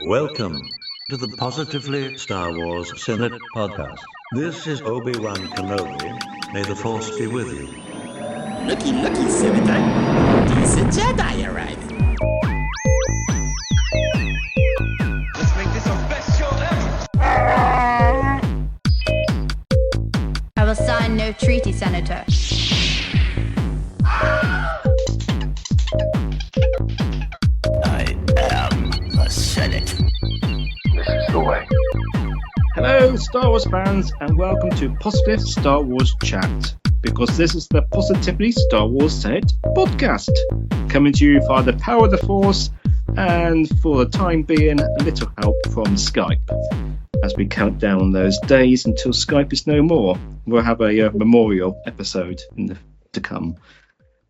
Welcome to the Positively Star Wars Senate podcast. This is Obi-Wan Kenobi. May the Force be with you. Looky, Senator. Decent Jedi arriving. Let's make this our best show ever! I will sign no treaty, Senator. I am the Senate. This is the way. Hello, Star Wars fans, and welcome to Positive Star Wars Chat, because this is the Positively Star Wars Senate podcast, coming to you via the power of the Force, and for the time being, a little help from Skype. As we count down those days until Skype is no more, we'll have a memorial episode to come.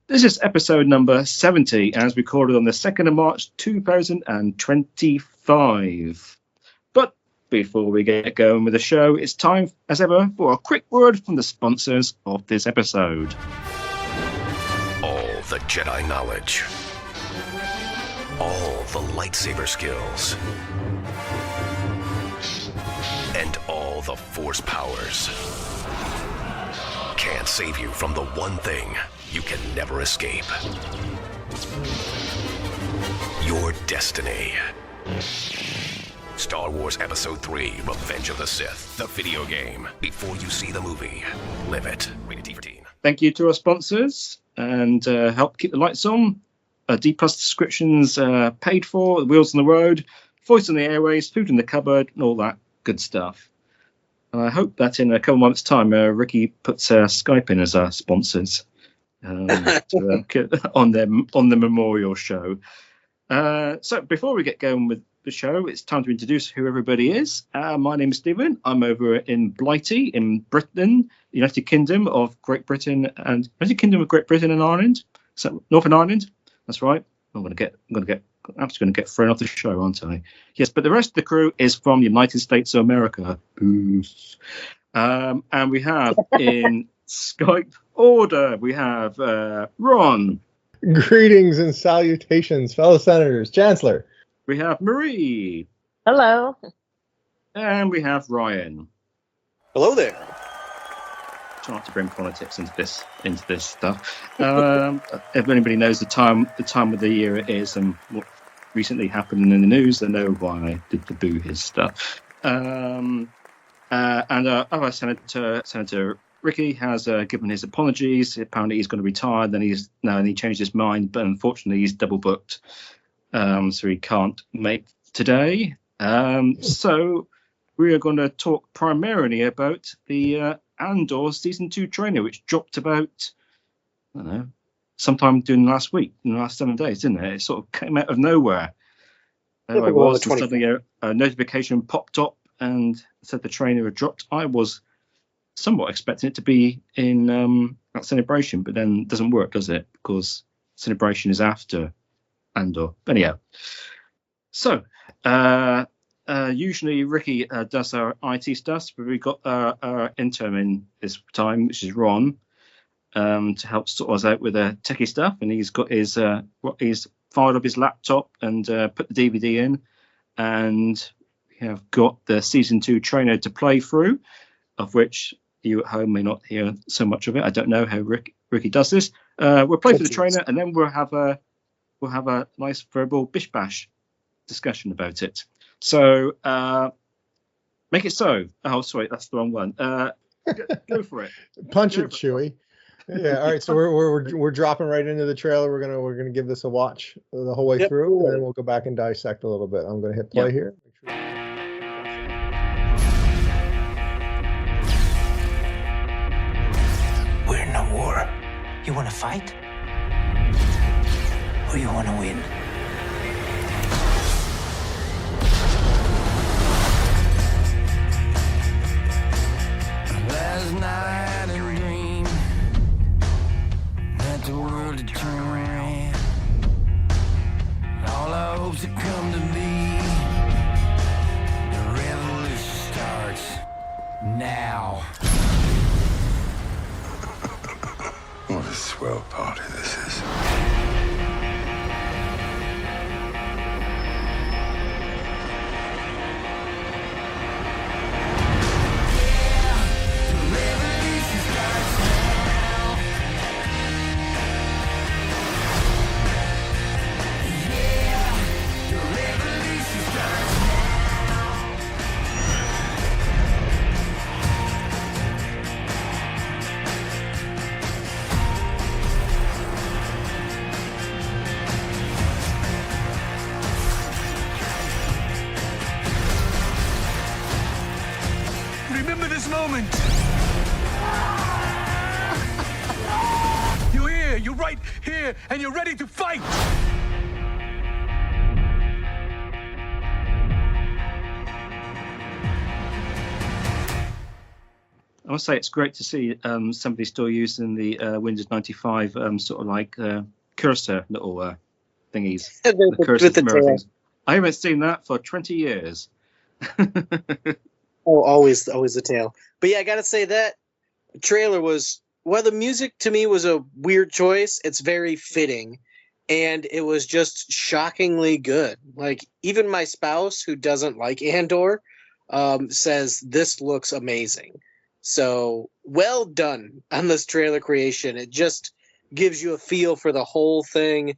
This is episode number 70, as recorded on the 2nd of March 2025. But before we get going with the show, it's time, as ever, for a quick word from the sponsors of this episode. All the Jedi knowledge. All the lightsaber skills. And all the Force powers. Can't save you from the one thing you can never escape. Your destiny. Star Wars Episode 3, Revenge of the Sith, the video game. Before you see the movie, live it. Rated T for teen. Thank you to our sponsors, and help keep the lights on. D Plus subscriptions paid for, Wheels on the Road, Voice on the Airways, Food in the Cupboard, and all that good stuff. And I hope that in a couple of months' time, Ricky puts Skype in as our sponsors on the memorial show. So before we get going with the show, it's time to introduce who everybody is. My name is Stephen. I'm over in Blighty in Britain, United Kingdom of Great Britain and Ireland. So Northern Ireland. That's right. I'm just going to get thrown off the show, aren't I? Yes, but the rest of the crew is from the United States of America. Boost. And we have in Skype order, we have Ron. Greetings and salutations, fellow senators. Chancellor. We have Marie. Hello. And we have Ryan. Hello there. Try not to bring politics into this stuff. If anybody knows the time of the year it is and what recently happened in the news, they know why I did the boo his stuff. And other Senator Ricky has given his apologies. Apparently he's going to retire. Then he changed his mind, but unfortunately he's double booked, so he can't make today. So we are going to talk primarily about the Andor Season 2 trailer, which dropped about, I don't know, sometime during last week, in the last 7 days, didn't it? It sort of came out of nowhere. There I was, and suddenly a notification popped up and said the trailer had dropped. I was somewhat expecting it to be in that Celebration, but then it doesn't work, does it? Because Celebration is after Andor. But anyhow, so usually Ricky does our IT stuff, but we've got our intern in this time, which is Ron, to help sort us out with the techie stuff. And he's got he's fired up his laptop and put the DVD in, and we have got the Season 2 trailer to play through, of which you at home may not hear so much of it. I don't know how Ricky does this. We'll play through the trailer, and then we'll have a nice verbal bish bash discussion about it. So make it so. Oh, sorry, that's the wrong one. Go for it. Punch it, Chewie. Yeah. All right. So we're dropping right into the trailer. We're gonna give this a watch the whole way through, and then we'll go back and dissect a little bit. I'm gonna hit play here. We're in a war. You want to fight? Or you want to win? Last night I dreamed that the world had turned around. All our hopes had come to be. The revolution starts now. What a swell party this is. this moment. You're here, you're right here, and you're ready to fight. I must say it's great to see somebody still using the Windows 95 sort of like cursor little thingies. The cursor with the mirror tail. things. I haven't seen that for 20 years. Oh, always the tail. But yeah, I gotta say that trailer was, well, the music to me was a weird choice. It's very fitting, and it was just shockingly good. Like, even my spouse, who doesn't like Andor, says this looks amazing. So well done on this trailer creation. It just gives you a feel for the whole thing,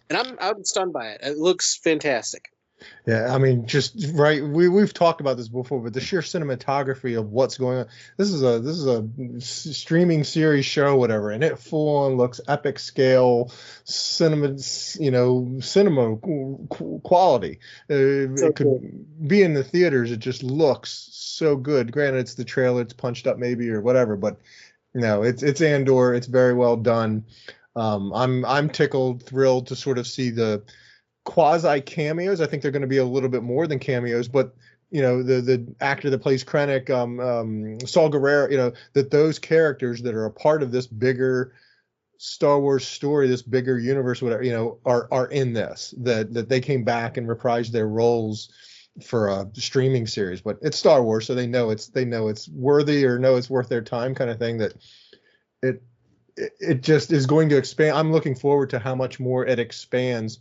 and I'm stunned by it. It looks fantastic. Yeah, I mean, just right. We've talked about this before, but the sheer cinematography of what's going on. This is a streaming series show, whatever, and it full on looks epic scale cinema, cinema quality. It could be in the theaters. It just looks so good. Granted, it's the trailer. It's punched up maybe or whatever, but no, it's Andor. It's very well done. I'm thrilled to sort of see the quasi cameos. I think they're going to be a little bit more than cameos, but the actor that plays Krennic, Saul Guerrero, that those characters that are a part of this bigger Star Wars story, this bigger universe, whatever, are in this, that they came back and reprised their roles for a streaming series. But it's Star Wars, so they know it's worthy, or know it's worth their time, kind of thing. That it just is going to expand. I'm looking forward to how much more it expands,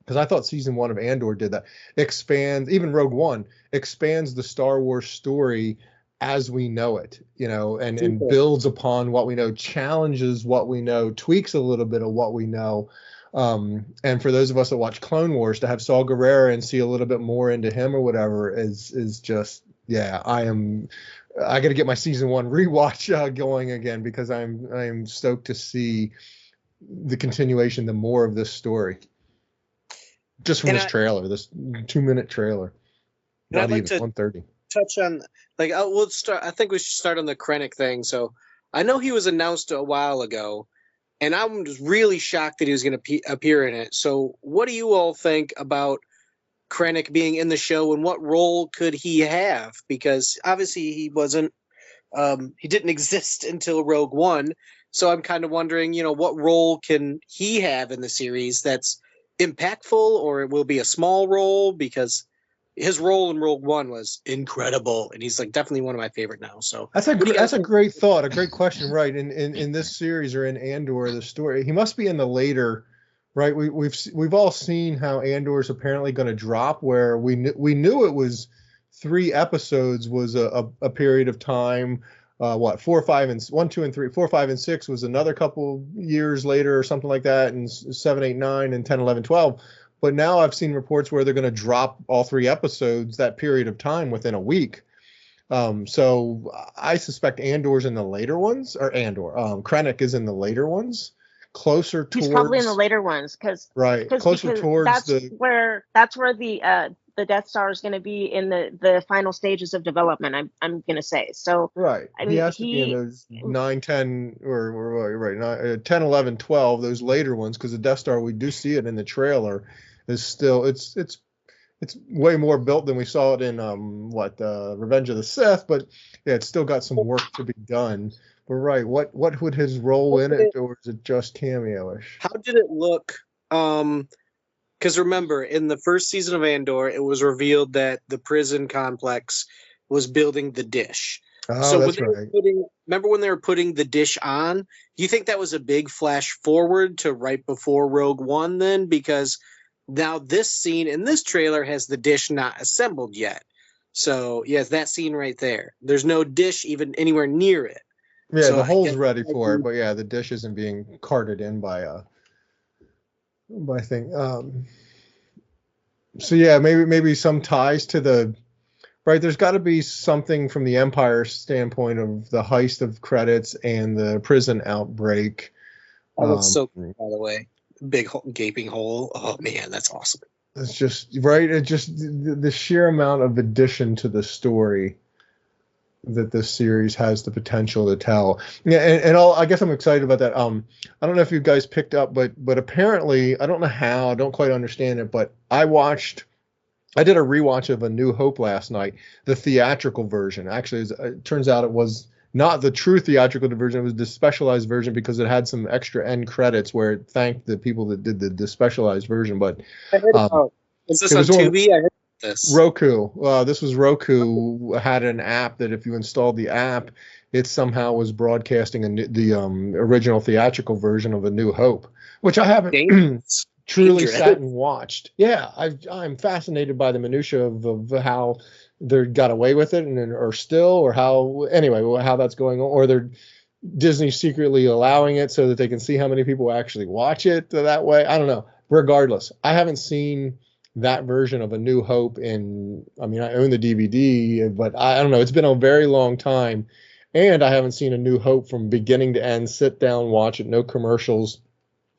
because I thought season 1 of Andor did that. Expands, even Rogue One expands the Star Wars story as we know it, and builds upon what we know, challenges what we know, tweaks a little bit of what we know. And for those of us that watch Clone Wars, to have Saul Guerrero and see a little bit more into him or whatever is just, yeah, I got to get my season 1 rewatch going again, because I am stoked to see the continuation, the more of this story. Just from this trailer, this 2-minute trailer. Not even 1:30. Touch on, we'll start. I think we should start on the Krennic thing. So I know he was announced a while ago, and I'm just really shocked that he was going to appear in it. So what do you all think about Krennic being in the show, and what role could he have? Because obviously he wasn't, he didn't exist until Rogue One. So I'm kind of wondering, what role can he have in the series that's impactful, or it will be a small role, because his role in Rogue One was incredible, and he's definitely one of my favorite now. So that's a great thought, a great question. Right, in this series, or in Andor, the story, he must be in the later. Right, we've all seen how Andor is apparently going to drop. Where we knew it was 3 episodes was a period of time. 4, 5, and 1, 2, and 3, 4, 5, and 6 was another couple years later, or something like that, and 7, 8, 9, and 10, 11, 12. But now I've seen reports where they're going to drop all 3 episodes that period of time within a week. So I suspect Andor's in the later ones, or Krennic is in the later ones, closer towards. He's probably in the later ones, closer towards that's where the Death Star is going to be in the final stages of development. I'm going to say so. Right. He has to be in those 9, 10, or 10, 11, 12, those later ones, because the Death Star, we do see it in the trailer, is still it's way more built than we saw it in Revenge of the Sith, but yeah, it's still got some work to be done. But right, what would his role in it, or is it just cameo-ish? How did it look? Because remember, in the first season of Andor, it was revealed that the prison complex was building the dish. Oh, so that's right. Remember when they were putting the dish on? Do you think that was a big flash forward to right before Rogue One then? Because now this scene in this trailer has the dish not assembled yet. So, yes, that scene right there. There's no dish even anywhere near it. Yeah, so the hole's ready for it, but yeah, the dish isn't being carted in by thing. So yeah, maybe some ties to the right. There's got to be something from the Empire standpoint of the heist of credits and the prison outbreak. Oh, that's so cool, by the way. Big gaping hole. Oh man, that's awesome. It's just right. It just the sheer amount of addition to the story that this series has the potential to tell. Yeah, and I guess I'm excited about that. I don't know if you guys picked up, but apparently, I don't know how, I don't quite understand it, but I did a rewatch of A New Hope last night, the theatrical version. Actually, it turns out it was not the true theatrical version. It was the specialized version because it had some extra end credits where it thanked the people that did the specialized version. But I heard about. Is this it on was on Tubi? I heard about this. Roku. This was Roku had an app that if you installed the app, it somehow was broadcasting the original theatrical version of A New Hope, which I haven't Dangerous. truly Dangerous. sat and watched. Yeah, I'm fascinated by the minutia of how they got away with it, or still, or how that's going on, or they're Disney secretly allowing it so that they can see how many people actually watch it that way. I don't know. Regardless, I haven't seen that version of A New Hope I own the DVD, but I don't know. It's been a very long time, and I haven't seen A New Hope from beginning to end. Sit down, watch it, no commercials.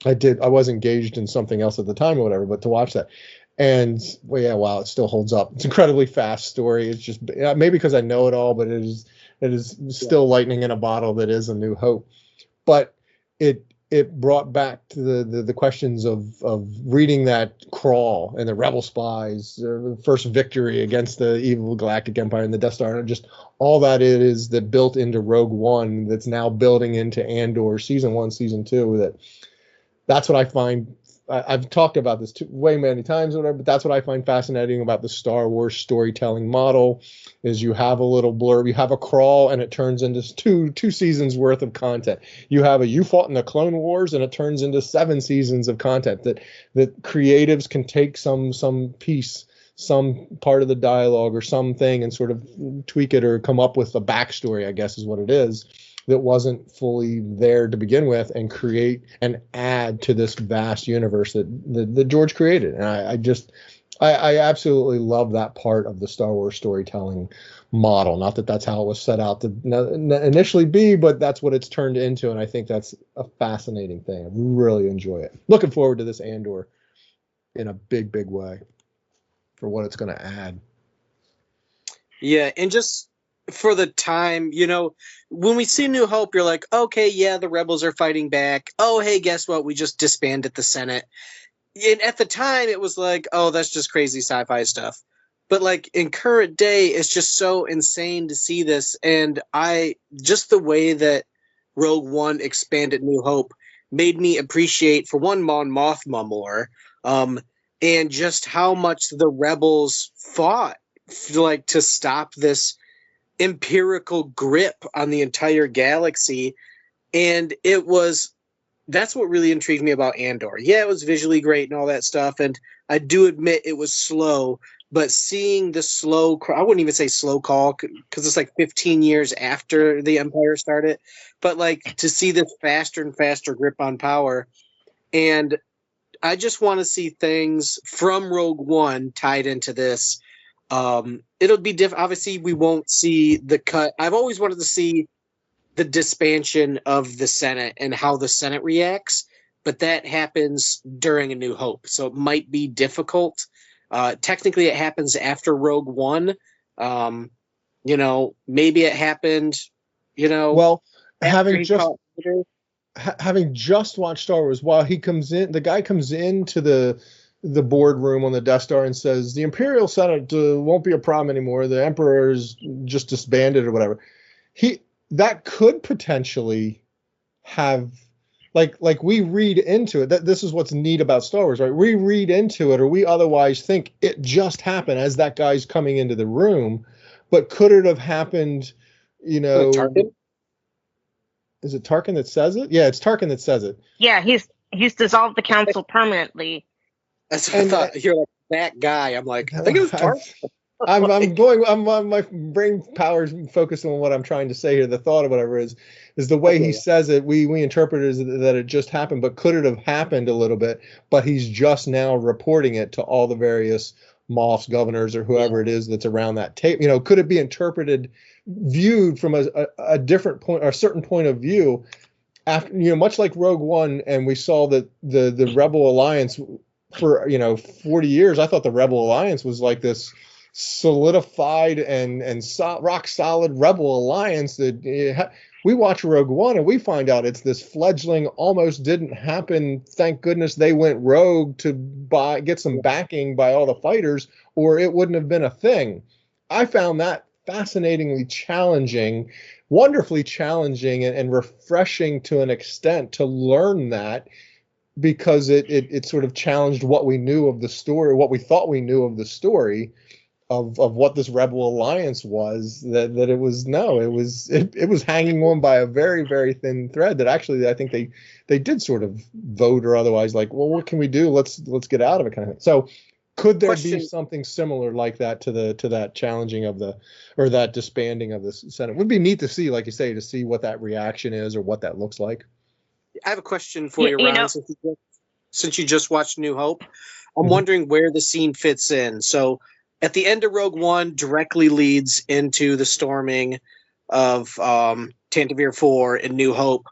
I was engaged in something else at the time or whatever, but to watch that. And well, yeah, wow, it still holds up. It's an incredibly fast story. It's just maybe because I know it all, but it is still lightning in a bottle that is A New Hope. But it brought back to the questions of reading that crawl and the rebel spies, the first victory against the evil Galactic Empire and the Death Star, and just all that it is that built into Rogue One that's now building into Andor season 1, season 2. That's what I find. I've talked about this way many times, or whatever, but that's what I find fascinating about the Star Wars storytelling model. Is you have a little blurb, you have a crawl, and it turns into two seasons worth of content. You fought in the Clone Wars, and it turns into 7 seasons of content that creatives can take some piece, some part of the dialogue or something, and sort of tweak it or come up with a backstory, I guess is what it is, that wasn't fully there to begin with, and create and add to this vast universe that George created. And I absolutely love that part of the Star Wars storytelling model. Not that that's how it was set out to initially be, but that's what it's turned into. And I think that's a fascinating thing. I really enjoy it. Looking forward to this Andor in a big, big way for what it's going to add. Yeah, and just for the time, when we see New Hope, you're like, okay, yeah, the rebels are fighting back. Oh, hey, guess what? We just disbanded the Senate. And at the time, it was like, oh, that's just crazy sci-fi stuff. But like in current day, it's just so insane to see this. And just the way that Rogue One expanded New Hope made me appreciate, for one, Mon Mothma more, and just how much the rebels fought to stop this empirical grip on the entire galaxy. And that's what really intrigued me about Andor. Yeah, it was visually great and all that stuff, and I do admit it was slow, but seeing the slow, I wouldn't even say slow call, because it's like 15 years after the Empire started, but like to see this faster and faster grip on power. And I just want to see things from Rogue One tied into this. It'll be different. Obviously, we won't see the cut. I've always wanted to see the disbandment of the Senate and how the Senate reacts, but that happens during A New Hope, so it might be difficult. Technically, it happens after Rogue One. Maybe it happened. Well, having just watched Star Wars, while the guy comes into the boardroom on the Death Star and says the Imperial Senate won't be a problem anymore. The Emperor is just disbanded or whatever. That could potentially have, like we read into it. That this is what's neat about Star Wars, right? We read into it, or we otherwise think it just happened as that guy's coming into the room. But could it have happened? Tarkin? Is it Tarkin that says it? Yeah, it's Tarkin that says it. Yeah, he's dissolved the council permanently. That's what I thought. You're like that guy. I'm like, I think it was Tarkin. my brain power is focused on what I'm trying to say here. The thought of whatever is the way he says it. We interpret it as that it just happened, but could it have happened a little bit? But he's just now reporting it to all the various Moffs, governors, or whoever it is that's around that tape. Could it be viewed from a different point, or a certain point of view? After much like Rogue One, and we saw that the Rebel Alliance for 40 years. I thought the Rebel Alliance was like this solidified and rock solid rebel alliance that we watch Rogue One and we find out it's this fledgling, almost didn't happen. Thank goodness they went rogue to get some backing by all the fighters, or it wouldn't have been a thing. I found that fascinatingly challenging, wonderfully challenging, and refreshing to an extent to learn that, because it sort of challenged what we knew of the story, what we thought we knew of the story of what this rebel alliance was, that it was hanging on by a very, very thin thread, that actually I think they did sort of vote or otherwise, like, well, what can we do? Let's get out of it, kind of thing. So could there be something similar like that to that challenging of that disbanding of the Senate? It would be neat to see, like you say, to see what that reaction is or what that looks like. I have a question for you, Ron. Since you just watched New Hope, I'm wondering where the scene fits in. So at the end of Rogue One directly leads into the storming of Tantivir 4 in New Hope.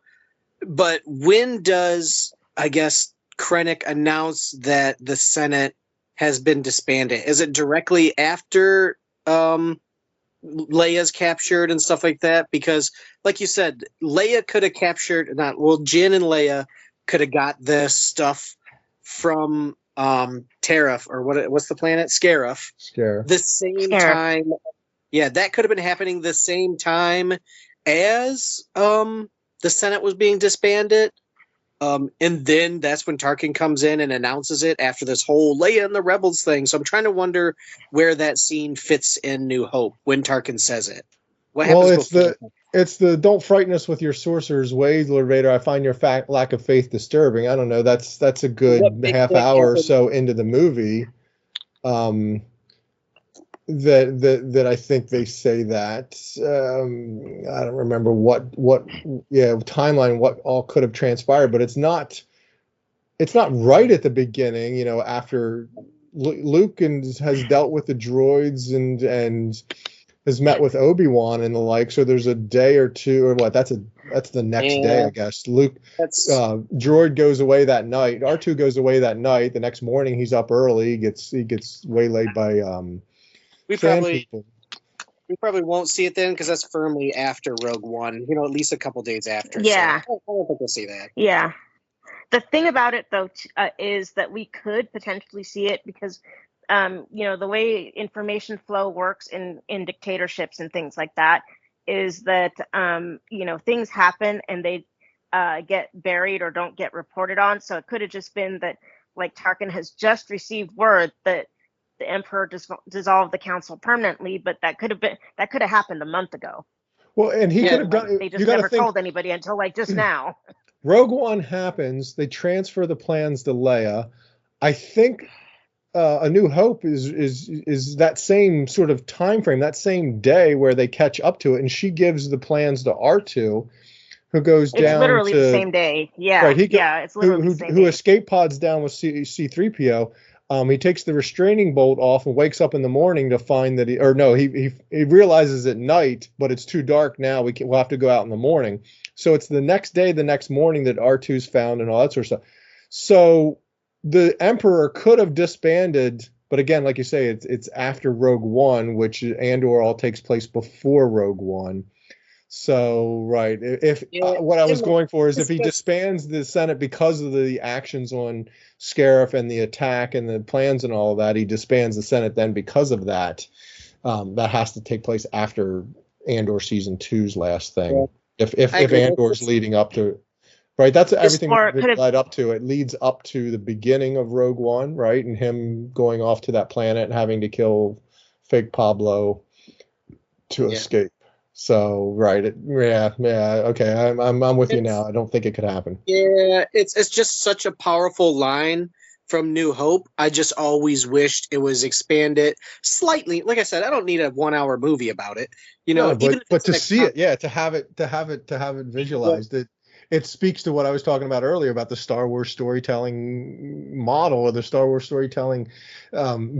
But when does, I guess, Krennic announce that the Senate has been disbanded? Is it directly after Leia's captured and stuff like that? Because, like you said, Leia could have captured, Jyn and Leia could have got this stuff from Tariff, or what's the planet? Scarif. The same time. Yeah, that could have been happening the same time as the Senate was being disbanded. And then that's when Tarkin comes in and announces it after this whole Leia and the Rebels thing. So I'm trying to wonder where that scene fits in New Hope when Tarkin says it. What happens? It's the don't frighten us with your sorcerer's ways, Lord Vader. I find your lack of faith disturbing. I don't know. That's a good half hour or so into the movie. That I think they say that. I don't remember what timeline, what all could have transpired, but it's not right at the beginning, after Luke has dealt with the droids and has met with Obi-Wan and the like. So there's a day or two, or what? That's the next day, I guess. Luke, droid goes away that night. R2 goes away that night. The next morning he's up early. He gets waylaid by we probably won't see it then, because that's firmly after Rogue One. At least a couple days after. Yeah, so I don't think we'll see that. Yeah, the thing about it though is that we could potentially see it because, the way information flow works in dictatorships and things like that is that things happen and they get buried or don't get reported on. So it could have just been that, like, Tarkin has just received word that the Emperor dissolved the council permanently, but that could have happened a month ago. Well, and he could have done. They just never told anybody until like just now. Rogue One happens. They transfer the plans to Leia. I think A New Hope is that same sort of time frame, that same day where they catch up to it, and she gives the plans to R2, who goes down. It's literally the same day. Yeah, right. It's literally the same day. Who escape pods down with C-3PO. He takes the restraining bolt off and wakes up in the morning to find that he realizes at night, but it's too dark now. We'll have to go out in the morning. So it's the next morning that R2's found and all that sort of stuff. So the Emperor could have disbanded, but again, like you say, it's after Rogue One, which Andor all takes place before Rogue One. So, right. What I was going for is if he disbands the Senate because of the actions on Scarif and the attack and the plans and all of that, he disbands the Senate then because of that. That has to take place after Andor season 2's last thing. Yeah. If Andor's leading up to, right? That's everything led up to. It leads up to the beginning of Rogue One, right? And him going off to that planet and having to kill fake Pablo to escape. So right, okay, I'm with you now. I don't think it could happen. Yeah, it's just such a powerful line from New Hope. I just always wished it was expanded slightly. Like I said, I don't need a 1 hour movie about it. But to see it, to have it visualized, it speaks to what I was talking about earlier about the Star Wars storytelling model, or the Star Wars storytelling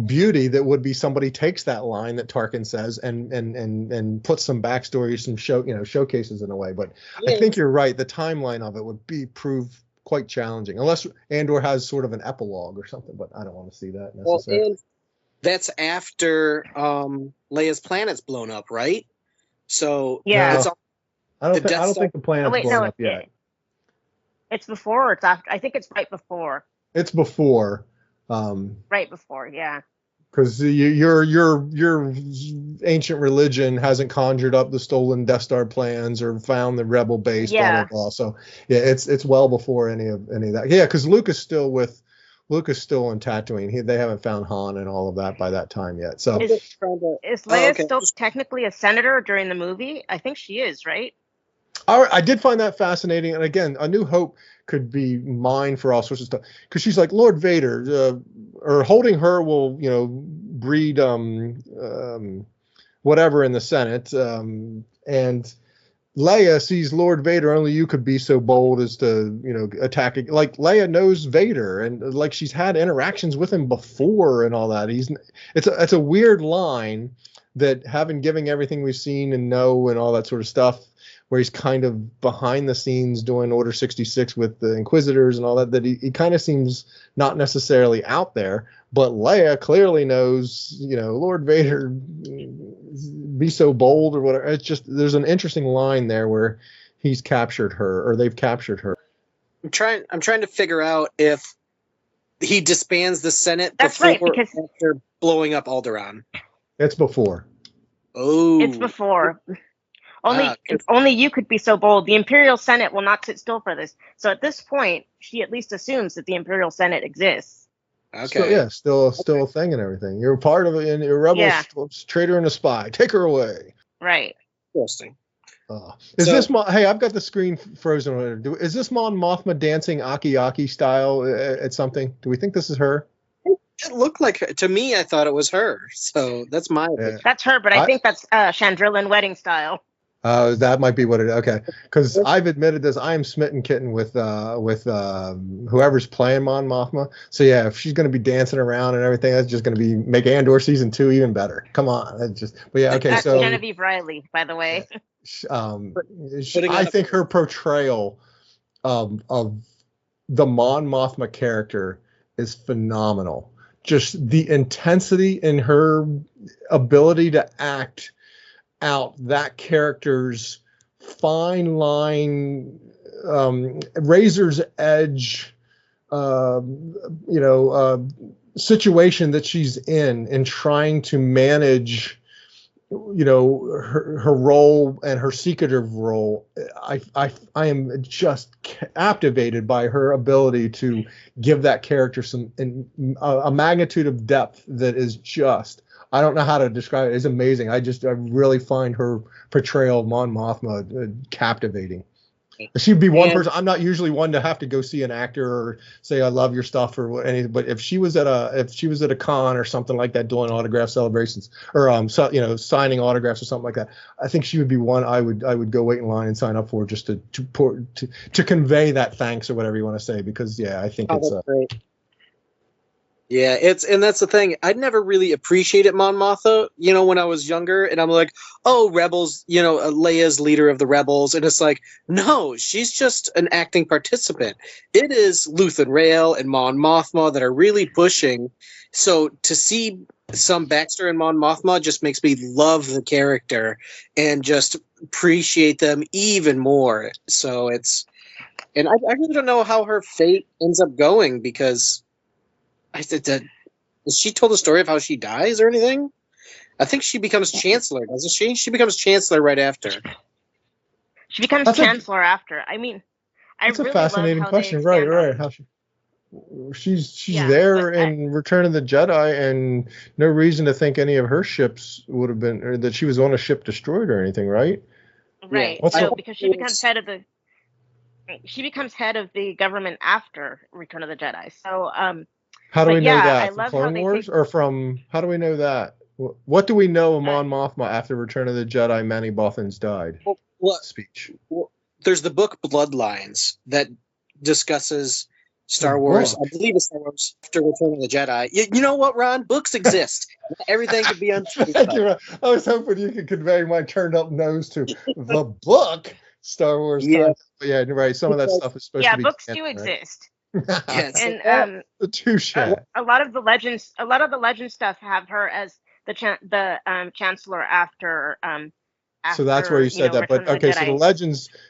beauty that would be somebody takes that line that Tarkin says and puts some backstory, some showcases in a way. But I think you're right. The timeline of it would prove quite challenging, unless Andor has sort of an epilogue or something. But I don't want to see that necessarily. that's after Leia's planet's blown up, right? So Yeah. it's all, I don't the think Death I don't Star- think the planet's Oh wait, blown no, up yet. it's before or it's after. I think it's right before. It's before. Right before, yeah. Because your ancient religion hasn't conjured up the stolen Death Star plans or found the rebel base, blah blah Yeah. blah. So yeah, it's well before any of that. Yeah, because Luke is still in Tatooine. They haven't found Han and all of that by that time yet. So Is Leia okay. still technically a senator during the movie? I think she is, right? I did find that fascinating. And again, A New Hope could be mine for all sorts of stuff. Because she's like, Lord Vader, or holding her will, breed whatever in the Senate. And Leia sees Lord Vader, only you could be so bold as to, attack it. Like Leia knows Vader, and like she's had interactions with him before and all that. It's a weird line that, having given everything we've seen and know and all that sort of stuff, where he's kind of behind the scenes doing Order 66 with the Inquisitors and all that he kind of seems not necessarily out there. But Leia clearly knows, Lord Vader, be so bold or whatever. It's just, there's an interesting line there where he's captured her, or they've captured her. I'm trying to figure out if he disbands the Senate That's before right, because or after blowing up Alderaan. It's before. Oh, it's before. Only Ah, good. only you could be so bold. The Imperial Senate will not sit still for this. So at this point, she at least assumes that the Imperial Senate exists. Okay. Still a thing and everything. You're part of it, and you're a rebel, Yeah. traitor and a spy. Take her away. Right. Interesting. Is So- this hey? I've got the screen frozen. Is this Mon Mothma dancing Aki Aki style at something? Do we think this is her? It looked like her. To me, I thought it was her. So that's my opinion. That's her, but I think that's Chandrillan wedding style. That might be what it is. Okay, because I've admitted this. I am smitten kitten with whoever's playing Mon Mothma. So yeah, if she's going to be dancing around and everything, that's just going to be make Andor season 2 even better. Come on, but yeah, okay. That's So Genevieve Riley, by the way. I think her portrayal of the Mon Mothma character is phenomenal. Just the intensity in her ability to act out that character's fine line, razor's edge, situation that she's in trying to manage, her role and her secretive role. I am just captivated by her ability to give that character a magnitude of depth that is just, I don't know how to describe it. It's amazing. I really find her portrayal of Mon Mothma captivating. She'd be one person. I'm not usually one to have to go see an actor or say I love your stuff or anything. But if she was at a con or something like that doing autograph celebrations or signing autographs or something like that, I think she would be one I would go wait in line and sign up for, just to convey that thanks or whatever you want to say, because I think it's great. Yeah, and that's the thing. I'd never really appreciated Mon Mothma, when I was younger, and I'm like, oh, rebels, Leia's leader of the rebels, and it's like, no, she's just an acting participant. It is Luthen Rael and Mon Mothma that are really pushing. So to see some backstory in Mon Mothma just makes me love the character and just appreciate them even more. So and I really don't know how her fate ends up going, because has she told the story of how she dies or anything? I think she becomes chancellor, doesn't she? She becomes chancellor right after. She becomes chancellor after. I mean, That's really a fascinating question. Right. How she's there in Return of the Jedi, and no reason to think any of her ships would have been, or that she was on a ship destroyed or anything, right? Right. So because she becomes head of the government after Return of the Jedi. So how do we know that? I From love Clone Wars, or from, how do we know that? What do we know of Mon Mothma after Return of the Jedi? Many Bothans died. Speech. There's the book Bloodlines that discusses Star Wars. I believe it's Star Wars after Return of the Jedi. You know what, Ron? Books exist. Everything could be untrue. I was hoping you could convey my turned up nose to the book Star Wars. Yeah, right. Some of that stuff is supposed to be. Books do exist. Yeah, so And The touche. a lot of the legend stuff have her as the chancellor So that's where you said that. Return But of the okay, so the Jedi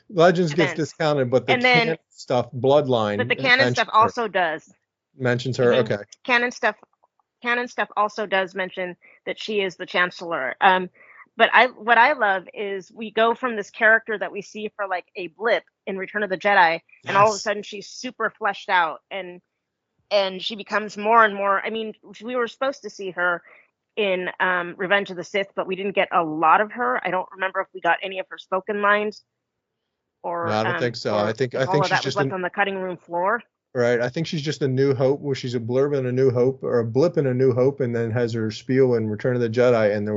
legends gets events. discounted, but the And then, canon stuff, but bloodline the canon stuff also does. mentions her. Mhm. Okay. Canon stuff also does mention that she is the chancellor. But what I love is we go from this character that we see for like a blip in Return of the Jedi, and all of a Yes. sudden she's super fleshed out, and she becomes more and more. I mean, we were supposed to see her in Revenge of the Sith, but we didn't get a lot of her. I don't remember if we got any of her spoken lines, No, or I don't think so. or I think if all of she's that was just left on the cutting room floor. right. I think she's just a New Hope, where she's a blurb in a New Hope or a blip in a New Hope, and then has her spiel in Return of the Jedi. And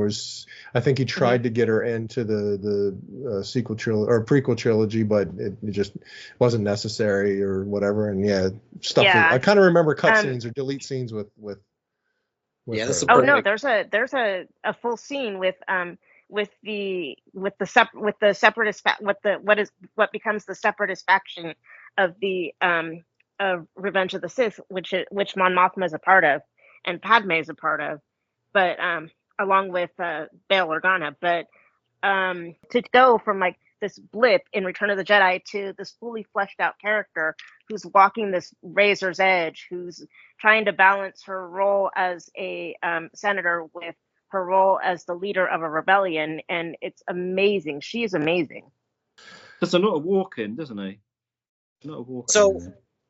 I think he tried to get her into the sequel trilogy or prequel trilogy, but it just wasn't necessary or whatever. And yeah, stuff. Yeah. I kind of remember cutscenes or delete scenes with Yeah, her. this is Oh perfect. no, there's a full scene with the separatist what becomes the separatist faction of the of Revenge of the Sith, which Mon Mothma is a part of, and Padme is a part of, but along with Bail Organa. But to go from like this blip in Return of the Jedi to this fully fleshed out character who's walking this razor's edge, who's trying to balance her role as a senator with her role as the leader of a rebellion, and it's amazing. She is amazing. There's a lot of walking, doesn't he? A lot of walking. So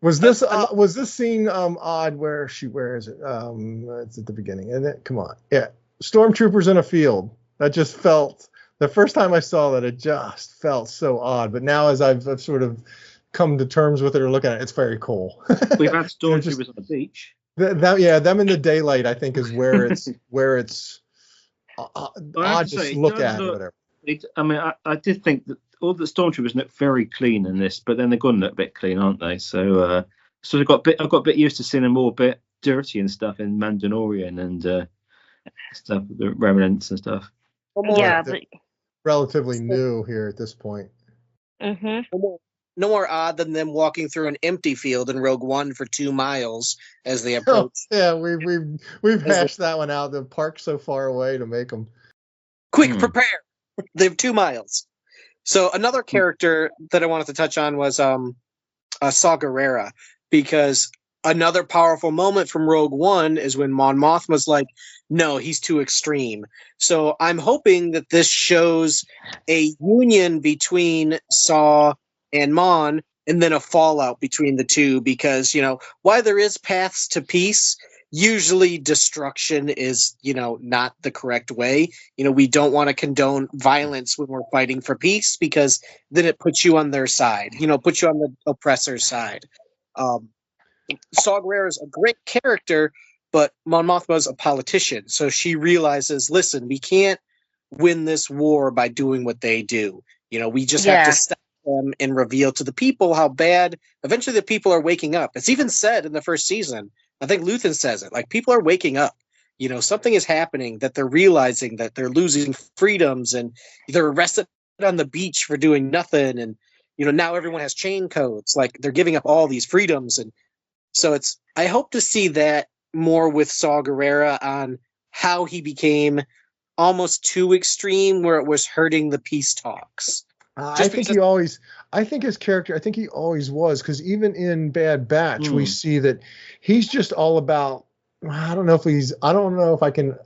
Was this scene odd? Where is it? It's at the beginning, isn't it? Come on, yeah. Stormtroopers in a field. That just felt, the first time I saw that, it just felt so odd. But now, as I've sort of come to terms with it or looking at it, it's very cool. We've had stormtroopers on the beach. Them in the daylight, I think, is where it's odd to look at. Whatever. I mean, I did think that all the stormtroopers look very clean in this, but then they're going to look a bit clean, aren't they? So, I got a bit used to seeing them all a bit dirty and stuff in Mandalorian and stuff, the remnants and stuff. Yeah, but relatively new here at this point. No more odd than them walking through an empty field in Rogue One for 2 miles as they approach. Yeah, we've hashed that one out. The park's so far away to make them quick. Prepare. They have 2 miles. So another character that I wanted to touch on was Saw Gerrera, because another powerful moment from Rogue One is when Mon Mothma's like, no, he's too extreme. So I'm hoping that this shows a union between Saw and Mon, and then a fallout between the two, because, while there is paths to peace, usually destruction is, not the correct way. We don't want to condone violence when we're fighting for peace, because then it puts you on their side, puts you on the oppressor's side. Saw Gerrera is a great character, but Mon Mothma is a politician. So she realizes, listen, we can't win this war by doing what they do. We just have to stop them and reveal to the people how bad. Eventually the people are waking up. It's even said in the first season, I think Luthen says it, like, people are waking up. Something is happening, that they're realizing that they're losing freedoms, and they're arrested on the beach for doing nothing. And, now everyone has chain codes, like they're giving up all these freedoms. And so I hope to see that more with Saw Gerrera, on how he became almost too extreme, where it was hurting the peace talks. I think he always was, because even in Bad Batch, we see that he's just all about, I don't know if I can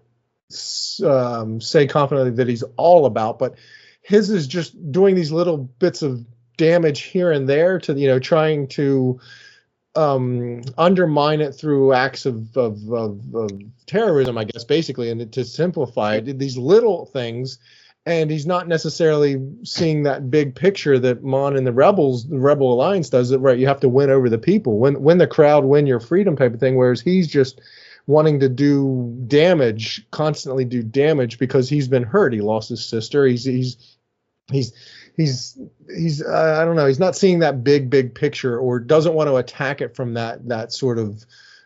say confidently that he's all about, but his is just doing these little bits of damage here and there to, trying to undermine it through acts of terrorism, I guess, basically. And to simplify it, these little things. And he's not necessarily seeing that big picture that Mon and the Rebel Alliance does. It right, you have to win over the people, win the crowd, win your freedom type of thing. Whereas he's just wanting to constantly do damage because he's been hurt. He lost his sister. He's I don't know. He's not seeing that big picture, or doesn't want to attack it from that sort of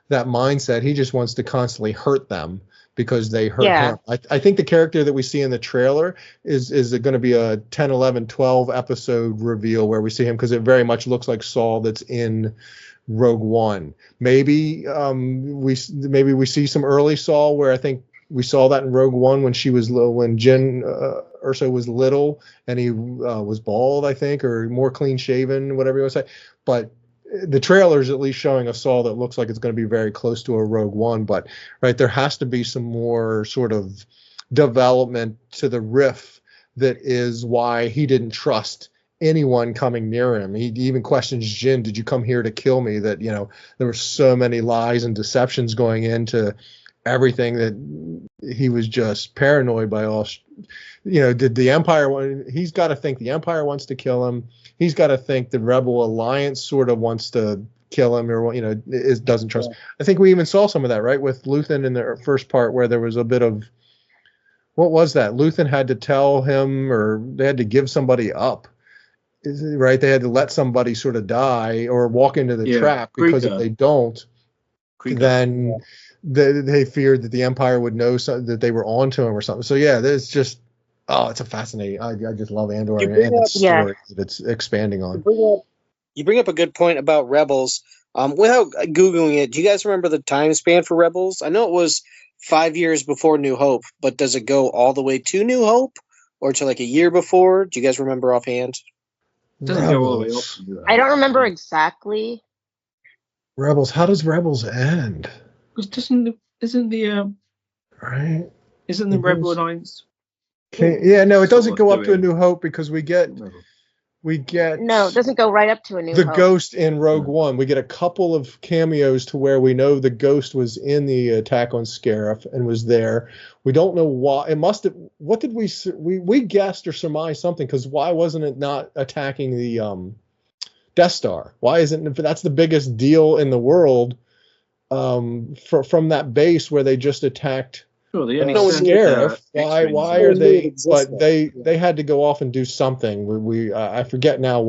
that mindset. He just wants to constantly hurt them because they hurt him. I think the character that we see in the trailer is going to be a 10, 11, 12 episode reveal where we see him, because it very much looks like Saul that's in Rogue One. Maybe we see some early Saw where I think we saw that in Rogue One when Jyn Erso was little and he was bald, I think, or more clean shaven, whatever you want to say. But the trailer's at least showing a Saw that looks like it's going to be very close to a Rogue One. But right, there has to be some more sort of development to the riff that is why he didn't trust anyone coming near him. He even questions Jyn, did you come here to kill me? That, you know, there were so many lies and deceptions going into everything that he was just paranoid by all. You know, did the Empire want, he's got to think the Empire wants to kill him. He's got to think the Rebel Alliance sort of wants to kill him, or, you know, doesn't trust. Yeah. I think we even saw some of that, right, with Luthen in the first part, where there was a bit of, what was that? Luthen had to tell him, or they had to give somebody up, right? They had to let somebody sort of die or walk into the trap, because if they don't, then they feared that the Empire would know that they were onto him or something. So yeah, there's just, it's a fascinating. I just love Andor and the story that it's expanding on. You bring up a good point about Rebels. Without Googling it, do you guys remember the time span for Rebels? I know it was 5 years before New Hope, but does it go all the way to New Hope or to like a year before? Do you guys remember offhand? Doesn't go all the way up. I don't remember exactly. Rebels. How does Rebels end? Isn't the right? Isn't the Rebel Alliance? No, it doesn't go up to A New Hope, because we get no, it doesn't go right up to A New Hope. The Ghost in Rogue One. We get a couple of cameos to where we know the Ghost was in the attack on Scarif and was there. We don't know why. It must have. What did we guessed or surmised something? Because why wasn't it not attacking the Death Star? Why isn't it? That's the biggest deal in the world. From that base where they just attacked. Sure, Scarif. Why are they? But they had to go off and do something. I forget now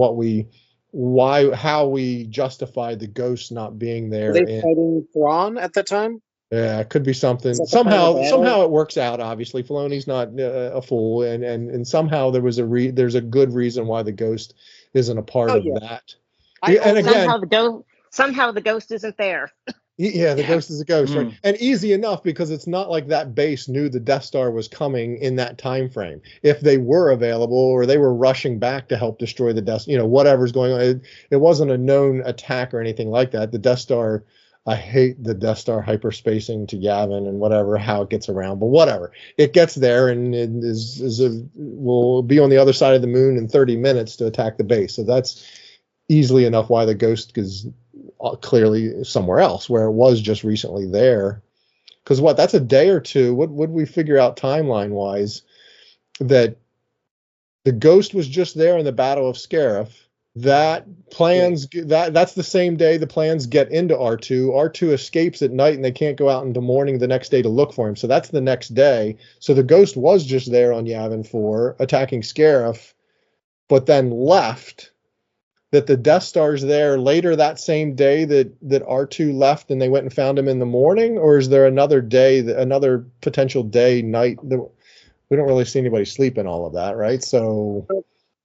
how we justified the Ghost not being there. Were they fighting Thrawn at that time? Yeah, it could be something. Somehow it works out. Obviously, Filoni's not a fool, and somehow there's a good reason why the Ghost isn't a part of that. And again, somehow the Ghost isn't there. Yeah, the Ghost is a ghost, right? And easy enough, because it's not like that base knew the Death Star was coming in that time frame. If they were available, or they were rushing back to help destroy the Death, whatever's going on, it wasn't a known attack or anything like that. The Death Star, I hate the Death Star hyperspacing to Yavin and whatever, how it gets around, but whatever. It gets there and it will be on the other side of the moon in 30 minutes to attack the base. So that's easily enough why the Ghost is clearly somewhere else, where it was just recently there. Because that's a day or two. What would we figure out timeline wise that the Ghost was just there in the Battle of Scarif? That's the same day the plans get into R2. R2 escapes at night and they can't go out in the morning the next day to look for him. So that's the next day. So the Ghost was just there on Yavin 4 attacking Scarif, but then left. That the Death Star's there later that same day that R2 left and they went and found him in the morning? Or is there another day, another potential day, night? We don't really see anybody sleep in all of that, right? So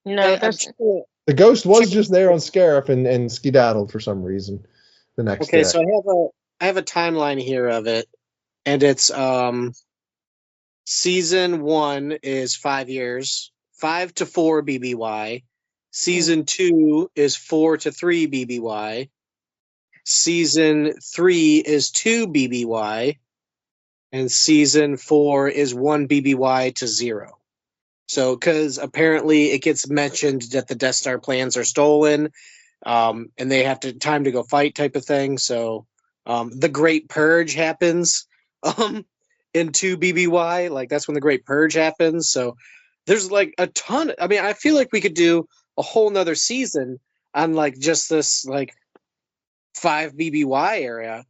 no, the Ghost was just there on Scarif and skedaddled for some reason the next day. Okay, so I have a timeline here of it, and it's season 1 is 5 years, 5 to 4 BBY. Season 2 is 4 to 3 BBY. Season 3 is 2 BBY. And season 4 is 1 BBY to 0. So, because apparently it gets mentioned that the Death Star plans are stolen, and they have time to go fight type of thing. So, the Great Purge happens in 2 BBY. Like, that's when the Great Purge happens. So, there's like a ton. I mean, I feel like we could do a whole nother season on like just this like 5 BBY area,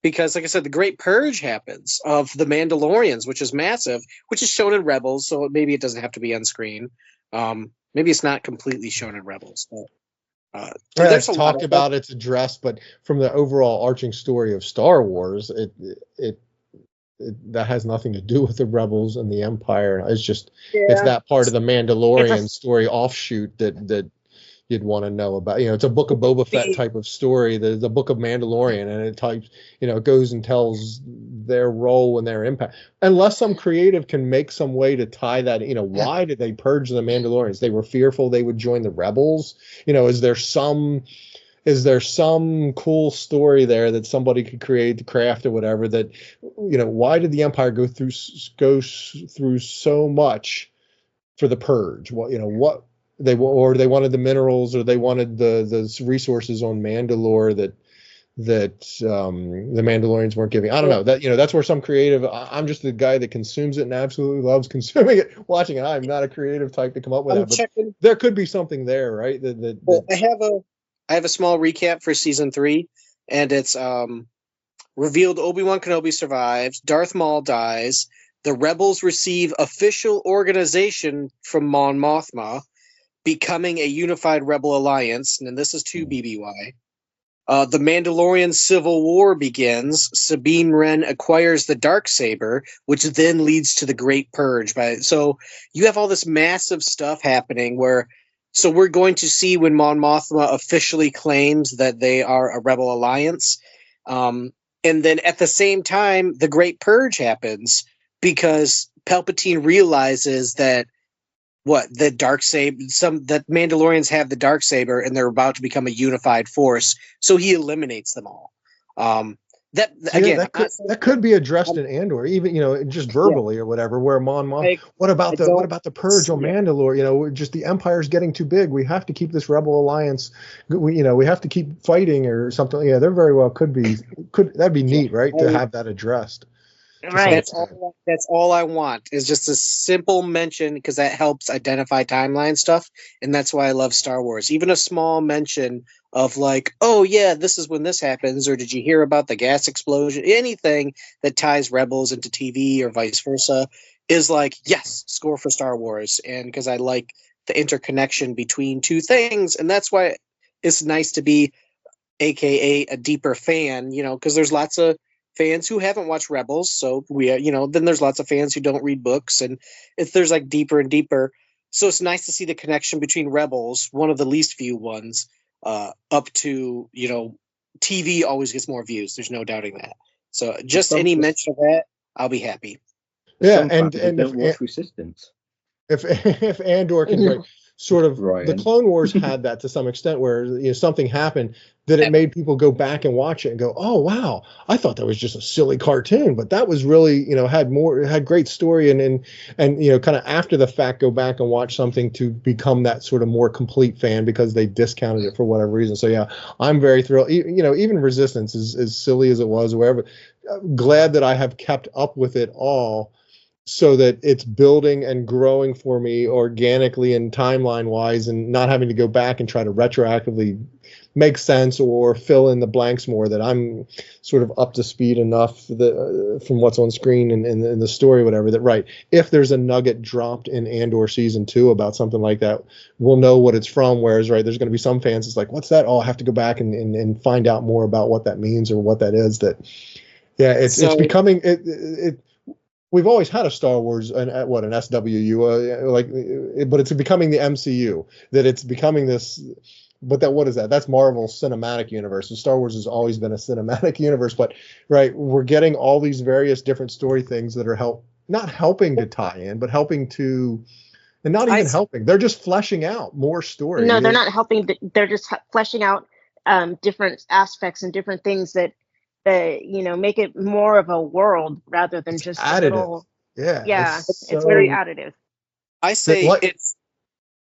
because like I said, the Great Purge happens of the Mandalorians, which is massive, which is shown in Rebels, so maybe it doesn't have to be on screen. Maybe it's not completely shown in Rebels, but there's talked about, it's addressed, but from the overall arching story of Star Wars, it that has nothing to do with the Rebels and the Empire. It's just it's that part of the Mandalorian story offshoot that you'd want to know about. It's a Book of Boba Fett type of story, the Book of Mandalorian, and it goes and tells their role and their impact. Unless some creative can make some way to tie that, why did they purge the Mandalorians? They were fearful they would join the rebels. Is there some cool story there that somebody could craft or whatever that, why did the Empire go through so much for the purge? What they wanted the minerals, or they wanted the resources on Mandalore that the Mandalorians weren't giving. I don't know. That's where some creative. I'm just the guy that consumes it and absolutely loves consuming it, watching it. I'm not a creative type to come up with that, but there could be something there, right? I have a small recap for season 3, and it's revealed Obi-Wan Kenobi survives, Darth Maul dies, the rebels receive official organization from Mon Mothma, becoming a unified rebel alliance, and this is 2 BBY. The Mandalorian Civil War begins. Sabine Wren acquires the Darksaber, which then leads to the Great Purge. So you have all this massive stuff happening so we're going to see when Mon Mothma officially claims that they are a rebel alliance. And then at the same time, the Great Purge happens because Palpatine realizes that the Darksaber, that Mandalorians have the Darksaber and they're about to become a unified force. So he eliminates them all. That could be addressed in Andor, even just verbally or whatever. Where Mon Mothma, what about the purge on Mandalore? Just the Empire's getting too big. We have to keep this Rebel Alliance. We have to keep fighting or something. Yeah, there very well could be. That'd be neat, right? To have that addressed. Right. That's all I want is just a simple mention, because that helps identify timeline stuff, and that's why I love Star Wars. Even a small mention of like, oh yeah, this is when this happens, or did you hear about the gas explosion? Anything that ties Rebels into TV or vice versa is like, yes, score for Star Wars. And because I like the interconnection between two things, and that's why it's nice to be AKA a deeper fan, because there's lots of fans who haven't watched Rebels, so then there's lots of fans who don't read books, and there's like deeper and deeper. So it's nice to see the connection between Rebels, one of the least viewed ones, up to TV always gets more views. There's no doubting that. So just any mention of that, I'll be happy. Yeah, and don't watch Resistance. If Andor can sort of the Clone Wars had that to some extent, where something happened that it made people go back and watch it and go, oh wow, I thought that was just a silly cartoon, but that was really had great story, and kind of after the fact go back and watch something to become that sort of more complete fan because they discounted it for whatever reason. So yeah, I'm very thrilled. Even Resistance, as silly as it was, or whatever, glad that I have kept up with it all, so that it's building and growing for me organically and timeline wise, and not having to go back and try to retroactively make sense or fill in the blanks more, that I'm sort of up to speed enough from what's on screen and the story, whatever, that right, if there's a nugget dropped in Andor season 2 about something like that, we'll know what it's from. Whereas right, there's going to be some fans, it's like, what's that? Oh, I have to go back and find out more about what that means or what that is. It's becoming it. We've always had a Star Wars, an SWU, but it's becoming the MCU. That it's becoming this, but what is that? That's Marvel's cinematic universe. And Star Wars has always been a cinematic universe, but right, we're getting all these various different story things that are not helping to tie in, but helping to, and not even helping. They're just fleshing out more story. No, they're not helping. They're just fleshing out different aspects and different things that make it more of a world rather than just additive. A little, it's very additive. I say it's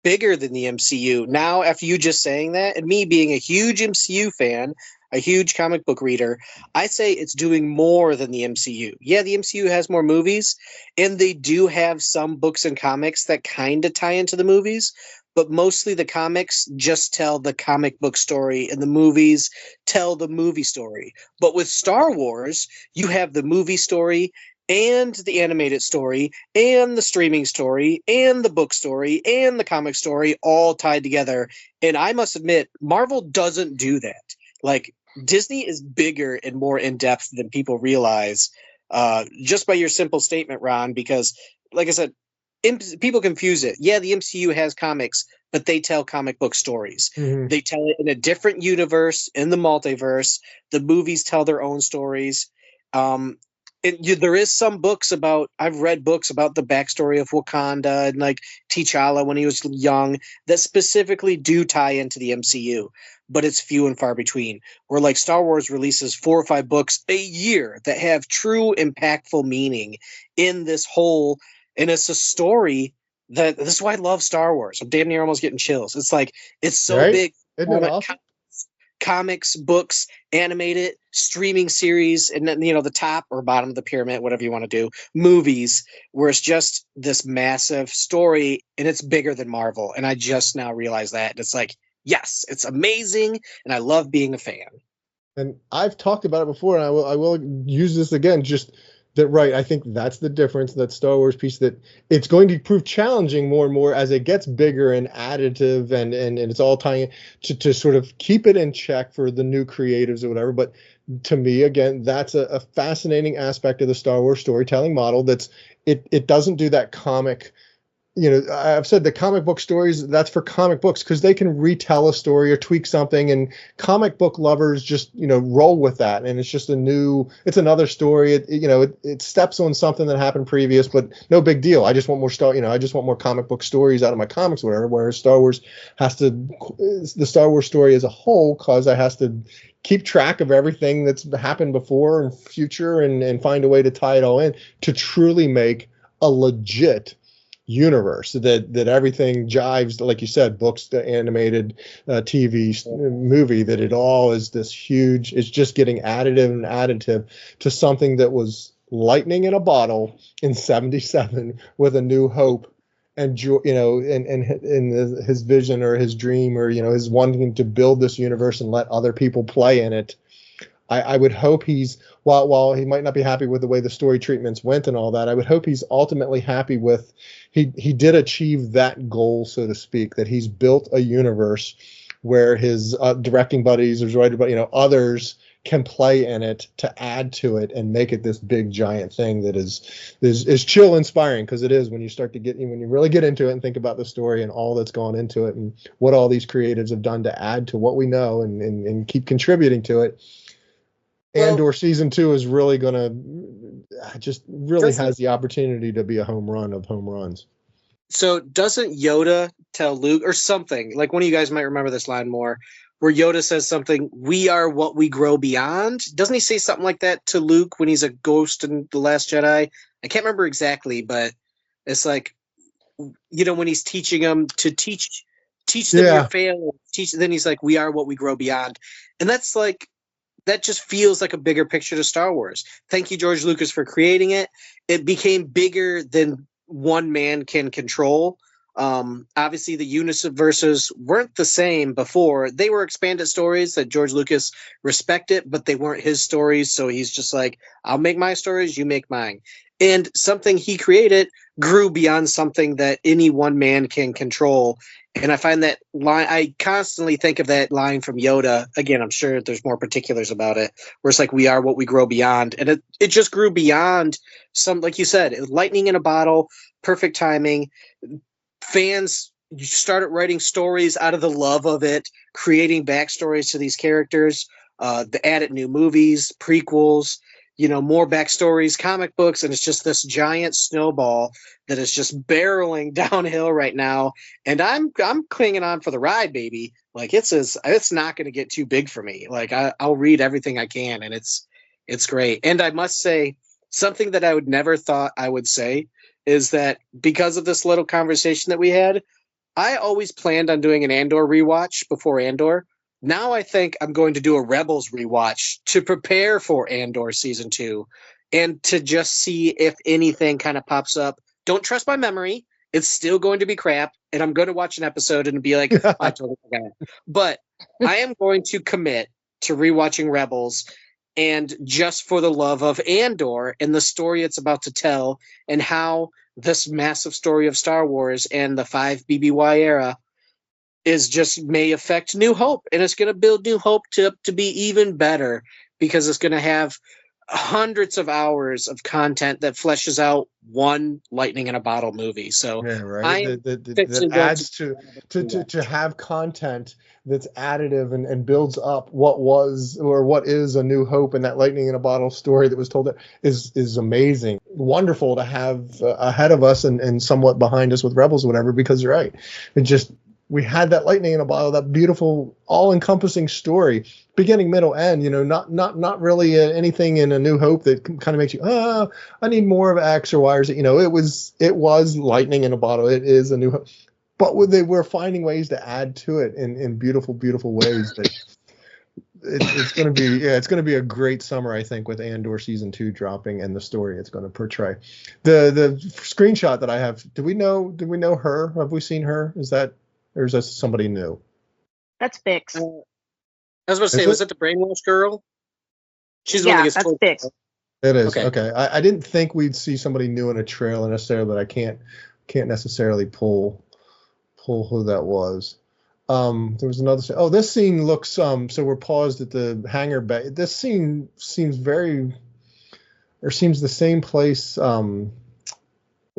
bigger than the MCU. Now, after you just saying that, and me being a huge MCU fan, a huge comic book reader, I say it's doing more than the MCU. Yeah, the MCU has more movies, and they do have some books and comics that kind of tie into the movies, but mostly the comics just tell the comic book story and the movies tell the movie story. But with Star Wars, you have the movie story and the animated story and the streaming story and the book story and the comic story all tied together. And I must admit, Marvel doesn't do that. Like, Disney is bigger and more in-depth than people realize, just by your simple statement, Ron, because like I said, people confuse it. Yeah, the MCU has comics, but they tell comic book stories. Mhm. They tell it in a different universe, in the multiverse. The movies tell their own stories. There is some books about, I've read books about the backstory of Wakanda and like T'Challa when he was young that specifically do tie into the MCU, but it's few and far between. Where like Star Wars releases 4 or 5 books a year that have true impactful meaning in this whole, and it's a story that, this is why I love Star Wars. I'm damn near almost getting chills. It's like, it's so Right? big. Isn't it awesome? Comics, books, animated, streaming series, and then, the top or bottom of the pyramid, whatever you want to do, movies, where it's just this massive story and it's bigger than Marvel. And I just now realized that. And it's like, yes, it's amazing. And I love being a fan. And I've talked about it before, and I will use this again. Just that, right? I think that's the difference. That Star Wars piece, that it's going to prove challenging more and more as it gets bigger and additive, and it's all tying to sort of keep it in check for the new creatives or whatever. But to me, again, that's a fascinating aspect of the Star Wars storytelling model. That's it doesn't do that comic. I've said the comic book stories, that's for comic books because they can retell a story or tweak something, and comic book lovers just, roll with that. And it's just it's another story. It steps on something that happened previous, but no big deal. I just want more I just want more comic book stories out of my comics, or whatever. Whereas the Star Wars story as a whole, cause it has to keep track of everything that's happened before and future and find a way to tie it all in to truly make a legit universe that everything jives, like you said, books to animated TV movie, that it all is this huge, it's just getting additive to something that was lightning in a bottle in 77 with A New Hope and his vision or his dream or his wanting to build this universe and let other people play in it. I would hope while he might not be happy with the way the story treatments went and all that, I would hope he's ultimately happy with, he did achieve that goal, so to speak, that he's built a universe where his directing buddies or writer, others can play in it to add to it and make it this big giant thing that is chill inspiring, because it is when you really get into it and think about the story and all that's gone into it and what all these creatives have done to add to what we know and keep contributing to it. Andor season 2 is really has the opportunity to be a home run of home runs. So doesn't Yoda tell Luke or something, like one of you guys might remember this line more, where Yoda says something, "We are what we grow beyond"? Doesn't he say something like that to Luke when he's a ghost in The Last Jedi? I can't remember exactly, but it's like, when he's teaching him to teach them your failing, then he's like, "We are what we grow beyond." And that's like, that just feels like a bigger picture to Star Wars. Thank you, George Lucas, for creating it. It became bigger than one man can control. Obviously, the universes weren't the same before. They were expanded stories that George Lucas respected, but they weren't his stories. So he's just like, I'll make my stories, you make mine. And something he created grew beyond something that any one man can control. And I find that line, I constantly think of that line from Yoda. Again, I'm sure there's more particulars about it, where it's like, we are what we grow beyond. And it just grew beyond some, like you said, lightning in a bottle, perfect timing. Fans started writing stories out of the love of it, creating backstories to these characters, the added new movies, prequels, more backstories, comic books, and it's just this giant snowball that is just barreling downhill right now. And I'm clinging on for the ride, baby. Like it's not going to get too big for me. Like I'll read everything I can, and it's great. And I must say, something that I would never thought I would say is that because of this little conversation that we had, I always planned on doing an Andor rewatch before Andor. Now I think I'm going to do a Rebels rewatch to prepare for Andor season 2 and to just see if anything kind of pops up. Don't trust my memory. It's still going to be crap. And I'm going to watch an episode and be like, I totally forgot. But I am going to commit to rewatching Rebels, and just for the love of Andor and the story it's about to tell, and how this massive story of Star Wars and the 5 BBY era is just may affect New Hope, and it's going to build New Hope to be even better, because it's going to have hundreds of hours of content that fleshes out one lightning in a bottle movie. So Yeah, right. I'm That fixing adds to have content that's additive and builds up what was or what is A New Hope, and that lightning in a bottle story that was told is amazing, wonderful to have ahead of us and somewhat behind us with Rebels or whatever. Because you're right, it just we had that lightning in a bottle, that beautiful, all-encompassing story, beginning, middle, end. Not really anything in A New Hope that kind of makes you, I need more of X or Y or Z. It was lightning in a bottle. It is A New Hope, but they were finding ways to add to it in beautiful, beautiful ways. That it's going to be a great summer, I think, with Andor season 2 dropping and the story it's going to portray. The screenshot that I have, do we know her? Have we seen her? Is that somebody new? That's Bix. I was about to say, was it the brainwash girl? She's the one that gets that's told. Bix. It is. Okay. I didn't think we'd see somebody new in a trailer necessarily, but I can't necessarily pull who that was. There was another. Oh, this scene looks. So we're paused at the hangar bay. This scene seems the same place. Oh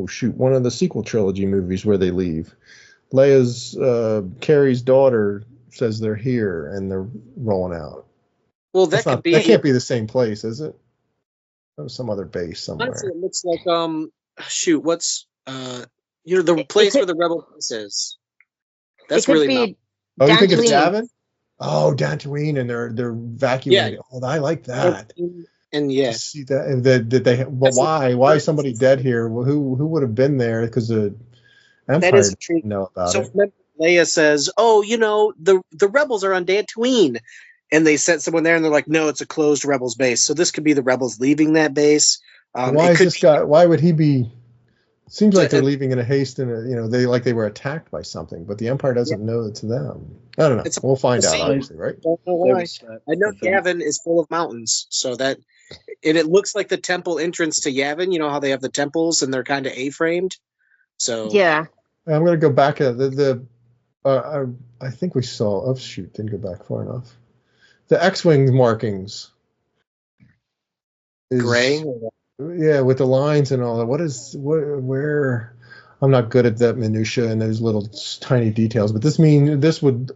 shoot! One of the sequel trilogy movies where they leave. Leia's Carrie's daughter says they're here and they're rolling out. Well, that can't be the same place, is it? That was some other base somewhere. Honestly, it looks like what's the place where the rebel base is. That's really not. Oh, you think it's Yavin? Oh, Dantooine, and they're vacuuming. Yeah. Oh, I like that. And yeah, see that they. Well, why is somebody dead here? Well, who would have been there? Because the Empire that is didn't know about it. Remember, Leia says, "Oh, the rebels are on Dantooine," and they sent someone there, and they're like, "No, it's a closed rebels base." So this could be the rebels leaving that base. Why is this guy? Why would he be? Seems like they're leaving in a haste, and they were attacked by something, but the Empire doesn't know it's them. I don't know. We'll find out, obviously, right? Don't know why. I know Yavin is full of mountains, so that, and it looks like the temple entrance to Yavin. You know how they have the temples and they're kind of A-framed. So yeah, I'm going to go back at I think we saw. Oh shoot! Didn't go back far enough. The X-wing markings. Gray. Yeah, with the lines and all that. Where? I'm not good at that minutia and those little tiny details, but this would,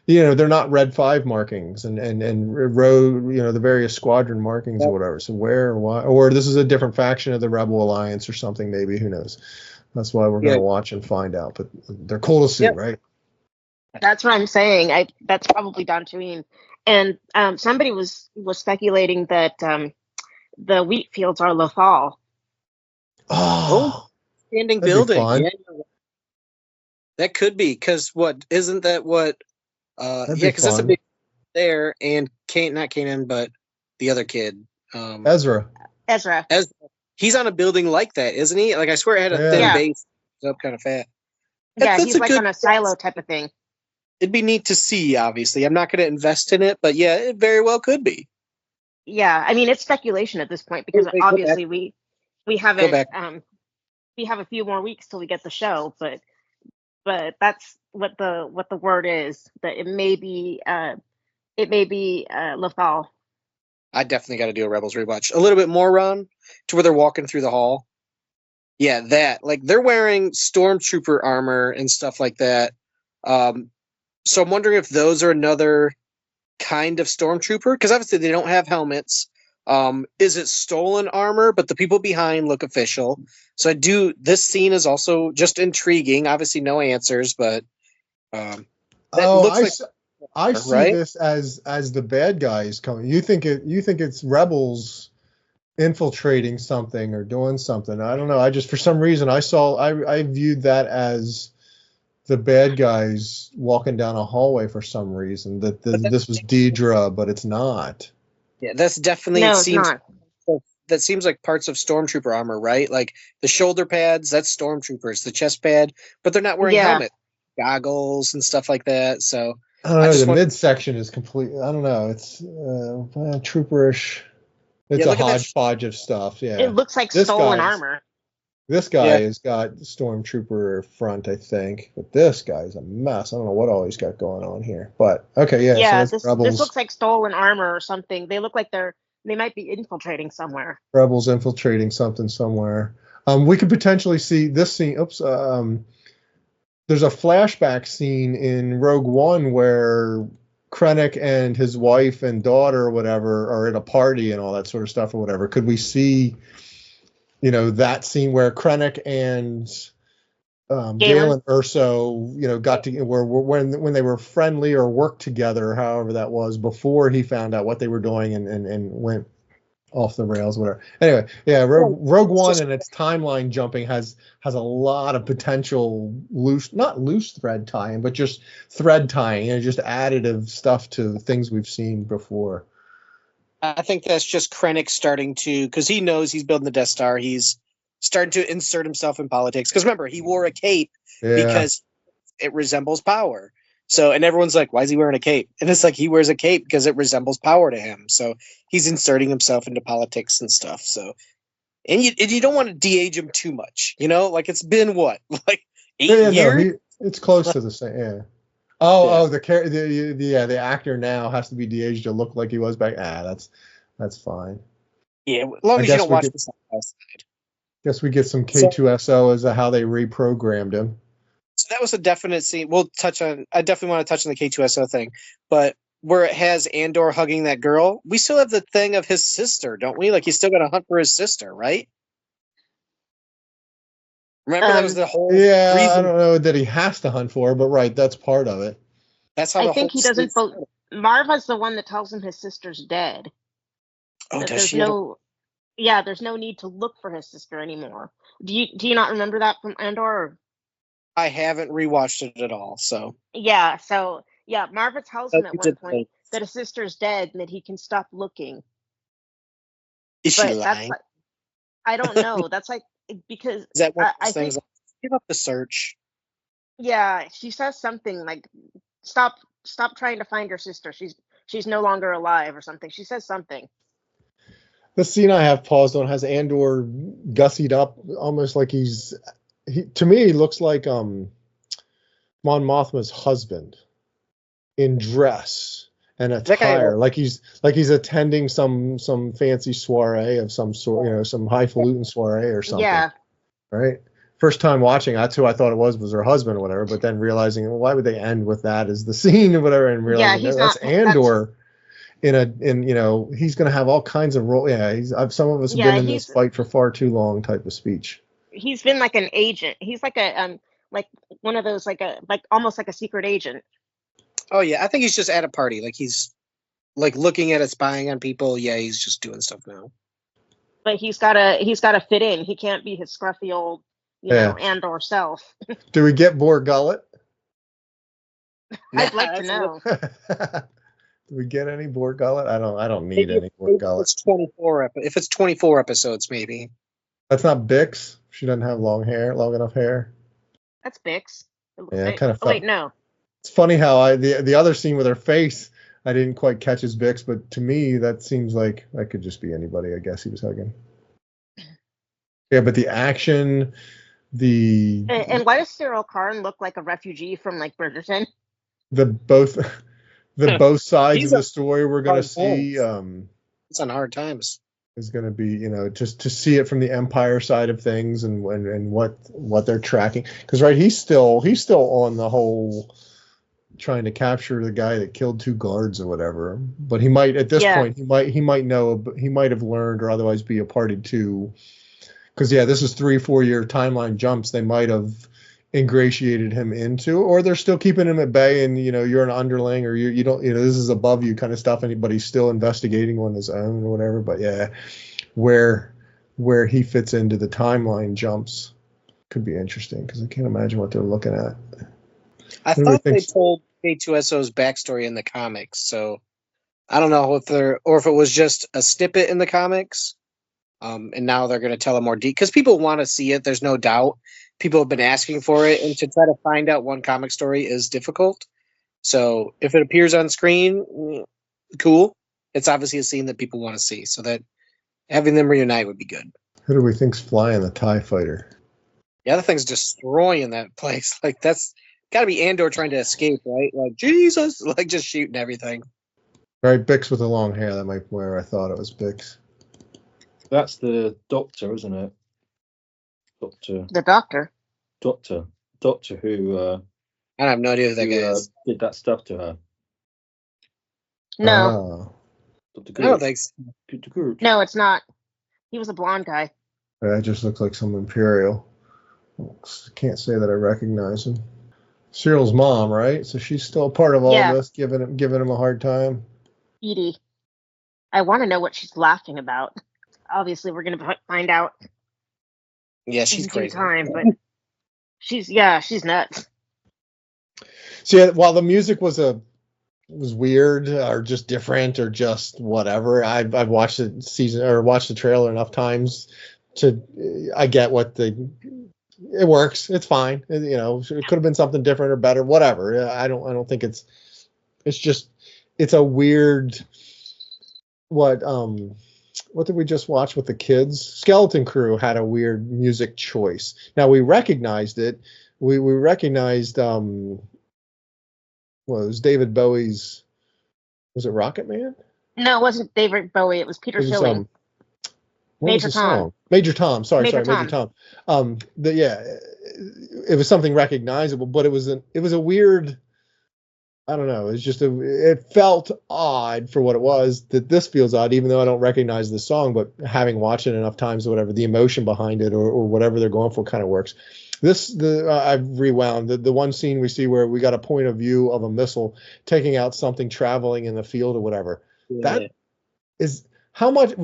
they're not Red 5 markings and road, the various squadron markings or whatever. So where, why, or this is a different faction of the Rebel Alliance or something, maybe, who knows? That's why we're going to watch and find out. But they're cool to see, right? That's what I'm saying. That's probably Dantooine. And somebody was speculating that the wheat fields are Lothal. Oh, standing building. Yeah, that could be, because isn't that what? Because that's a big there, and not Kanan, but the other kid, Ezra. He's on a building like that, isn't he? Like, I swear it had a thin base, up kind of fat. Yeah, he's like on a silo type of thing. It'd be neat to see. Obviously, I'm not going to invest in it, but yeah, it very well could be. Yeah, I mean, it's speculation at this point because obviously we haven't we have a few more weeks till we get the show, but that's what the word is, that it may be Lothal. I definitely got to do a Rebels rewatch. A little bit more, Ron, to where they're walking through the hall. Yeah, that, like, they're wearing stormtrooper armor and stuff like that. So I'm wondering if those are another kind of stormtrooper, because obviously they don't have helmets. Is it stolen armor, but the people behind look official? So this scene is also just intriguing. Obviously no answers, but I see this as the bad guys coming. You think it's rebels infiltrating something or doing something. I don't know. I just, for some reason, I viewed that as the bad guys walking down a hallway for some reason. This was Deidre, but it's not. Yeah, that's definitely that seems like parts of stormtrooper armor, right? Like the shoulder pads, that's stormtroopers. The chest pad, but they're not wearing helmets, goggles, and stuff like that. So I don't know. The midsection is complete. I don't know. It's trooperish. It's a hodgepodge of stuff. Yeah, it looks like stolen armor. This guy has got stormtrooper front, I think, but this guy's a mess. I don't know what all he's got going on here, but okay, yeah. So this looks like stolen armor or something. They look like they're They might be infiltrating somewhere. Rebels infiltrating something somewhere. We could potentially see this scene. Oops. There's a flashback scene in Rogue One where Krennic and his wife and daughter or whatever are at a party and all that sort of stuff or whatever. Could we see, that scene where Krennic and Galen Erso, got to where when they were friendly or worked together, however that was, before he found out what they were doing and went off the rails, whatever. Anyway, yeah, Rogue One and its timeline jumping has a lot of potential not loose thread tying, but just thread tying, just additive stuff to things we've seen before. I think that's just Krennic starting to, because he knows he's building the Death Star. He's starting to insert himself in politics. Because remember, he wore a cape because it resembles power. So, and everyone's like, why is he wearing a cape? And it's like, he wears a cape because it resembles power to him. So he's inserting himself into politics and stuff. So, and you don't want to de-age him too much, like it's been what, like 8 years? No, it's close to the same. Yeah. The actor now has to be de-aged to look like he was back. That's fine. Yeah, as long as you don't watch this outside. Guess we get some K2SO as to how they reprogrammed him. So that was a definite scene. I definitely want to touch on the K2SO thing, but where it has Andor hugging that girl, we still have the thing of his sister, don't we? Like, he's still got to hunt for his sister, right? Remember, that was the whole reason. I don't know that he has to hunt for her, but right, that's part of it. That's how I think he doesn't. Marva's the one that tells him his sister's dead. Oh, does she? There's no need to look for his sister anymore. Do you not remember that from Andor? Or? I haven't rewatched it at all, so. Marva tells him at one point that his sister's dead and that he can stop looking. Is she lying? I don't know. That's like, because is that one of those things? Give up the search. Yeah, she says something like, stop trying to find your sister. She's no longer alive or something. She says something. The scene I have paused on has Andor gussied up almost like to me, he looks like Mon Mothma's husband in dress and attire, like he's attending some fancy soiree of some sort, some highfalutin soiree or something. Yeah. Right. First time watching, that's who I thought it was her husband or whatever. But then realizing, why would they end with that as the scene or whatever, and realizing that's Andor. He's going to have all kinds of role. Yeah, some of us have been in this fight for far too long type of speech. He's been like an agent. He's like a like one of those like almost like a secret agent. Oh yeah, I think he's just at a party. Like he's like looking at it, spying on people. Yeah, he's just doing stuff now. But he's gotta fit in. He can't be his scruffy old, Andor self. Do we get Bor Gullet? I'd like to know. Do we get any Bor Gullet? I don't need any Bor Gullet. It's 24. If it's 24 episodes, maybe. That's not Bix. She doesn't have long enough hair. That's Bix. Yeah, kind of. Wait, no. It's funny how the other scene with her face, I didn't quite catch as Bix, but to me that seems like that could just be anybody. I guess he was hugging. Yeah, but the action, and why does Cyril Karn look like a refugee from like Bridgerton? Both sides of the story we're going to see. It's on hard times. Is going to be, just to see it from the Empire side of things and what they're tracking. Because he's still on the whole trying to capture the guy that killed 2 guards or whatever. But he might at this point he might know, he might have learned or otherwise be a party to. Because this is 3-4 year timeline jumps. They might have ingratiated him into, or they're still keeping him at bay, and you're an underling, or you don't, this is above you kind of stuff, but he's still investigating on his own or whatever. But where he fits into the timeline jumps could be interesting, because I can't imagine what they're looking at. I thought they told K2SO's backstory in the comics, so I don't know if it was just a snippet in the comics, and now they're going to tell a more deep, because people want to see it. There's no doubt. People have been asking for it, and to try to find out one comic story is difficult. So if it appears on screen, cool. It's obviously a scene that people want to see, so that having them reunite would be good. Who do we think's flying the TIE fighter? Yeah, the thing's destroying that place. Like, that's got to be Andor trying to escape, right? Like, Jesus, like just shooting everything. Right, Bix with the long hair. That might be where I thought it was Bix. That's the Doctor, isn't it? Doctor. The Doctor. Doctor who I have no idea who that guy is. did that stuff to her. No, Dr. I don't Groot. think so. Dr. Groot. no, it's not. He was a blonde guy. That just looks like some Imperial. Can't say that I recognize him. Cyril's mom, right? So she's still part of all Yeah. this, giving him a hard time. Edie. I want to know what she's laughing about. Obviously, we're going to find out Yeah, she's in due crazy. time, but she's nuts. So yeah, while the music was weird or just different or just whatever, I've watched watched the trailer enough times I get it works. It's fine. It could have been something different or better, whatever. I don't think it's a weird. What did we just watch with the kids? Skeleton Crew had a weird music choice. Now we recognized it. We recognized it was David Bowie's. Was it Rocket Man? No, it wasn't David Bowie. It was Peter Schilling. What was Major the Tom. song? Major Tom. Sorry, Major Major Tom. It was something recognizable, but it was a weird. I don't know. It's just it felt odd for what it was. That this feels odd, even though I don't recognize the song. But having watched it enough times, or whatever, the emotion behind it, or whatever they're going for, kind of works. I've rewound the one scene we see where we got a point of view of a missile taking out something traveling in the field or whatever. Yeah. That is how much.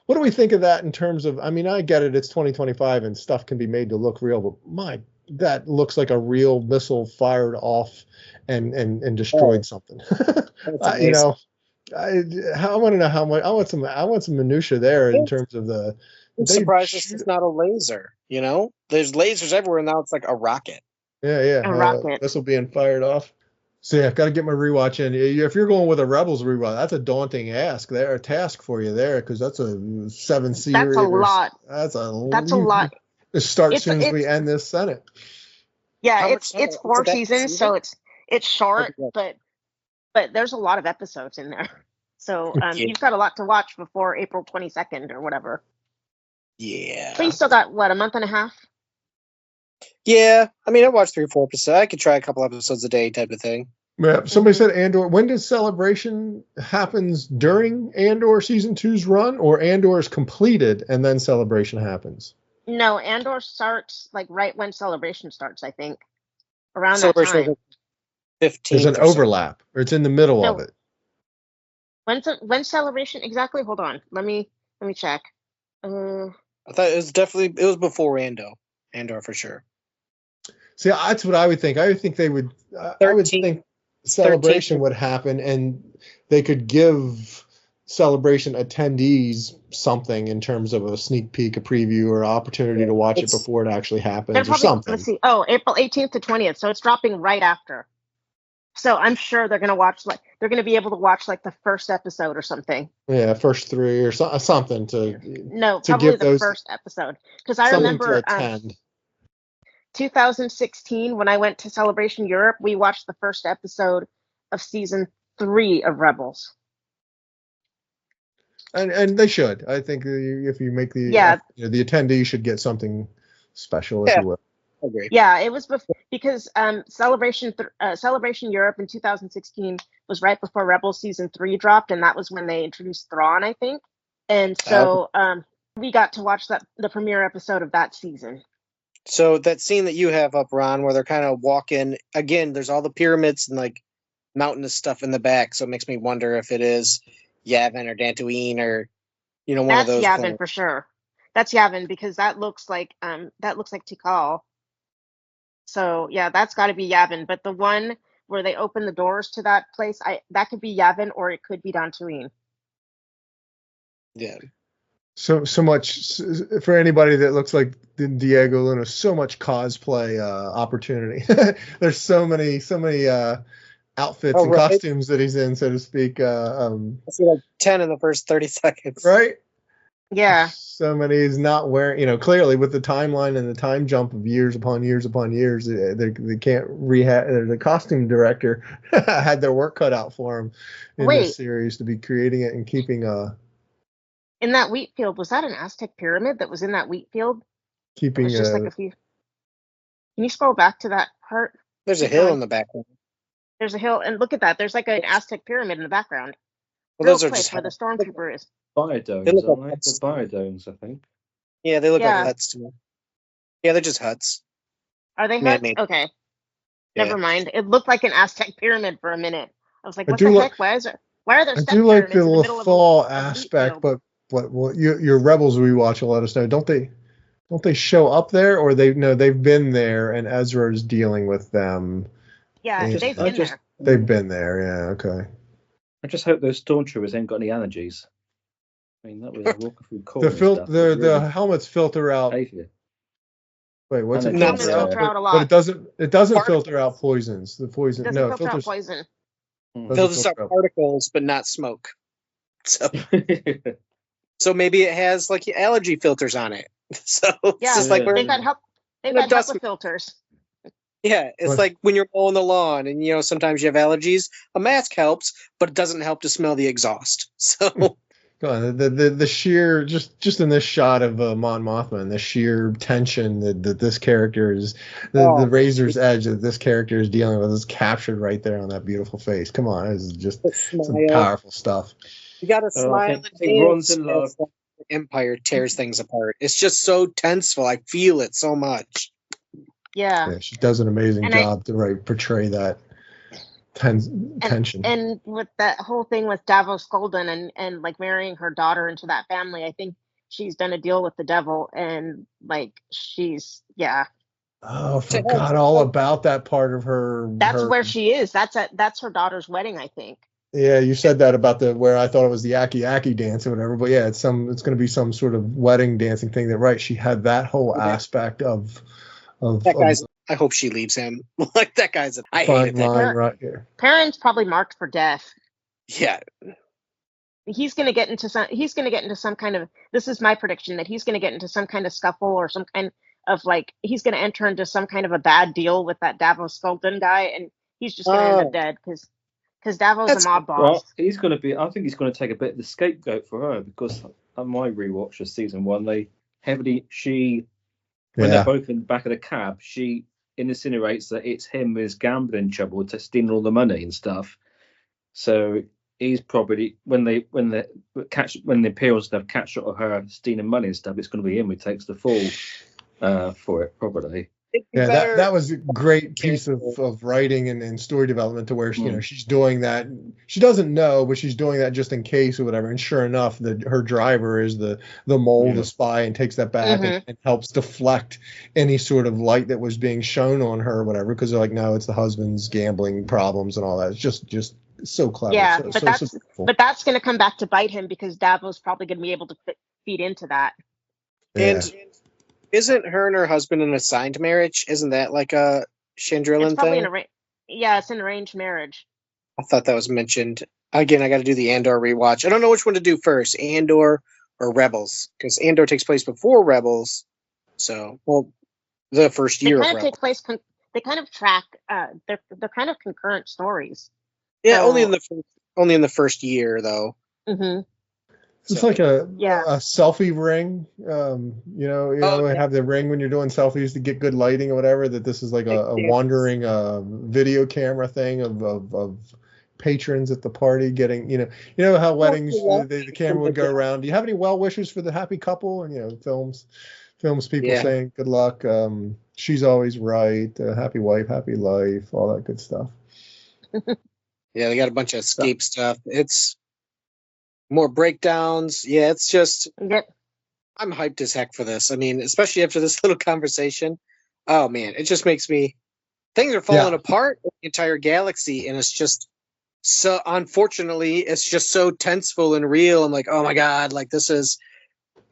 What do we think of that in terms of? I mean, I get it. It's 2025 and stuff can be made to look real, but that looks like a real missile fired off and destroyed something. I want to know how much. I want some minutia there in terms of the. I'm surprised it's not a laser. There's lasers everywhere, and now it's like a rocket. Yeah. A rocket. Missile being fired off. So yeah, I've got to get my rewatch in. If you're going with a Rebels rewatch, that's a daunting task for you there, because that's a 7 series. That's a lot. That's a lot. It starts soon as we end this Senate. Yeah, it's 4 seasons, so it's short, Okay. but there's a lot of episodes in there. So you've got a lot to watch before April 22nd or whatever. Yeah. So you still got a month and a half? Yeah, I mean, I watched 3 or 4 episodes. I could try a couple episodes a day, type of thing. Yeah. Somebody said Andor. When does Celebration happens during Andor season 2's run, or Andor is completed and then Celebration happens? No, Andor starts right when Celebration starts. I think around Celebration that time. 15. There's an overlap, or it's in the middle of it. When's Celebration exactly? Hold on, let me check. I thought it was before Andor for sure. See, that's what I would think. I would think they would. I would think Celebration would happen, and they could give Celebration attendees something in terms of a sneak peek, a preview, or opportunity to watch it before it actually happens, or something. Let's see. Oh, April 18th to 20th. So it's dropping right after. So I'm sure they're gonna watch they're gonna be able to watch the first episode or something. Yeah, first 3 or something to. No, to probably give the those first episode, because I remember to attend. 2016 when I went to Celebration Europe, we watched the first episode of season 3 of Rebels. And they should. I think if you make the the attendee should get something special, if you will. Agree. Yeah, it was because Celebration Europe in 2016 was right before Rebels season 3 dropped, and that was when they introduced Thrawn, I think. And so we got to watch the premiere episode of that season. So that scene that you have up, Ron, where they're kind of walking again, there's all the pyramids and mountainous stuff in the back, so it makes me wonder if it is Yavin or Dantooine or one of those. That's Yavin for sure. That's Yavin, because that looks like Tikal. So yeah, that's got to be Yavin. But the one where they open the doors to that place, that could be Yavin, or it could be Dantooine. Yeah. So much for anybody that looks like Diego Luna. So much cosplay opportunity. There's so many outfits and costumes that he's in, so to speak. I see 10 in the first 30 seconds. Right. Yeah. So many is not wearing, clearly with the timeline and the time jump of years upon years upon years, they can't rehab. The costume director had their work cut out for him in this Wait, series to be creating it and keeping in that wheat field, was that an Aztec pyramid that was in that wheat field? It was keeping just like a few. Can you scroll back to that part? There's a Keep hill going. in the background. There's a hill, and look at that. There's like an Aztec pyramid in the background. Well, Real those are quick, just where the stormtrooper is. Biodomes, They look aren't like they? huts. The biodomes, I think. Yeah, they look Yeah. like huts to me. Yeah, they're just huts. Are they huts? Man-made. Okay, Yeah. never mind. It looked like an Aztec pyramid for a minute. I was like, I what do the li- heck? Why are there I step do like pyramids the in the middle of Lothal a wheat aspect, field? but what your Rebels rewatch will let us know. Don't they show up there, or they've been there and Ezra's dealing with them. Yeah, and they've been there. They've been there. Yeah. Okay. I just hope those stormtroopers ain't got any allergies. I mean, that was walking through cold. The helmets filter out. Wait, what's it And filter Helmets out? filter out a But lot. it doesn't Particles. filter out poisons. The poison. It doesn't No, it filter out filters. poison. doesn't Filters out filter out- particles, but not smoke. So maybe it has like allergy filters on it. So it's Yeah, just like Yeah. we're they've got help. They've The got dust- HEPA filters. yeah, it's What? like when you're mowing the lawn and sometimes you have allergies. A mask helps, but it doesn't help to smell the exhaust. So Go on, the sheer just in this shot of Mon Mothma and the sheer tension that this character is the razor's edge that this character is dealing with is captured right there on that beautiful face. Come on, this is just the some smile. powerful stuff. You got to Oh, I smile think- and I think Ron's dance in love. as the Empire tears things apart. It's just so tenseful. I feel it so much. Yeah. Yeah, she does an amazing And job to portray that tension. And with that whole thing with Davos Golden and like marrying her daughter into that family, I think she's done a deal with the devil, and like yeah. Oh, I forgot all about that part of her. That's where she is. That's her daughter's wedding, I think. Yeah, you said that about where I thought it was the Aki Aki dance or whatever, but yeah, it's going to be some sort of wedding dancing thing. That right? She had that whole aspect of That guy's. I hope she leaves him. Like that guy's. I hated that. line right here. Parents probably marked for death. Yeah. He's going to get into some kind of, this is my prediction, that he's going to get into some kind of scuffle or some kind of like, he's going to enter into some kind of a bad deal with that Davos Golden guy, and he's just going to end up dead because Davos is a mob boss. Well, he's going to be. I think he's going to take a bit of the scapegoat for her, because on my rewatch of season 1, when they're both in the back of the cab, she insinuates that it's him with his gambling trouble to stealing all the money and stuff. So he's probably when the Imperials have catch shot of her stealing money and stuff, it's going to be him who takes the fall for it, probably. Yeah, that was a great piece of writing and story development to where she's doing that. She doesn't know, but she's doing that just in case or whatever. And sure enough, her driver is the mole, the spy, and takes that back and helps deflect any sort of light that was being shown on her or whatever. Because they're like, no, it's the husband's gambling problems and all that. It's just so clever. Yeah, so but that's going to come back to bite him, because Davos probably going to be able to feed into that. Yeah. And isn't her and her husband an assigned marriage? Isn't that like a Chandrillan It's probably thing? it's an arranged marriage. I thought that was mentioned. Again, I got to do the Andor rewatch. I don't know which one to do first, Andor or Rebels, because Andor takes place before Rebels. So, the first year They of kind of Rebels. take place. They kind of track. They're kind of concurrent stories. Yeah, so- only in the first year though. Mm-hmm. It's like a Yeah. selfie ring. We have the ring when you're doing selfies to get good lighting or whatever. That this is like a wandering video camera thing of patrons at the party getting, how weddings the camera would go around. Do you have any well wishes for the happy couple? And films people saying good luck. She's always right. Happy wife, happy life, all that good stuff. Yeah, they got a bunch of escape stuff. It's more breakdowns. Yeah, it's just I'm hyped as heck for this. I mean, especially after this little conversation. Oh man, it just makes me things are falling apart in the entire galaxy, and it's just so unfortunately, it's just so tenseful and real. I'm like, oh my god, like this is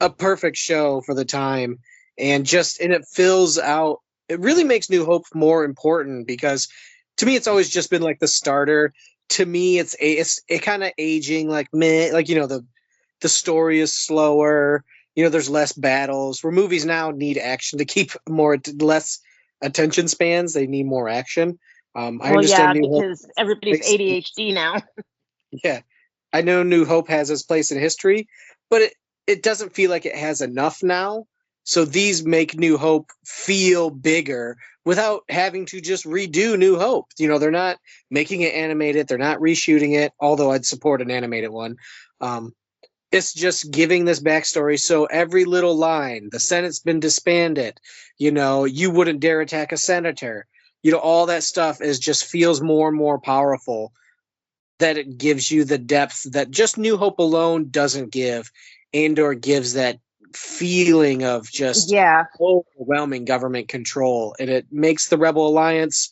a perfect show for the time. And it fills out, it really makes New Hope more important, because to me it's always just been like the starter. To me, it's kind of aging like meh, like the the story is slower. There's less battles. Where movies now need action to keep less attention spans. They need more action. I Well, understand yeah, New Hope. because everybody's ADHD now. Yeah, I know New Hope has its place in history, but it doesn't feel like it has enough now. So these make New Hope feel bigger without having to just redo New Hope. They're not making it animated. They're not reshooting it, although I'd support an animated one. It's just giving this backstory. So every little line, the Senate's been disbanded, you wouldn't dare attack a senator. All that stuff just feels more and more powerful, that it gives you the depth that just New Hope alone doesn't give. Andor gives that feeling of just overwhelming government control, and it makes the Rebel Alliance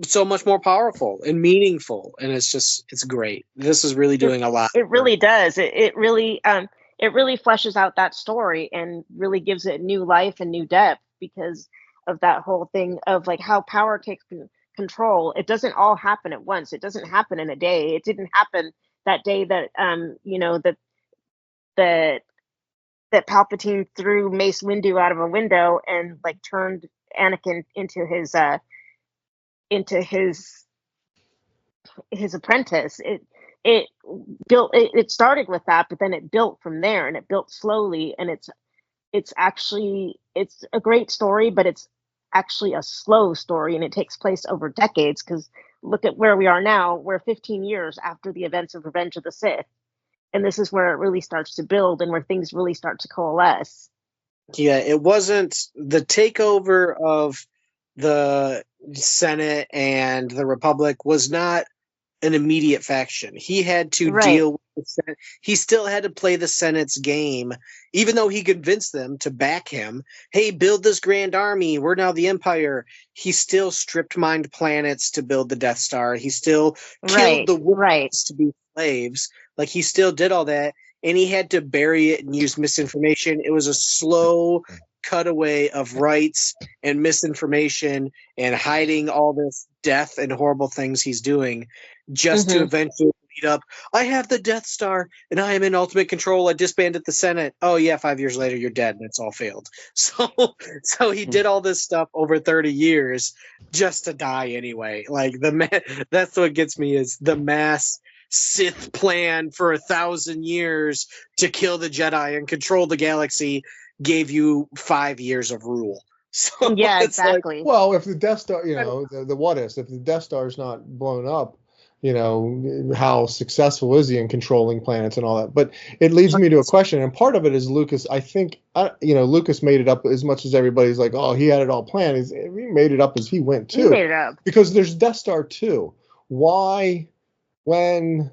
so much more powerful and meaningful, and it's great. This is really doing a lot. It really does. It really fleshes out that story and really gives it new life and new depth because of that whole thing of like how power takes control. It doesn't all happen at once. It doesn't happen in a day. It didn't happen that day that that Palpatine threw Mace Windu out of a window and like turned Anakin into his apprentice. It started with that, but then it built from there, and it built slowly, and it's a great story, but it's actually a slow story, and it takes place over decades, because look at where we are now. We're 15 years after the events of Revenge of the Sith, and this is where it really starts to build and where things really start to coalesce. Yeah, it wasn't the takeover of the Senate and the Republic was not an immediate faction. He had to deal with the Senate. He still had to play the Senate's game, even though he convinced them to back him. Hey, build this grand army. We're now the Empire. He still stripped mined planets to build the Death Star. He still killed the Wookiees to be slaves. Like, he still did all that, and he had to bury it and use misinformation. It was a slow cutaway of rights and misinformation and hiding all this death and horrible things he's doing, just to eventually lead up. I have the Death Star and I am in ultimate control. I disbanded the Senate. Oh yeah, 5 years later you're dead and it's all failed. So he did all this stuff over 30 years just to die anyway. Like that's what gets me, is the mass Sith plan for 1,000 years to kill the Jedi and control the galaxy gave you 5 years of rule. So yeah, exactly. Like, well, if the Death Star, the what if the Death Star is not blown up, how successful is he in controlling planets and all that? But it leads me to a question, and part of it is Lucas. I think, Lucas made it up as much as everybody's like, oh, he had it all planned. He made it up as he went too. He made it up. Because there's Death Star 2. Why, when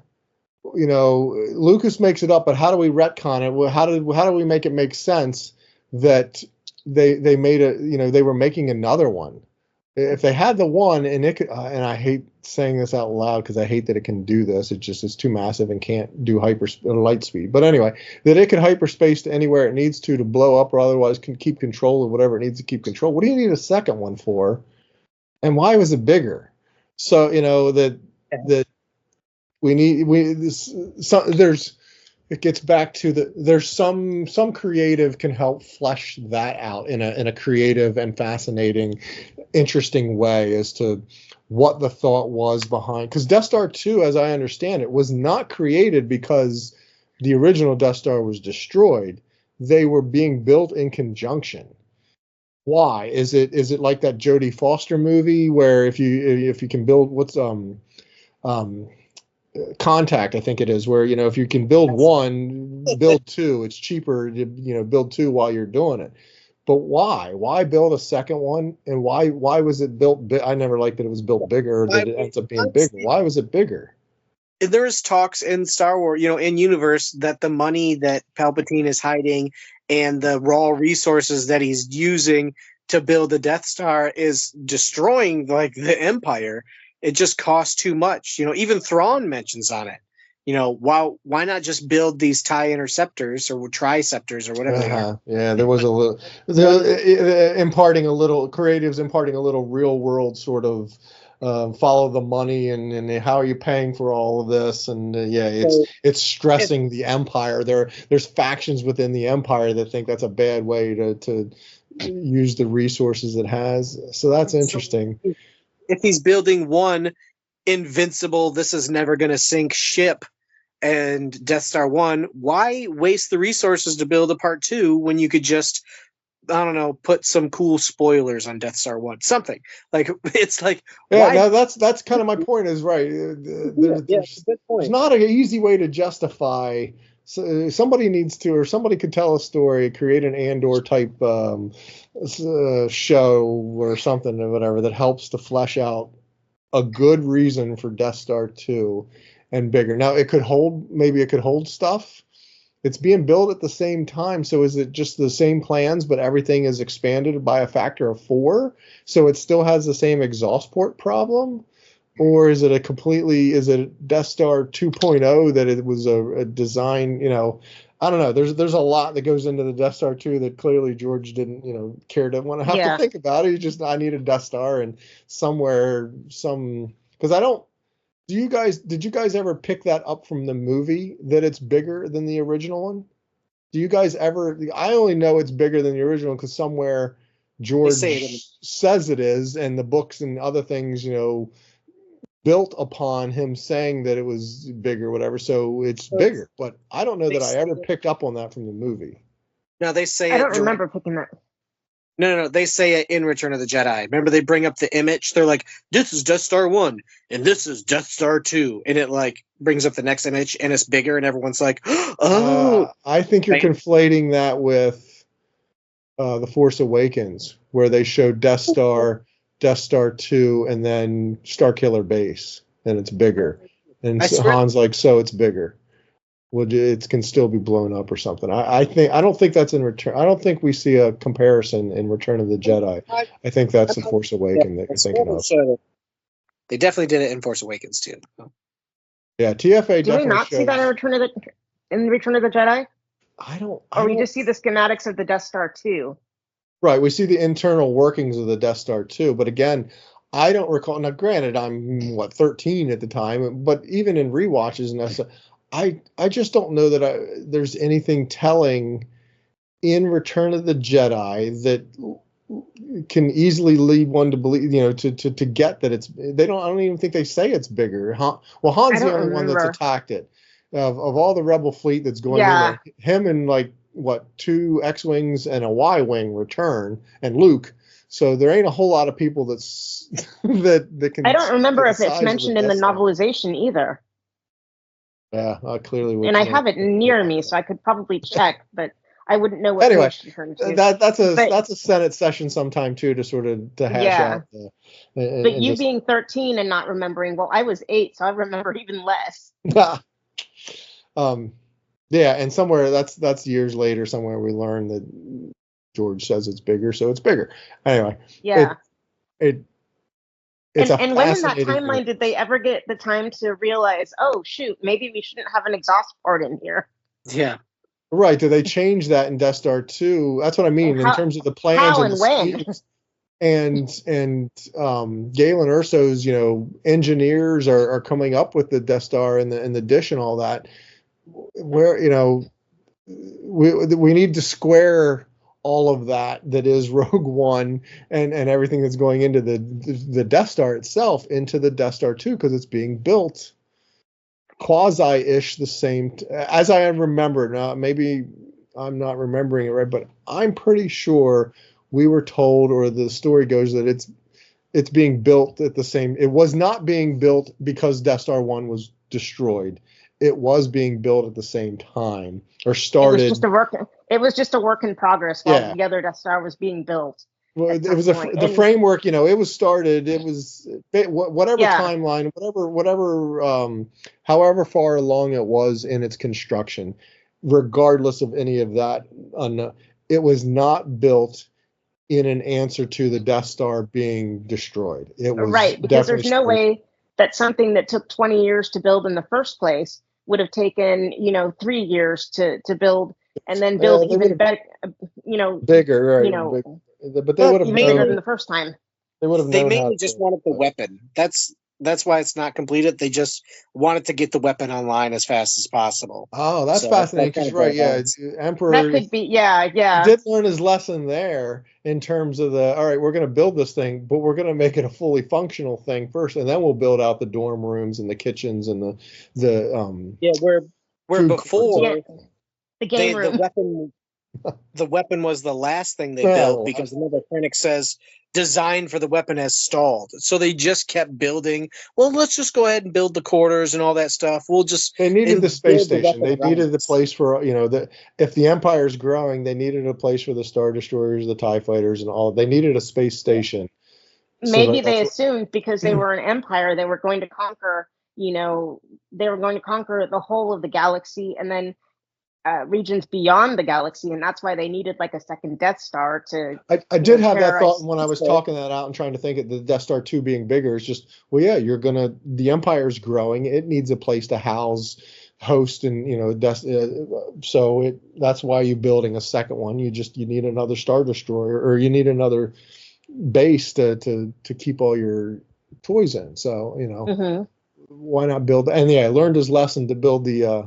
Lucas makes it up, but how do we retcon it? Well, how do we make it make sense that they made they were making another one? If they had the one, and it could, and I hate saying this out loud because I hate that it can do this. It's too massive and can't do light speed. But anyway, that it could hyperspace to anywhere it needs to blow up, or otherwise can keep control of whatever it needs to keep control. What do you need a second one for? And why was it bigger? So that it gets back to there's some creative can help flesh that out in a creative and fascinating, interesting way as to what the thought was behind. Because Death Star 2, as I understand it, was not created because the original Death Star was destroyed. They were being built in conjunction. Why? Is it like that Jodie Foster movie where if you can build Contact, I think it is, where if you can build one, build two. It's cheaper to build two while you're doing it. But why build a second one, and why was it built I never liked that it was built bigger, or that it ends up being bigger. Why was it bigger? There's talks in Star Wars, in universe, that the money that Palpatine is hiding and the raw resources that he's using to build the Death Star is destroying like the Empire. It just costs too much. Even Thrawn mentions on it. Why not just build these TIE interceptors or triceptors or whatever they are? Yeah, there was a little creatives imparting a little real world sort of follow the money and how are you paying for all of this? And So it's stressing the empire. There's factions within the empire that think that's a bad way to use the resources it has. So that's interesting. if he's building one invincible, this is never going to sink ship and Death Star 1, why waste the resources to build a part 2 when you could just, I don't know, put some cool spoilers on Death Star 1? Something. Like, it's like, Yeah, why? no, that's kind of my point is right. It's a good point. There's not an easy way to justify. So somebody needs to, or somebody could tell a story, create an Andor type show or something or whatever that helps to flesh out a good reason for Death Star 2 and bigger. Now maybe it could hold stuff. It's being built at the same time. So is it just the same plans, but everything is expanded by a factor of 4? So it still has the same exhaust port problem? Or is it Death Star 2.0 that it was a design, I don't know. There's a lot that goes into the Death Star 2 that clearly George didn't, care to want to have to think about it. He just, I need a Death Star and because did you guys ever pick that up from the movie that it's bigger than the original one? Do you guys ever, I only know it's bigger than the original because somewhere George says it is, and the books and other things, built upon him saying that it was bigger, whatever. So it's bigger, but I don't know that I ever picked up on that from the movie. No, they say I don't remember picking that. No, they say it in Return of the Jedi. Remember, they bring up the image. They're like, "This is Death Star 1, and this is Death Star 2," and it like brings up the next image, and it's bigger, and everyone's like, "Oh!" I think you're conflating that with The Force Awakens, where they showed Death Star 2, and then Starkiller Base, and it's bigger, and Han's like, "So it's bigger." Well, it can still be blown up or something. I don't think that's in Return. I don't think we see a comparison in Return of the Jedi. I think that's the Force Awakens that you're thinking of. They definitely did it in Force Awakens too. Yeah, TFA. Do we not see that in Return of the Jedi? Or we just see the schematics of the Death Star 2. Right, we see the internal workings of the Death Star 2, but again, I don't recall. Now, granted, I'm 13 at the time, but even in rewatches and stuff. I just don't know that there's anything telling in Return of the Jedi that can easily lead one to believe, to get that it's. I don't even think they say it's bigger. Han's the only one that's attacked it. Of all the Rebel fleet that's going in there, him and 2 X-wings and a Y-wing return, and Luke. So there ain't a whole lot of people that can. I don't remember if it's mentioned in the novelization either. Yeah, clearly. And I have it near me, so I could probably check, but I wouldn't know what anyway, to turn to. That's a Senate session sometime too to hash out. But you being 13 and not remembering, well, I was 8, so I remember even less. Yeah, and somewhere that's years later. Somewhere we learn that George says it's bigger, so it's bigger. Anyway, yeah. And when in that timeline did they ever get the time to realize, oh shoot, maybe we shouldn't have an exhaust port in here? Yeah. Right. Do they change that in Death Star 2? That's what I mean in terms of the plans how and when. And Galen Erso's, engineers are coming up with the Death Star and the dish and all that. Where, we need to square all of that is Rogue One and everything that's going into the Death Star itself into the Death Star 2, because it's being built quasi-ish the same as I remember. Now maybe I'm not remembering it right, but I'm pretty sure we were told, or the story goes, that it's being built at the same. It was not being built because Death Star 1 was destroyed. It was being built at the same time, or started. It was just a work in progress while the other Death Star was being built. Well, it was the framework. It was started. It was whatever timeline, whatever, however far along it was in its construction, regardless of any of that. It was not built in an answer to the Death Star being destroyed. It was right, because there's no way that something that took 20 years to build in the first place would have taken 3 years to build, and then build even better, bigger, right? bigger, but they would have even bigger than the first time. They would have They known how mainly just to. wanted the weapon. That's why it's not completed. They just wanted to get the weapon online as fast as possible. Oh, that's So fascinating that's because kind you're of right. what it Yeah, was. Emperor That could be, yeah. did learn his lesson there in terms of all right, we're going to build this thing, but we're going to make it a fully functional thing first, and then we'll build out the dorm rooms and the kitchens and the Yeah, where food courts. Yeah, before the game the room. weapon was the last thing they Yeah, built well, because another critic says design for the weapon has stalled. So they just kept building. Well, let's just go ahead and build the quarters and all that stuff. We'll just they needed the space build the station. weapon They around needed the us. place for if the Empire's growing, they needed a place for the Star Destroyers, the TIE fighters, and all. They needed a space station. So Maybe they that's what, assumed because they were an empire, they were going to conquer, they were going to conquer the whole of the galaxy and then regions beyond the galaxy, and that's why they needed like a second Death Star to, I did have that thought terrorize. when I was talking that out and trying to think of the Death Star 2 being bigger. It's just, well, yeah, the Empire's growing. It needs a place to host, and that's why you're building a second one. You need another Star Destroyer, or you need another base to keep all your toys in. So Hmm. why not build? And yeah, I learned his lesson to build the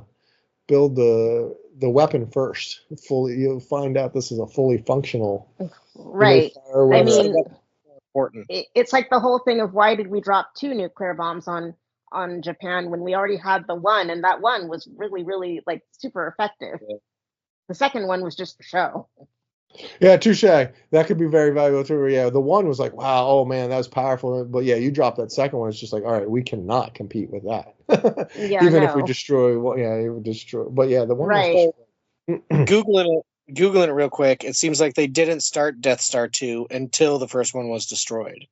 weapon first. Fully, you'll find out this is a fully functional. Right. Fire, I whatever. mean, Important. it's like the whole thing of why did we drop 2 nuclear bombs on Japan when we already had the one, and that one was really, really like super effective. Yeah. The second one was just for show. Yeah, touche. That could be very valuable too. Yeah, the one was like, wow, oh man, that was powerful. But yeah, you drop that second one, it's just like, all right, we cannot compete with that. Yeah, Even if we no. destroy, well, yeah, it would destroy. But yeah, the one Right. was. Googling it real quick. It seems like they didn't start Death Star 2 until the first one was destroyed.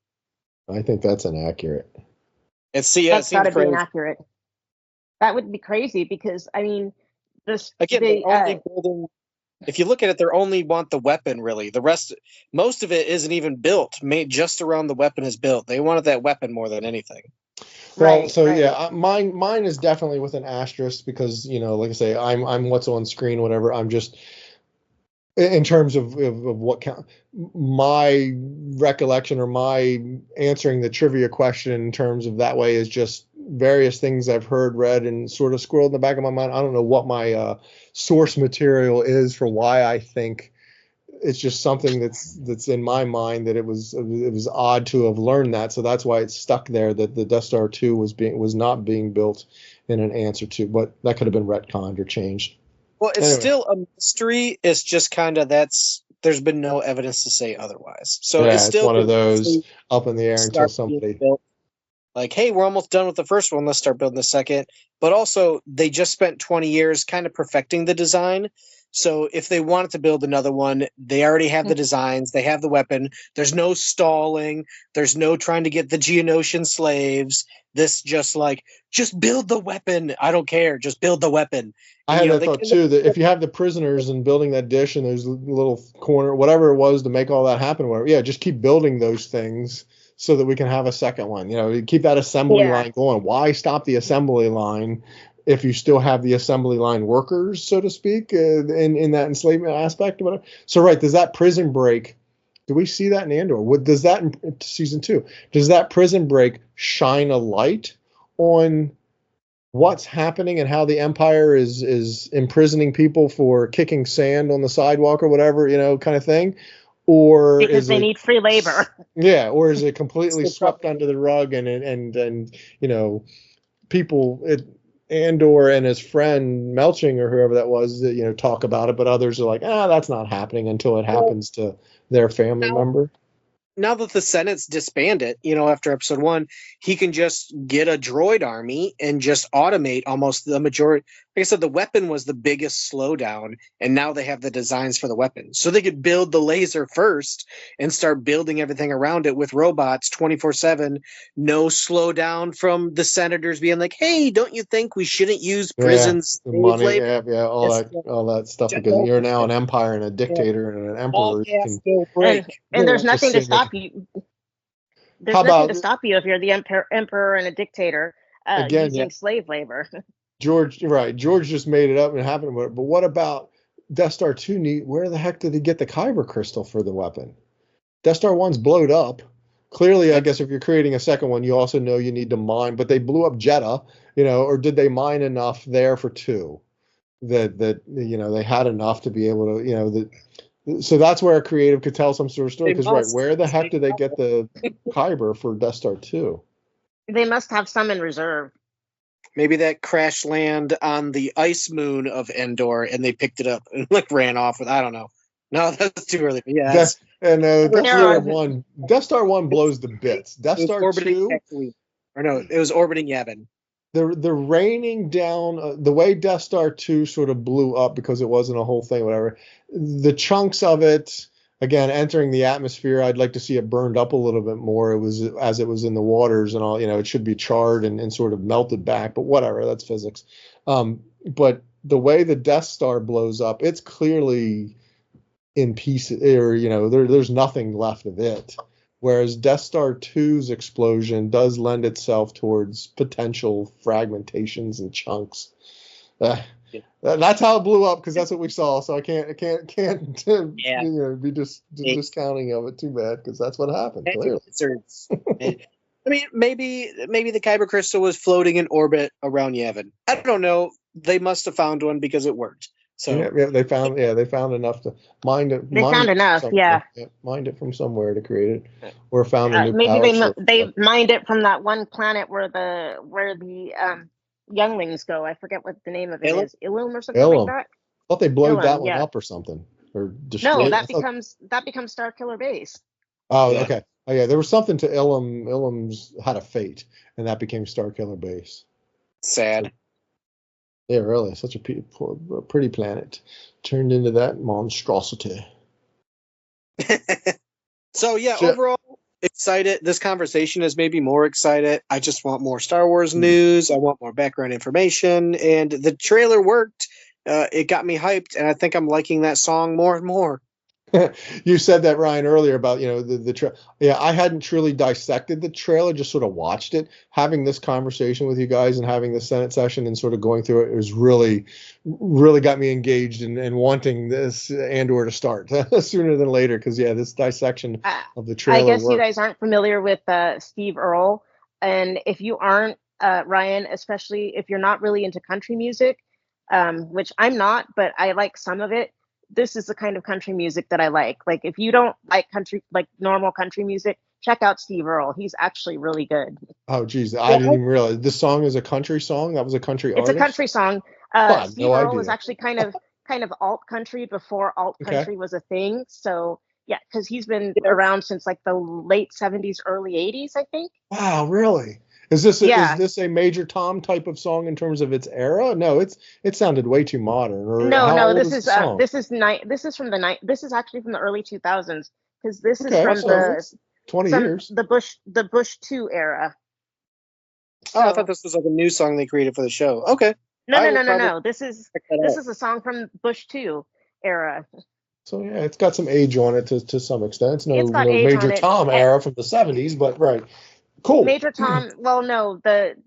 I think that's inaccurate. It That's got to seems be crazy. inaccurate. That would be crazy because I mean, Again, they're only building. If you look at it, they only want the weapon. Really, the rest, most of it isn't even built. Made just around the weapon is built. They wanted that weapon more than anything. Well, right, so right. yeah, mine is definitely with an asterisk because like I say, I'm what's on screen, whatever. I'm just in terms of what count, my recollection or my answering the trivia question in terms of that way is just various things I've heard, read, and sort of squirreled in the back of my mind. I don't know what my source material is for why I think it's just something that's in my mind that it was odd to have learned that. So that's why it's stuck there that the Death Star 2 was not being built in an answer to, but that could have been retconned or changed. Well, it's Anyway. still a mystery. It's just kind of there's been no evidence to say otherwise. So Yeah, it's still one of those potentially up in the air until start being somebody. built. Like, hey, we're almost done with the first one. Let's start building the second. But also, they just spent 20 years kind of perfecting the design. So if they wanted to build another one, they already have the designs. They have the weapon. There's no stalling. There's no trying to get the Geonosian slaves. This just build the weapon. I don't care. Just build the weapon. I had that thought too, that if you have the prisoners and building that dish and there's a little corner, whatever it was to make all that happen, whatever, yeah, just keep building those things so that we can have a second one. Keep that assembly line going. Why stop the assembly line if you still have the assembly line workers, so to speak, in that enslavement aspect? Whatever. So, right, does that prison break? Do we see that in Andor? Does that in season 2? Does that prison break shine a light on what's happening and how the Empire is imprisoning people for kicking sand on the sidewalk or whatever, kind of thing? Or because is they it, need free labor. yeah, or is it completely swept under the rug and people Andor and his friend Melching or whoever that was, talk about it, but others are like, that's not happening until it happens to their family member. Now that the Senate's disbanded, after episode 1, he can just get a droid army and just automate almost the majority. Like I said, the weapon was the biggest slowdown, and now they have the designs for the weapon. So they could build the laser first and start building everything around it with robots 24/7. No slowdown from the senators being like, hey, don't you think we shouldn't use prisons? The money, all that stuff, because you're now an empire and a dictator and an emperor. And there's nothing to stop you. There's nothing to stop you if you're the emperor and a dictator using slave labor. George just made it up and it happened. But what about Death Star 2? Where the heck did he get the kyber crystal for the weapon? Death Star 1's blowed up. clearly, I guess if you're creating a second one, you also know you need to mine. But they blew up Jeddah, or did they mine enough there for two that they had enough to be able to so that's where a creative could tell some sort of story. They Because right, must. where the heck did they get the Kyber for Death Star 2? They must have some in reserve. Maybe that crash land on the ice moon of Endor, and they picked it up and ran off with. I don't know. No, that's too early. But yeah, Death Star 1 blows the bits. Death Star orbiting 2, Tatooine. Or no, it was orbiting Yavin. the raining down, the way Death Star 2 sort of blew up because it wasn't a whole thing, whatever. The chunks of it, again, entering the atmosphere, I'd like to see it burned up a little bit more. It was as it was in the waters and all, it should be charred and sort of melted back, but whatever, that's physics. But the way the Death Star blows up, it's clearly in pieces, or there's nothing left of it. Whereas Death Star 2's explosion does lend itself towards potential fragmentations and chunks. That's how it blew up, because that's what we saw. So I can't be just discounting of it too bad, because that's what happened. Clearly. I mean, maybe the Kyber crystal was floating in orbit around Yavin. I don't know. They must have found one because it worked. So they found enough to mine it. They found enough, yeah. Mined it from somewhere to create it, or found a new. Maybe they mined it from that one planet where the younglings go. I forget what the name of it is. Ilum or something like that. I thought they blowed that one up or something, or destroyed. No, that becomes Star Killer Base. Oh, yeah. Okay. Oh, yeah. There was something to Ilum. Ilum's had a fate, and that became Star Killer Base. Sad. Yeah, really. Such a pretty planet turned into that monstrosity. So, yeah, overall, excited. This conversation has made me more excited. I just want more Star Wars news. I want more background information. And the trailer worked. It got me hyped, and I think I'm liking that song more and more. You said that, Ryan, earlier about the trailer. Yeah, I hadn't truly dissected the trailer, just sort of watched it. Having this conversation with you guys and having the Senate session and sort of going through it was really got me engaged and wanting this Andor to start sooner than later, because this dissection of the trailer. I guess you guys aren't familiar with Steve Earle, and if you aren't, Ryan, especially if you're not really into country music, which I'm not, but I like some of it. This is the kind of country music that I like. Like, if you don't like country, like normal country music, check out Steve Earle. He's actually really good. Oh, geez. I didn't even realize this song is a country song. That was a country artist. It's a country song. Steve Earle was actually kind of alt country before alt country was a thing. So yeah, because he's been around since like the late 70s, early 80s, I think. Wow, really? Is this a Major Tom type of song in terms of its era? No, it sounded way too modern. This is actually from the early 2000s, because this is from the 20 years. The Bush 2 era. So, I thought this was like a new song they created for the show. Okay. No. This is a song from Bush 2 era. So yeah, it's got some age on it to some extent. It's no Major Tom era from the 70s, but right. Cool. Major Tom. Well, no, the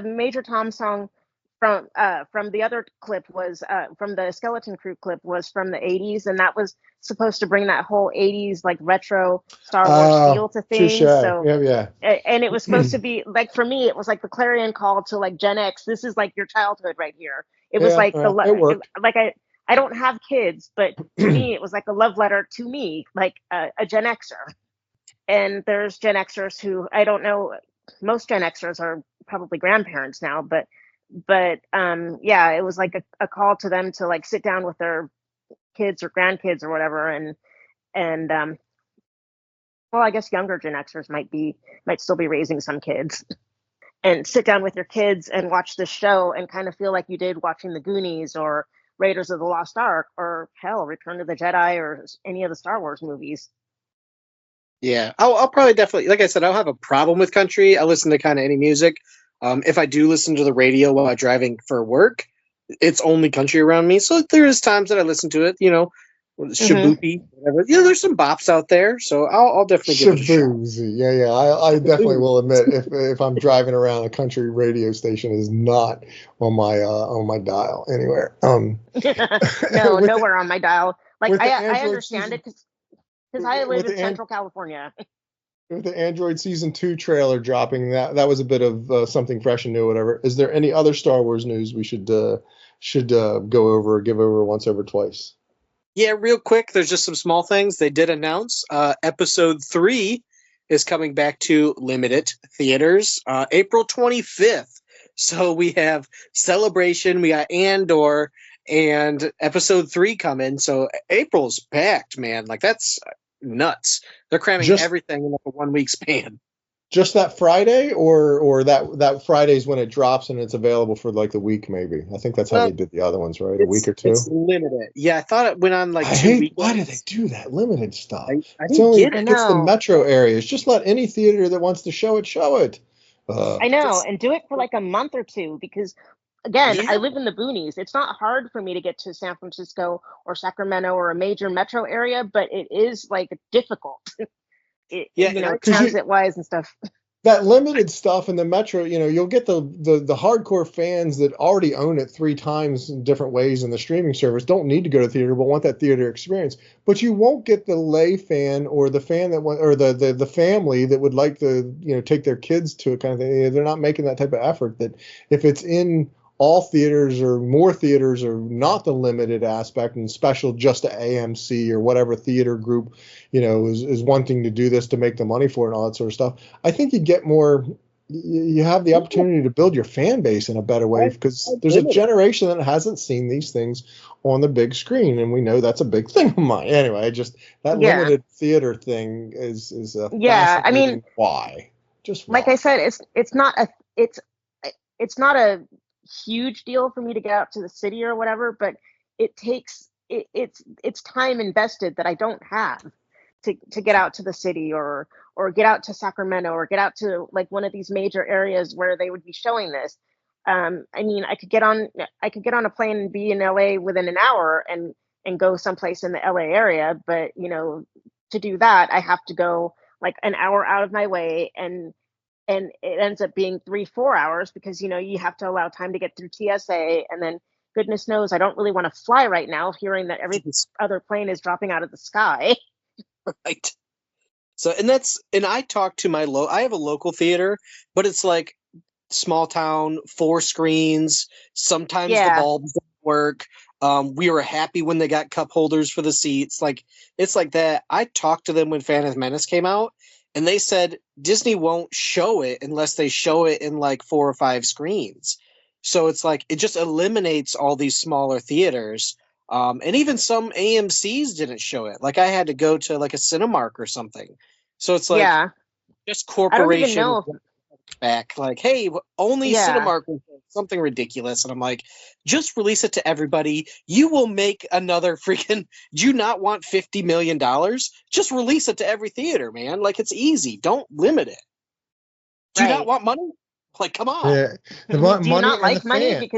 Major Tom song from the other clip was from the Skeleton Crew clip was from the 80s, and that was supposed to bring that whole 80s like retro Star Wars feel to things. So yeah. And it was supposed to be like, for me, it was like the clarion call to like Gen X. This is like your childhood right here. It was like I don't have kids, but to me, it was like a love letter to me, like a Gen Xer. And there's Gen Xers who, I don't know, most Gen Xers are probably grandparents now, but it was like a call to them to like sit down with their kids or grandkids or whatever, and well, I guess younger Gen Xers might still be raising some kids, and sit down with your kids and watch this show and kind of feel like you did watching the Goonies or Raiders of the Lost Ark or hell, Return of the Jedi or any of the Star Wars movies. Yeah, I'll probably definitely, like I said, I don't have a problem with country. I listen to kind of any music. If I do listen to the radio while I'm driving for work, it's only country around me. So there is times that I listen to it, Shaboopy, whatever. There's some bops out there. So I'll definitely give it a shot. Yeah. I definitely will admit if I'm driving around, a country radio station is not on my dial anywhere. No, nowhere on my dial. Like I understand it because I live in Central California. with the Android season 2 trailer dropping, that was a bit of something fresh and new, whatever. Is there any other Star Wars news we should go over or give over once over twice? Yeah, real quick, there's just some small things. They did announce episode 3 is coming back to limited theaters April 25th. So we have Celebration, we got Andor, and episode 3 coming. So April's packed, man. Like, that's nuts. They're cramming everything in like a 1 week span. Just that Friday, or that Friday's when it drops and it's available for like the week, maybe. I think that's how they did the other ones, right? A week or two. It's limited. Yeah, I thought it went on like I 2 hate, weeks. why do they do that limited stuff? I It's didn't only get it. it's the metro areas. Just let any theater that wants to show it show it. I know, and do it for like a month or two, because again, Yeah. I live in the boonies. It's not hard for me to get to San Francisco or Sacramento or a major metro area, but it is like difficult. Transit wise and stuff. That limited stuff in the metro, you'll get the hardcore fans that already own it 3 times in different ways in the streaming service, don't need to go to theater but want that theater experience. But you won't get the lay fan or the fan that want, or the family that would like to take their kids to it kind of thing. They're not making that type of effort. That if it's in all theaters or more theaters, or not the limited aspect and special just to AMC or whatever theater group is wanting to do this to make the money for it and all that sort of stuff, I think you get more. You have the opportunity to build your fan base in a better way, because there's a generation that hasn't seen these things on the big screen, and we know that's a big thing of mine. Anyway, limited theater thing is a fascinating why. Just like I said, it's not a huge deal for me to get out to the city or whatever, but it takes it's time invested that I don't have to get out to the city or get out to Sacramento or get out to like one of these major areas where they would be showing this. I mean, I could get on a plane and be in LA within an hour and go someplace in the LA area, but to do that I have to go like an hour out of my way, and it ends up being 3-4 hours, because you have to allow time to get through TSA, and then goodness knows I don't really want to fly right now, hearing that every other plane is dropping out of the sky. Right. So, and I talked to I have a local theater, but it's like small town, 4 screens. Sometimes the bulbs don't work. We were happy when they got cup holders for the seats. Like, it's like that. I talked to them when Phantom Menace came out, and they said Disney won't show it unless they show it in like 4 or 5 screens. So it's like, it just eliminates all these smaller theaters. And even some AMCs didn't show it. Like, I had to go to like a Cinemark or something. So it's like, just corporation back. Like, hey, only Cinemark will show something ridiculous. And I'm like, just release it to everybody. You will make another freaking, do you not want $50 million? Just release it to every theater, man. Like, it's easy. Don't limit it. Do you not want money? Like, come on. Yeah. Do you not like money?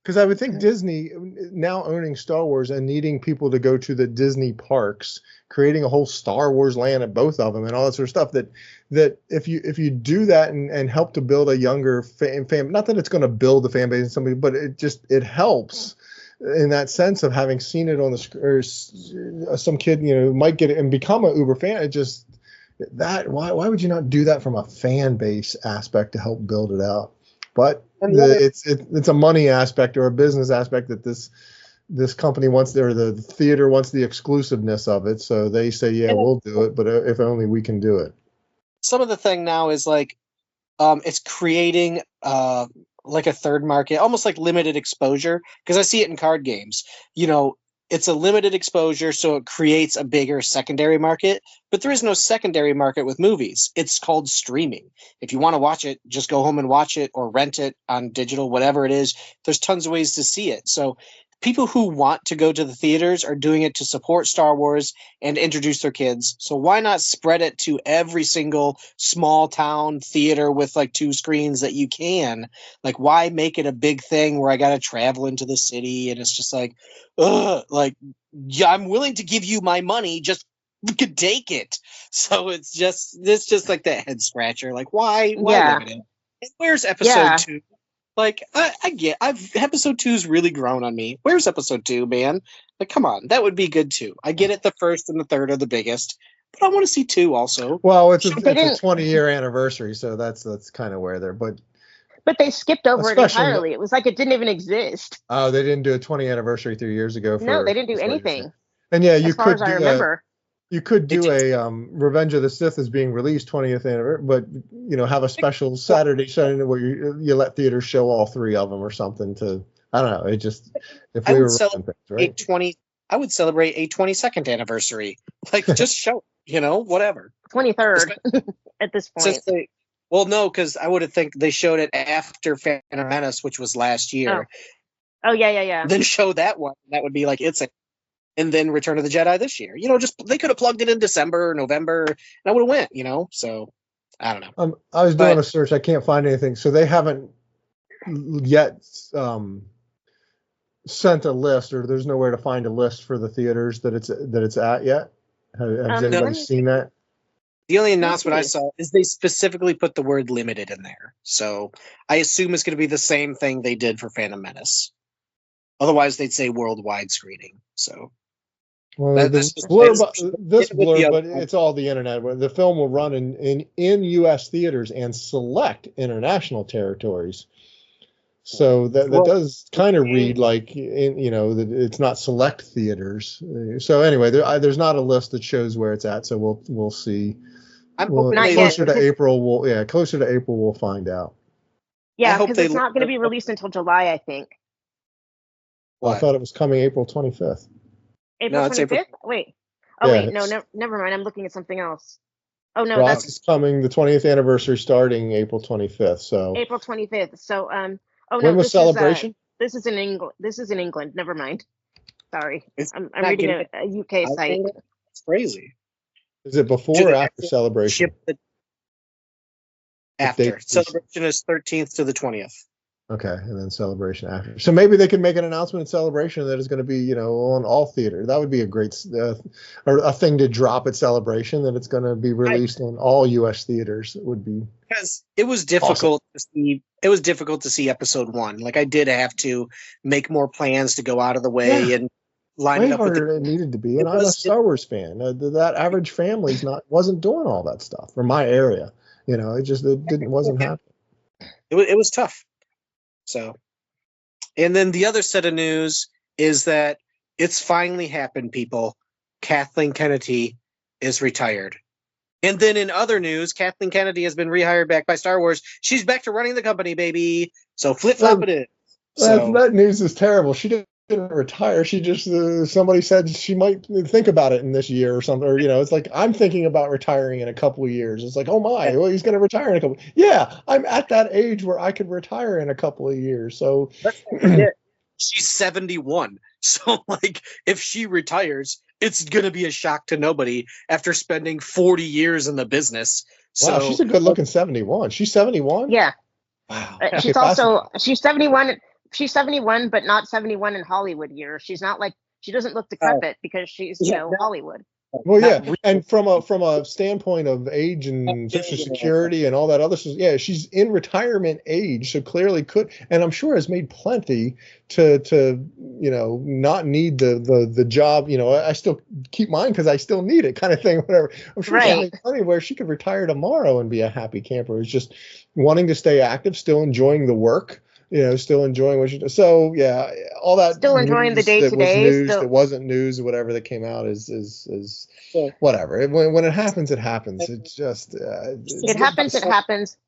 Because I would think Disney now owning Star Wars and needing people to go to the Disney parks, creating a whole Star Wars land at both of them and all that sort of stuff, that if you do that and help to build a younger fan, not that it's going to build the fan base in somebody, but it helps in that sense of having seen it on the screen, or some kid might get it and become an Uber fan. It just why would you not do that from a fan base aspect to help build it out? But it's a money aspect or a business aspect that this company wants, or the theater wants the exclusiveness of it. So they say, yeah, we'll do it, but if only we can do it. Some of the thing now is like, it's creating like a third market, almost like limited exposure, because I see it in card games. It's a limited exposure, so it creates a bigger secondary market, but there is no secondary market with movies. It's called streaming. If you want to watch it, just go home and watch it, or rent it on digital, whatever it is. There's tons of ways to see it. So people who want to go to the theaters are doing it to support Star Wars and introduce their kids. So why not spread it to every single small town theater with like 2 screens that you can? Like, why make it a big thing where I got to travel into the city? And it's just like, ugh, like, yeah, I'm willing to give you my money. Just you could take it. So it's just like that head scratcher. Like, why limit it? And where's episode 2? Like, episode 2's really grown on me. Where's episode 2, man? Like, come on, that would be good too. I get it. The first and the third are the biggest, but I want to see 2 also. Well, it's a They didn't- 20-year anniversary, so that's kind of where they're. But they skipped over it Especially- entirely. It was like it didn't even exist. oh, they didn't do a 20 anniversary 3 years ago. No, they didn't do that's what you're saying. anything. And yeah, you As far could as I do remember. you could They do did. a Revenge of the Sith is being released 20th anniversary, but have a special Saturday showing where you let theaters show all 3 of them or something to. I don't know. It just if I we would were celebrate running things, right? I would celebrate a 22nd anniversary. Like, just show it, whatever. 23rd at this point. Since well, no, because I would have think they showed it after Phantom Menace, which was last year. Oh yeah. Then show that one. That would be like and then Return of the Jedi this year. Just they could have plugged it in December or November, and I would have went. So I don't know. I was doing a search. I can't find anything. So they haven't yet sent a list, or there's nowhere to find a list for the theaters that it's at yet. Has anybody seen that? The only announcement I saw is they specifically put the word limited in there. So I assume it's going to be the same thing they did for Phantom Menace. Otherwise, they'd say worldwide screening. So. Well, this blurb, but it's all the internet. The film will run in U.S. theaters and select international territories. So that does kind of read like that it's not select theaters. So anyway, there's not a list that shows where it's at. So we'll see. I'm hoping closer to April. Closer to April we'll find out. Yeah, because it's not going to be released until July, I think. Well, I thought it was coming April 25th. April 25th? Wait. Oh, wait. No, never mind. I'm looking at something else. Oh, no. Ross is coming. The 20th anniversary starting April 25th. So April 25th. So, when was Celebration? This is in England. This is in England. Never mind. Sorry. I'm reading a UK site. It's crazy. Is it before or after Celebration? After. Celebration is 13th to the 20th. Okay, and then Celebration after. So maybe they can make an announcement in Celebration that is going to be, on all theater. That would be a great or a thing to drop at Celebration, that it's going to be released on all U.S. theaters. It would be, because it was difficult to see. It was difficult to see Episode 1. Like, I did have to make more plans to go out of the way and line it up with it needed to be. And I'm a Star Wars fan. That average family's wasn't doing all that stuff for my area. It wasn't happening. It was tough. So, and then the other set of news is that it's finally happened, people. Kathleen Kennedy is retired. And then in other news, Kathleen Kennedy has been rehired back by Star Wars. She's back to running the company, baby. So flip-flop it is. That news is terrible. She didn't retire. She just, somebody said she might think about it in this year or something. Or, it's like, I'm thinking about retiring in a couple of years. It's like, oh my, well, he's going to retire in a couple. Yeah, I'm at that age where I could retire in a couple of years. So she's 71. So, like, if she retires, it's going to be a shock to nobody after spending 40 years in the business. So, wow, she's a good looking 71. She's 71? Yeah. Wow. She's 71. She's 71, but not 71 in Hollywood years. She's not like, she doesn't look decrepit because she's, Hollywood. Well, yeah, and from a standpoint of age and Social Security and all that other stuff, yeah, she's in retirement age, so clearly could, and I'm sure has made plenty to not need the job. I still keep mine because I still need it, kind of thing. Whatever. I'm sure she's made plenty where she could retire tomorrow and be a happy camper. It's just wanting to stay active, still enjoying the work. Still enjoying what she does. So yeah, all that. Still enjoying the day to day. That wasn't news. Whatever that came out is whatever. When it happens, it happens. It's just. It happens. It happens.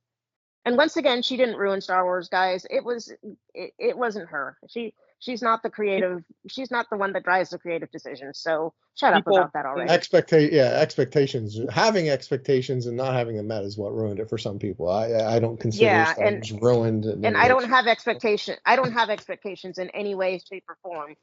And once again, she didn't ruin Star Wars, guys. It wasn't her. She's not the creative. She's not the one that drives the creative decisions. So shut up about that already. Expectations. Having expectations and not having them met is what ruined it for some people. I don't consider Star Wars ruined. And I don't have expectation. I don't have expectations in any way, shape, or form.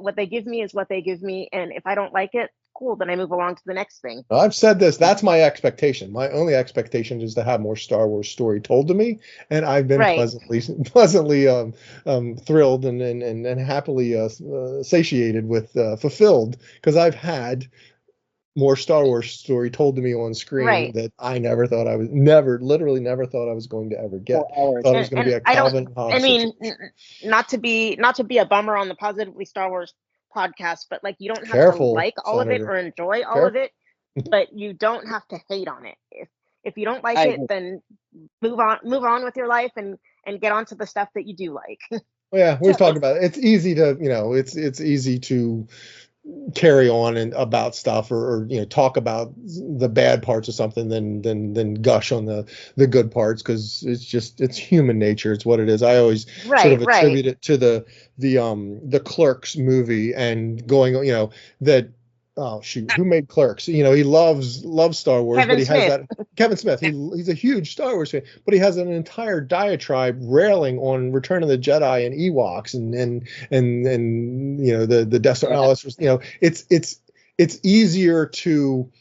What they give me is what they give me, and if I don't like it, cool, then I move along to the next thing. I've said this. That's my expectation. My only expectation is to have more Star Wars story told to me, and I've been pleasantly thrilled and happily satiated with fulfilled, because I've had more Star Wars story told to me on screen that I literally never thought I was going to ever get. Thought it was going to be a Calvin Hobbes. I mean, not to be a bummer on the Positively Star Wars podcast, but like, you don't have to like all of it or enjoy all of it. but you don't have to hate on it. If you don't like I it, agree. then move on with your life and get on to the stuff that you do like. Well, yeah, we've Yeah, talked about it. It's easy to, it's easy to carry on and about stuff or talk about the bad parts of something than gush on the good parts, because it's human nature. It's what it is. I always sort of Right. attribute it to the Clerks movie and going, that, oh shoot, who made Clerks? He loves Star Wars, but Kevin he has Smith. that Kevin Smith. He's a huge Star Wars fan, but he has an entire diatribe railing on Return of the Jedi and Ewoks and the Death Star and all this. It's easier to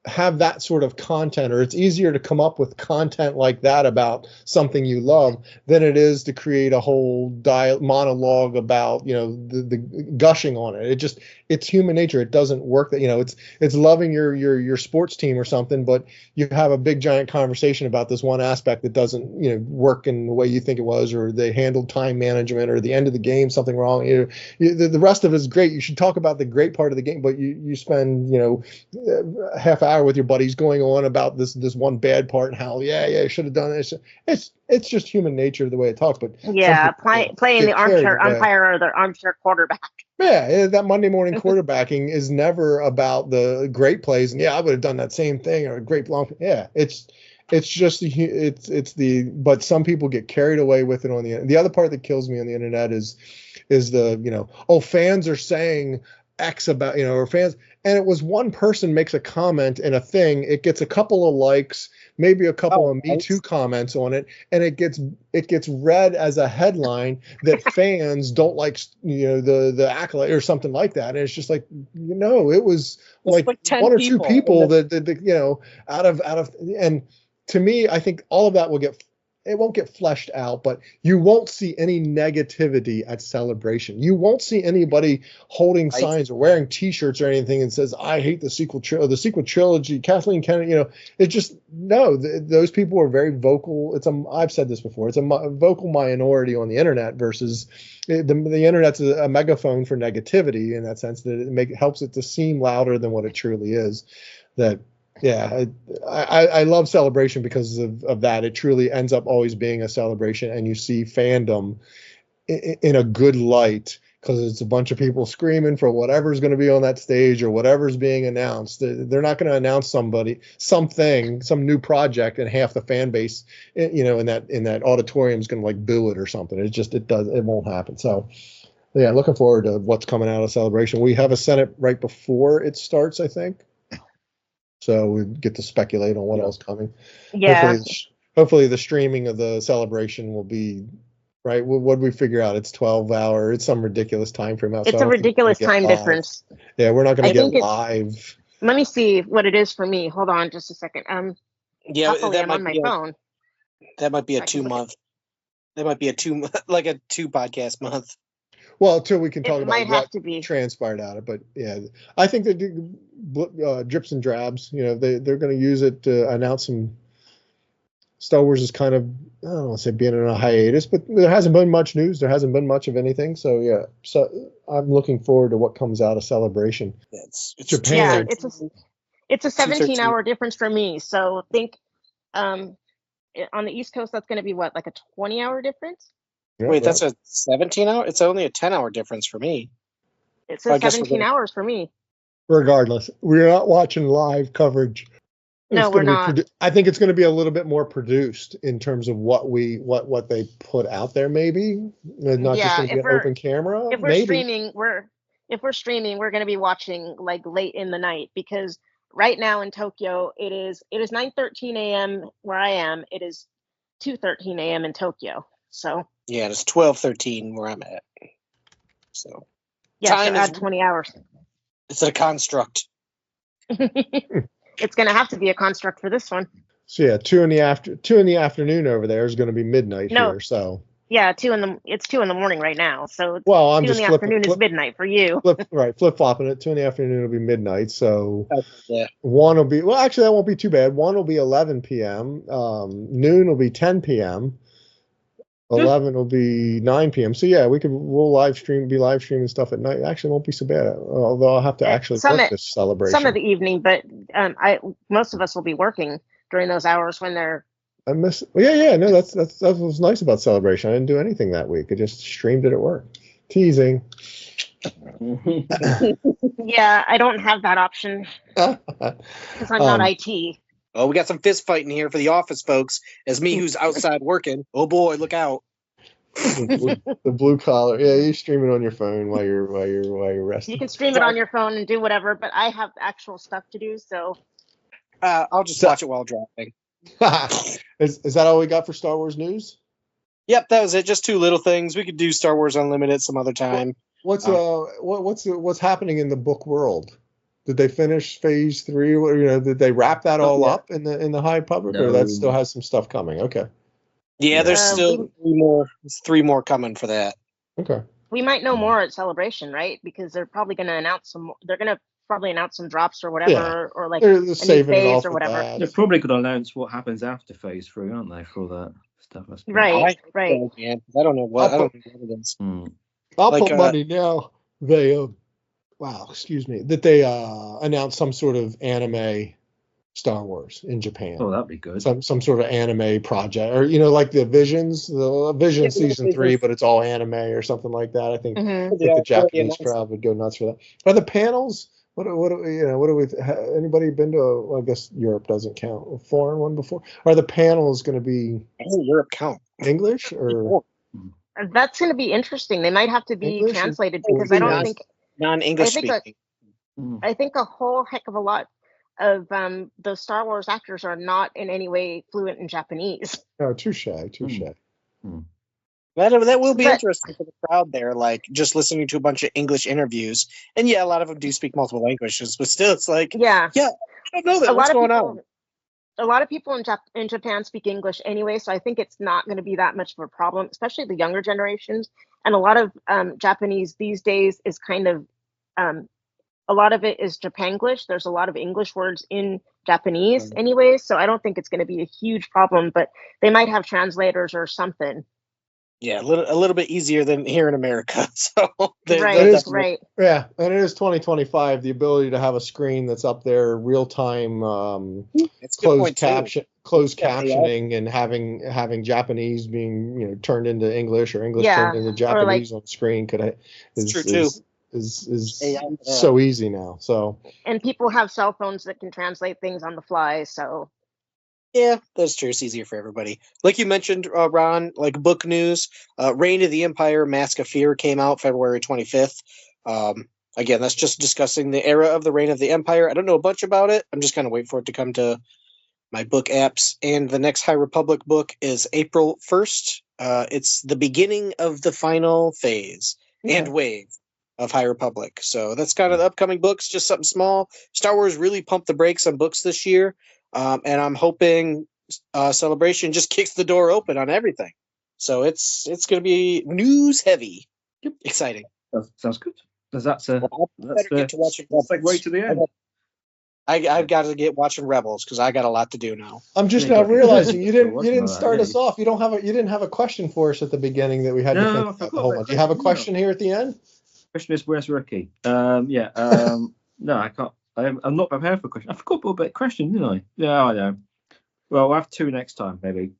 have that sort of content, or it's easier to come up with content like that about something you love than it is to create a whole monologue about the gushing on it. It's human nature. It doesn't work. That it's loving your sports team or something, but you have a big giant conversation about this one aspect that doesn't work in the way you think it was, or they handled time management, or the end of the game something wrong. The rest of it is great. You should talk about the great part of the game, but you spend half hour with your buddies going on about this one bad part and how you should have done it. It's just human nature the way it talks. But Yeah, playing the armchair umpire or the armchair quarterback. Yeah, that Monday morning quarterbacking is never about the great plays. And I would have done that same thing, or a great long. Yeah, it's just but some people get carried away with it on the other part that kills me on the internet is the fans are saying X about or fans, and it was one person makes a comment in a thing, it gets a couple of likes, maybe a couple of Me Too comments on it, and it gets read as a headline that fans don't like the accolade or something like that. And it's just like it was like 10 one or two people that out of and to me, I think all of that won't get fleshed out, but you won't see any negativity at Celebration. You won't see anybody holding signs or wearing T-shirts or anything and says, "I hate the sequel trilogy." Kathleen Kennedy, it's just no. Those people are very vocal. I've said this before. It's a vocal minority on the internet versus the internet's a megaphone for negativity in that sense, that it helps it to seem louder than what it truly is. That. Yeah, I love Celebration because of that. It truly ends up always being a celebration, and you see fandom in a good light because it's a bunch of people screaming for whatever's going to be on that stage or whatever's being announced. They're not going to announce some new project, and half the fan base, in that auditorium is going to like boo it or something. It won't happen. So. Yeah, looking forward to what's coming out of Celebration. We have a Senate right before it starts, I think. So we get to speculate on what else coming. Yeah. Hopefully the streaming of the Celebration will be right. What we figure out? It's 12-hour. It's some ridiculous time frame out. It's a ridiculous time difference. Yeah, we're not going to get live. Let me see what it is for me. Hold on, just a second. Yeah, luckily I'm on my phone. That might be a 2-month. That might be a 2 podcast month. Well, until we can talk about what be transpired out of it, but yeah, I think they do drips and drabs. They're going to use it to announce some. Star Wars is kind of, I don't want to say being in a hiatus, but there hasn't been much news. There hasn't been much of anything. So yeah, so I'm looking forward to what comes out of Celebration. It's Japan. Yeah, it's a 17-hour difference for me. So think on the East Coast that's going to be what, like a 20-hour difference? Yeah, wait, that's a 17-hour? It's only a 10-hour difference for me. It says 17 hours for me. Regardless, we're not watching live coverage. No, we're not. I think it's going to be a little bit more produced in terms of what they put out there. Maybe not just going to be an open camera. If we're streaming, we're going to be watching like late in the night, because right now in Tokyo it is 9:13 a.m. where I am. It is 2:13 a.m. in Tokyo. So yeah, it's 12:13 where I'm at. So yeah, time add 20 hours. It's a construct. It's going to have to be a construct for this one. So yeah, 2 in the afternoon over there is going to be midnight here. So yeah, it's 2 in the morning right now. So I'm 2 just in the afternoon is midnight for you. Flip flopping it. 2 in the afternoon will be midnight. So yeah. 1 will be, well, actually that won't be too bad. 1 will be 11 p.m. Noon will be 10 p.m. 11 will be 9 p.m. So yeah, we'll live streaming stuff at night. Actually, it won't be so bad. Although I'll have to actually work this celebration. Some of the evening, but most of us will be working during those hours when they're. I miss. Well, yeah. No, that was nice about celebration. I didn't do anything that week. I just streamed it at work. Teasing. Yeah, I don't have that option because I'm not IT. Oh, we got some fist fighting here for the office folks. As me, who's outside working. Oh boy, look out! The blue collar. Yeah, you stream it on your phone while you're resting. You can stream it on your phone and do whatever, but I have actual stuff to do, so. I'll just watch it while driving. Is that all we got for Star Wars news? Yep, that was it. Just 2 little things. We could do Star Wars Unlimited some other time. What's happening in the book world? Did they finish phase 3? Did they wrap that all up in the High Republic, or that still has some stuff coming? Okay. Yeah, there's still 3 more coming for that. Okay. We might know more at Celebration, right? Because they're probably going to announce some. They're going to probably announce some drops or whatever, or like a new phase or whatever. They're probably going to announce what happens after phase 3, aren't they? For all that stuff. Right. Yeah, I don't know what. I don't know what it is. I'll put money now. That they announced some sort of anime Star Wars in Japan. Oh, that'd be good. Some sort of anime project, or like the Visions season 3, but it's all anime or something like that. I think the Japanese crowd would go nuts for that. Are the panels? What anybody been to? I guess Europe doesn't count. A foreign one before? Are the panels going to be? Europe count English or? That's going to be interesting. They might have to be English translated because I don't think non-English speaking. I think a whole heck of a lot of those Star Wars actors are not in any way fluent in Japanese. Oh, touche. That will be interesting for the crowd there, like just listening to a bunch of English interviews. And yeah, a lot of them do speak multiple languages, but still, it's like, I don't know that. What's going on? A lot of people in Japan speak English anyway, so I think it's not going to be that much of a problem, especially the younger generations. And a lot of Japanese these days is kind of, a lot of it is Japanglish. There's a lot of English words in Japanese anyway, so I don't think it's going to be a huge problem, but they might have translators or something. Yeah, a little bit easier than here in America. So right. Yeah, and it is 2025. The ability to have a screen that's up there, real time, closed captioning, and having Japanese being turned into English or English turned into Japanese on screen is so easy now. So and people have cell phones that can translate things on the fly. So. Yeah, that's true. It's easier for everybody. Like you mentioned, Ron, like book news, Reign of the Empire, Mask of Fear came out February 25th. Again, that's just discussing the era of the Reign of the Empire. I don't know a bunch about it. I'm just kind of waiting for it to come to my book apps. And the next High Republic book is April 1st. It's the beginning of the final phase and wave of High Republic. So that's kind of the upcoming books, just something small. Star Wars really pumped the brakes on books this year. And I'm hoping Celebration just kicks the door open on everything. So it's going to be news heavy. Yep. Exciting. Sounds good. That's get to watching segue to the end. I've got to get watching Rebels because I got a lot to do now. I'm just now realizing you didn't start us off. You didn't have a question for us at the beginning that we had to think about the whole one. Do you have a question here at the end? Question is, where's Ricky? No, I can't. I'm not prepared for a question. I forgot about a question, didn't I? Yeah, I know. Well, we'll have 2 next time, maybe.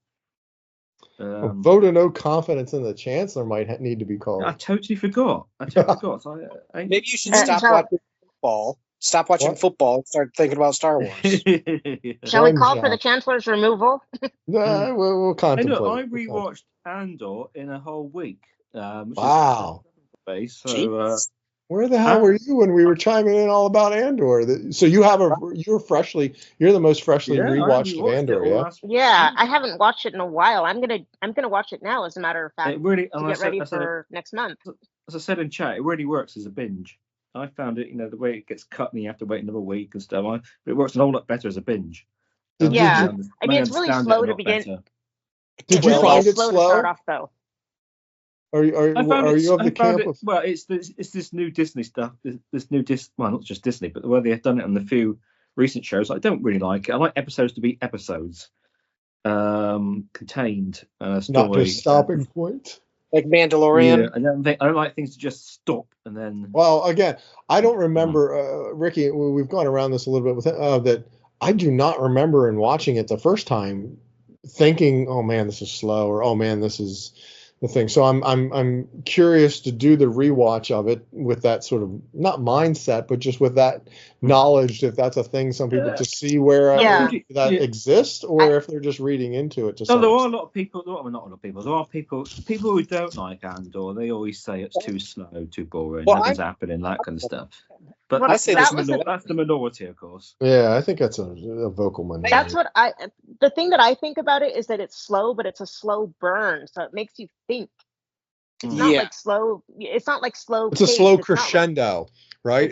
Vote of no confidence in the Chancellor might need to be called. I totally forgot. So maybe you should stop watching football. Stop watching football and start thinking about Star Wars. Shall we call for the Chancellor's removal? No, we'll contemplate. I rewatched Andor in a whole week. Wow. So, where the hell were you when we were chiming in all about Andor? So you're the most freshly rewatched of Andor, yeah? Yeah, I haven't watched it in a while. I'm gonna watch it now, as a matter of fact. It really, to get ready for next month. As I said in chat, it really works as a binge. I found it, the way it gets cut and you have to wait another week and stuff. But it works a whole lot better as a binge. I mean, it's really slow to begin. Did you find it slow to slow? start off, though? Are you of the camp of? Well, it's this new Disney stuff. This new not just Disney, but the way they've done it on the few recent shows. I don't really like it. I like episodes to be episodes. contained Not story. just stopping point. Like Mandalorian. Yeah, I don't like things to just stop and then. Well, again, I don't remember, Ricky. We've gone around this a little bit with that. I do not remember in watching it the first time thinking, "Oh man, this is slow," or "Oh man, this is the thing." So I'm curious to do the rewatch of it with that sort of not mindset, but just with that knowledge if that's a thing some people to see where Yeah. that exists, or if they're just reading into it. No, there are a lot of people. Well, not a lot of people. There are people who don't like Andor. They always say it's too slow, too boring, Well, nothing's happening, that kind of stuff. But Well, I say that's, this- that's the minority, of course. Yeah, I think that's a vocal minority. That's what the thing that I think about it is that it's slow, but it's a slow burn, so it makes you think. It's not Yeah. like slow. It's not like slow. It's a pace, slow it's not like- crescendo, right?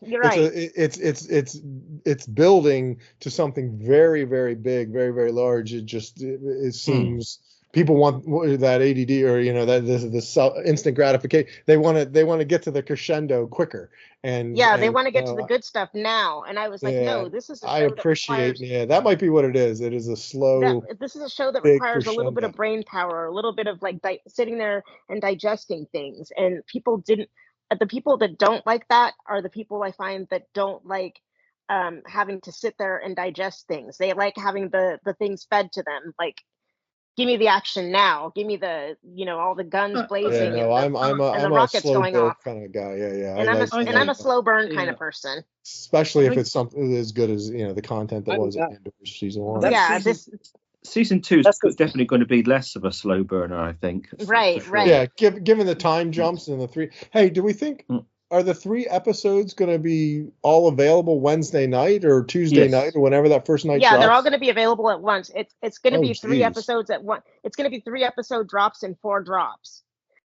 You're right. It's building to something very, very big, very, very large. It seems people want that ADD, or that this instant gratification. They want to get to the crescendo quicker, and they want to get to the good stuff now. And I was like, no, this is a show I appreciate. that requires, That might be what it is. It is a slow. this is a show that big requires a little bit crescendo. of brain power, a little bit of like sitting there and digesting things. And the people that don't like that are the people I find that don't like having to sit there and digest things. They like having the things fed to them, like, give me the action now. Give me the, all the guns blazing. Yeah, no, I'm the a rockets slow going build off. kind of guy. Yeah. And I'm a slow burn kind of person. Especially if it's something as good as the content that was in Andor season 1. Yeah, Season 2 is definitely going to be less of a slow burner, I think. Right. Yeah, given the time jumps and the 3. Hey, do we think are the 3 episodes going to be all available Wednesday night or Tuesday night or whenever that first night? Yeah, drops? they're all going to be available at once. It's going to be 3 geez. episodes at once. It's going to be 3 episode drops and 4 drops,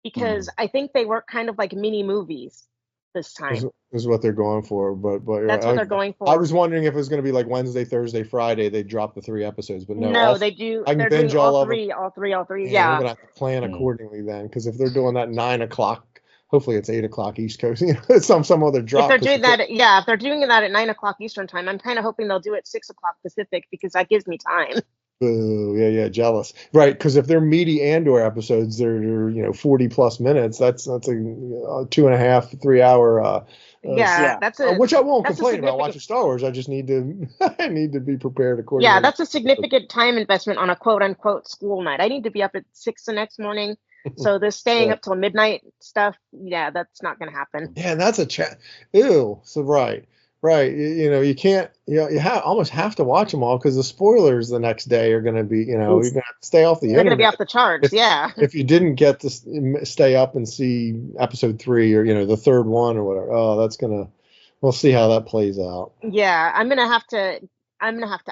because I think they work kind of like mini movies this time. Is what they're going for, but that's what they're going for. I was wondering if it was going to be like Wednesday, Thursday, Friday. They drop the 3 episodes, but no, they do. I can they're binge doing all all of three. them. All three. Yeah, I'm gonna have to plan accordingly then, because if they're doing that 9 o'clock, hopefully it's 8 o'clock East Coast. some other drop. If they're doing that, if they're doing that at 9 o'clock Eastern time, I'm kind of hoping they'll do it 6 o'clock Pacific, because that gives me time. Ooh, yeah, jealous. Right, because if they're meaty Andor episodes, they're 40 plus minutes. That's a 2.5, 3 hour. Which I won't complain about watching Star Wars. I just need to be prepared accordingly. Yeah, that's a significant time investment on a quote unquote school night. I need to be up at 6 the next morning. So this staying up till midnight stuff, that's not going to happen. Yeah, and that's a chat. Ew. So right. You can't. You almost have to watch them all, because the spoilers the next day are going to be. You're going to have to stay off the internet. They're going to be off the charts. If you didn't get to stay up and see episode 3 or the third one or whatever, we'll see how that plays out. Yeah, I'm gonna have to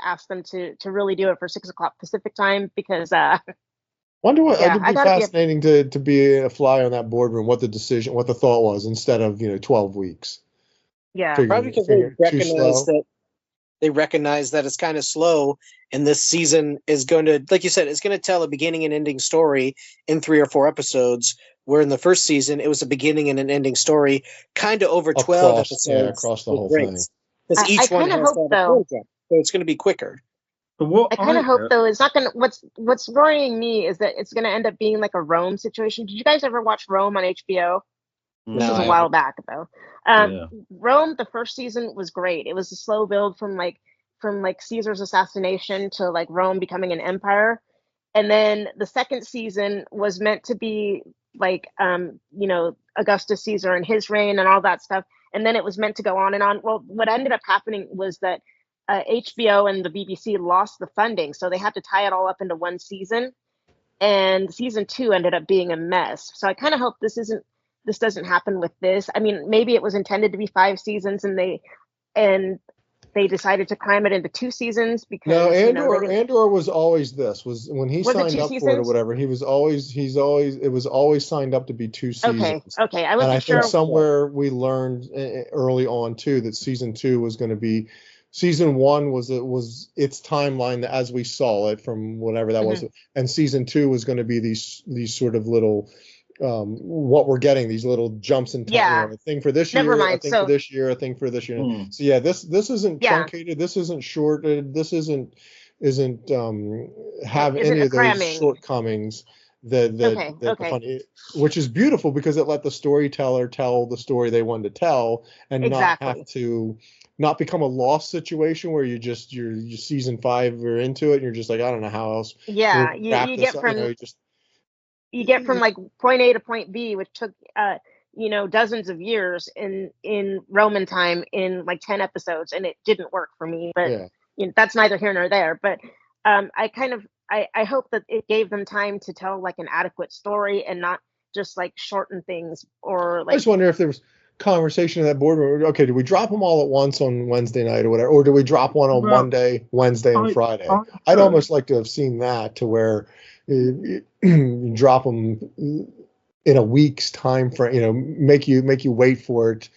ask them to really do it for 6 o'clock Pacific time, because Wonder what it'd be fascinating to be a fly on that boardroom. What the thought was, instead of 12 weeks. Yeah, probably because they recognize that it's kind of slow, and this season is going to, like you said, it's going to tell a beginning and ending story in 3 or 4 episodes. Where in the first season it was a beginning and an ending story, kind of over 12 episodes. Yeah, across the whole thing. Because each one has hope, though, so it's going to be quicker. I kind of hope though it's not gonna. What's worrying me is that it's gonna end up being like a Rome situation. Did you guys ever watch Rome on HBO? This was a while back though. Rome, the first season was great. It was a slow build from Caesar's assassination to like Rome becoming an empire, and then the second season was meant to be like Augustus Caesar and his reign and all that stuff, and then it was meant to go on and on. Well, what ended up happening was that HBO and the BBC lost the funding, so they had to tie it all up into one season, and season 2 ended up being a mess. So I kind of hope this doesn't happen with this. I mean, maybe it was intended to be 5 seasons, and they decided to climb it into 2 seasons because Andor was always when he signed up for it or whatever. It was always signed up to be 2 seasons. Okay. I think somewhere we learned early on too that season 2 was going to be. Season 1 was its timeline as we saw it from whatever that was, and season 2 was going to be these sort of little what we're getting, these little jumps in time. A thing for this year, a thing for this year, a thing for this year. So this isn't truncated. This isn't shorted. This isn't isn't have Isn't any a of those cramming. shortcomings that Okay, the okay. funny, which is beautiful because it let the storyteller tell the story they wanted to tell and not Exactly. have to not become a lost situation where you're season 5 or into it and you're just like, I don't know how else Yeah, we'll wrap you this get up, you know, you get from like point A to point B, which took dozens of years in Roman time in like 10 episodes, and it didn't work for me. But yeah. that's neither here nor there. But I hope that it gave them time to tell like an adequate story and not just like shorten things or I like just wonder if there was conversation in that boardroom. Okay, do we drop them all at once on Wednesday night or whatever, or do we drop one on Well, Monday, Wednesday, and Friday? I I'd heard- almost like to have seen that to where you drop them in a week's time frame. You know, make you wait for it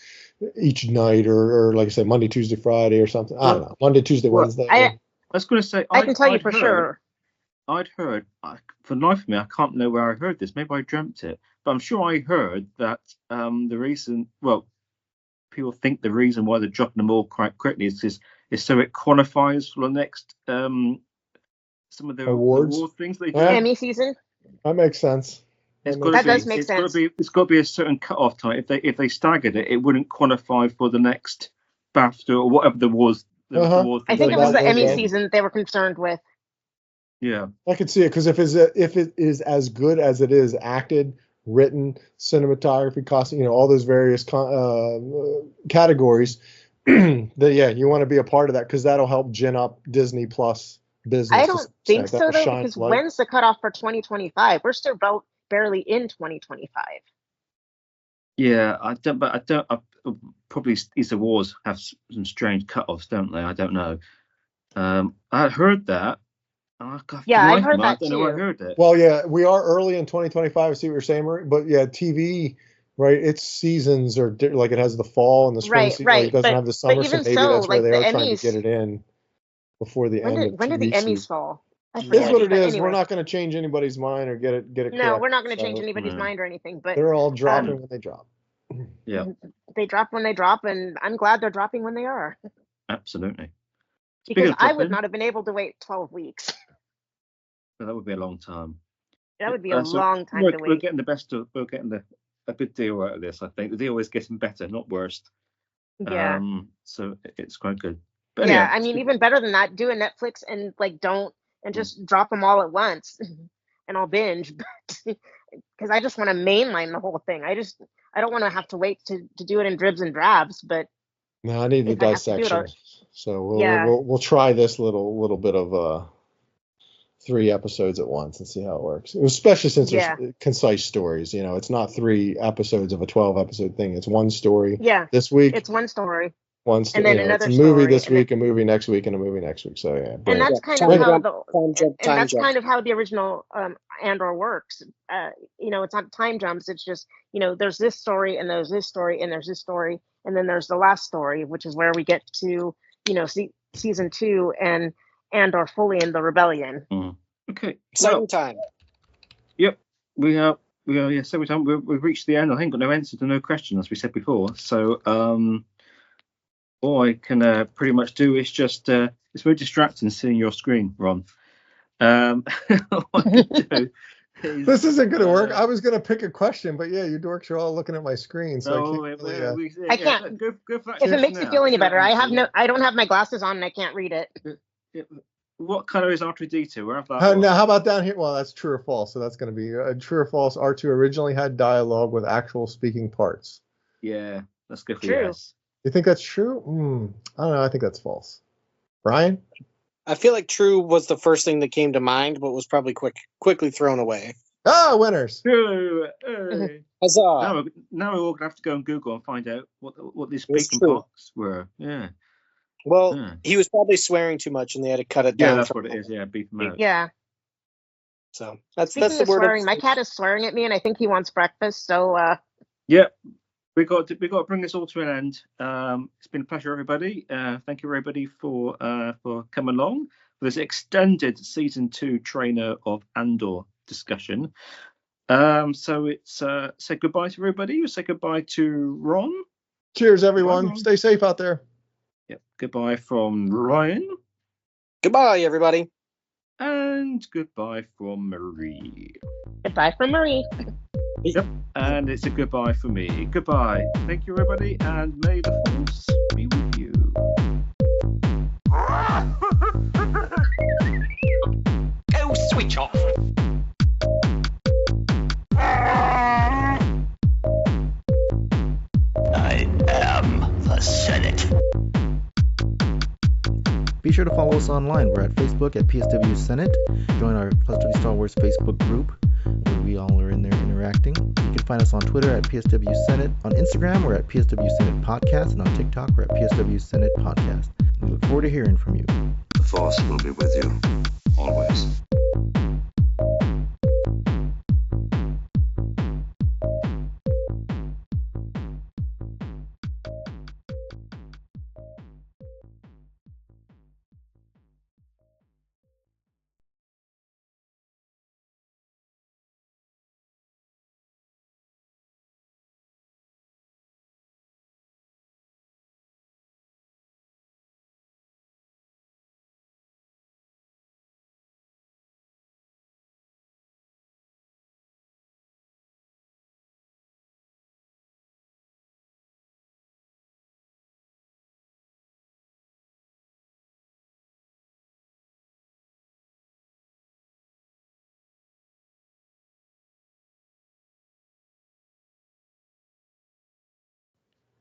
each night, or like I said, Monday, Tuesday, Friday, or something. I don't know. Monday, Tuesday, Well, Wednesday. I was going to say, I can tell you I'd for heard- sure. I'd heard, for the life of me, I can't know where I heard this. Maybe I dreamt it, but I'm sure I heard that the reason, well, people think the reason why they're dropping them all quite quickly is so it qualifies for the next some of the Awards? award things they do. Yeah. Emmy season. That makes sense. It's That got That to be. does make It's got to sense. be. It's got to be a certain cut-off time. If they staggered it, it wouldn't qualify for the next BAFTA or whatever there was. The Uh-huh. award I thing think they it was did. the Emmy window. season that they were concerned with. Yeah. I could see it because if it is as good as it is acted, written, cinematography, costume, you know, all those various categories, then yeah, you want to be a part of that because that'll help gin up Disney Plus business. I to don't some think extent. so That'll though, shine because light. when's the cutoff for 2025? We're still barely in 2025. Yeah. I don't. But I don't. Probably these awards have some strange cut-offs, don't they? I don't know. I heard that. Yeah, I've heard I that don't know where I too. heard it. Well, yeah, we are early in 2025. I see what you're saying, Marie. But yeah, TV, right? Its seasons are like it has the fall and the spring Right, season. Like, right. it doesn't But have the summer, so even maybe so, that's where like they the are trying to Emmys, get it in before the end of when do the TV Emmys season. fall? I It It forget. is what it But is. We're anyway, not going to change anybody's mind or get it no, correct. we're not going to change So anybody's No. mind or anything. But they're all dropping when they drop. Yeah. they drop when they drop, and I'm glad they're dropping when they are, Absolutely. because of I would dropping, not have been able to wait 12 weeks. that would be a long time. That would be a So long time we're, to we're wait. getting the best of. We're getting a good deal out of this. I think the deal is getting better, not worse. Yeah. So it's quite good. But Yeah, anyhow, I mean, even better than that, do a Netflix and like don't and just drop them all at once, and I'll binge. Because I just want to mainline the whole thing. I don't want to have to wait to do it in dribs and drabs. But No, I need the if I have to do it, dissection. So Yeah. we'll try this little bit of 3 episodes at once and see how it works. Especially since Yeah. there's concise stories. You know, it's not 3 episodes of a 12 episode thing. It's one story yeah, this week, it's one story, one story. and then You know, it's another a movie story, this and then- week, a movie next week, and a movie next week. So yeah, bring and it. that's kind Time of how jump, the time jump, and time that's jump. kind of how the original Andor works. It's not time jumps. It's just there's this story, and there's this story, and there's this story, and then there's the last story, which is where we get to season 2 and Andor fully in the rebellion. okay. Exciting time. Yep. We are. Yeah. So we've reached the end. I think got no answer to no question, as we said before. So all I can pretty much do is just it's very distracting seeing your screen, Ron. All I can do is, This isn't going to work. I was going to pick a question, but yeah, you dorks are all looking at my screen, so I can't. Really, I can't. Go for that If it makes you feel any better, I I don't have my glasses on and I can't read it. What color is R2D2? Where have that? Now, how about down here? Well, that's true or false. So that's going to be true or false. R2 originally had dialogue with actual speaking parts. Yeah, let's go for True. yes. You think that's true? I don't know. I think that's false. Brian? I feel like true was the first thing that came to mind, but was probably quickly thrown away. Ah, winners. True. Hey. Huzzah! Now we're all gonna have to go on Google and find out what these It's speaking true. parts were. Yeah. Well, Yeah. he was probably swearing too much, and they had to cut it Yeah, down. that's what it is. Yeah, beef them out. Yeah. So that's Speaking the of word. swearing, my cat is swearing at me, and I think he wants breakfast. So Yeah. We got to bring this all to an end. It's been a pleasure, everybody. Thank you, everybody, for coming along for this extended season 2 trainer of Andor discussion. So it's say goodbye to everybody. Say goodbye to Ron. Cheers, everyone. Ron. Stay safe out there. Yep. Goodbye from Ryan. Goodbye, everybody. And goodbye from Marie. Goodbye from Marie. Yep, and it's a goodbye for me. Goodbye. Thank you, everybody, and may the force be with you. Go switch off. I am the Senate. Be sure to follow us online. We're at Facebook at PSW Senate. Join our PSW Star Wars Facebook group, where we all are in there interacting. You can find us on Twitter at PSW Senate. On Instagram, we're at PSW Senate Podcast. And on TikTok, we're at PSW Senate Podcast. We look forward to hearing from you. The Force will be with you, always.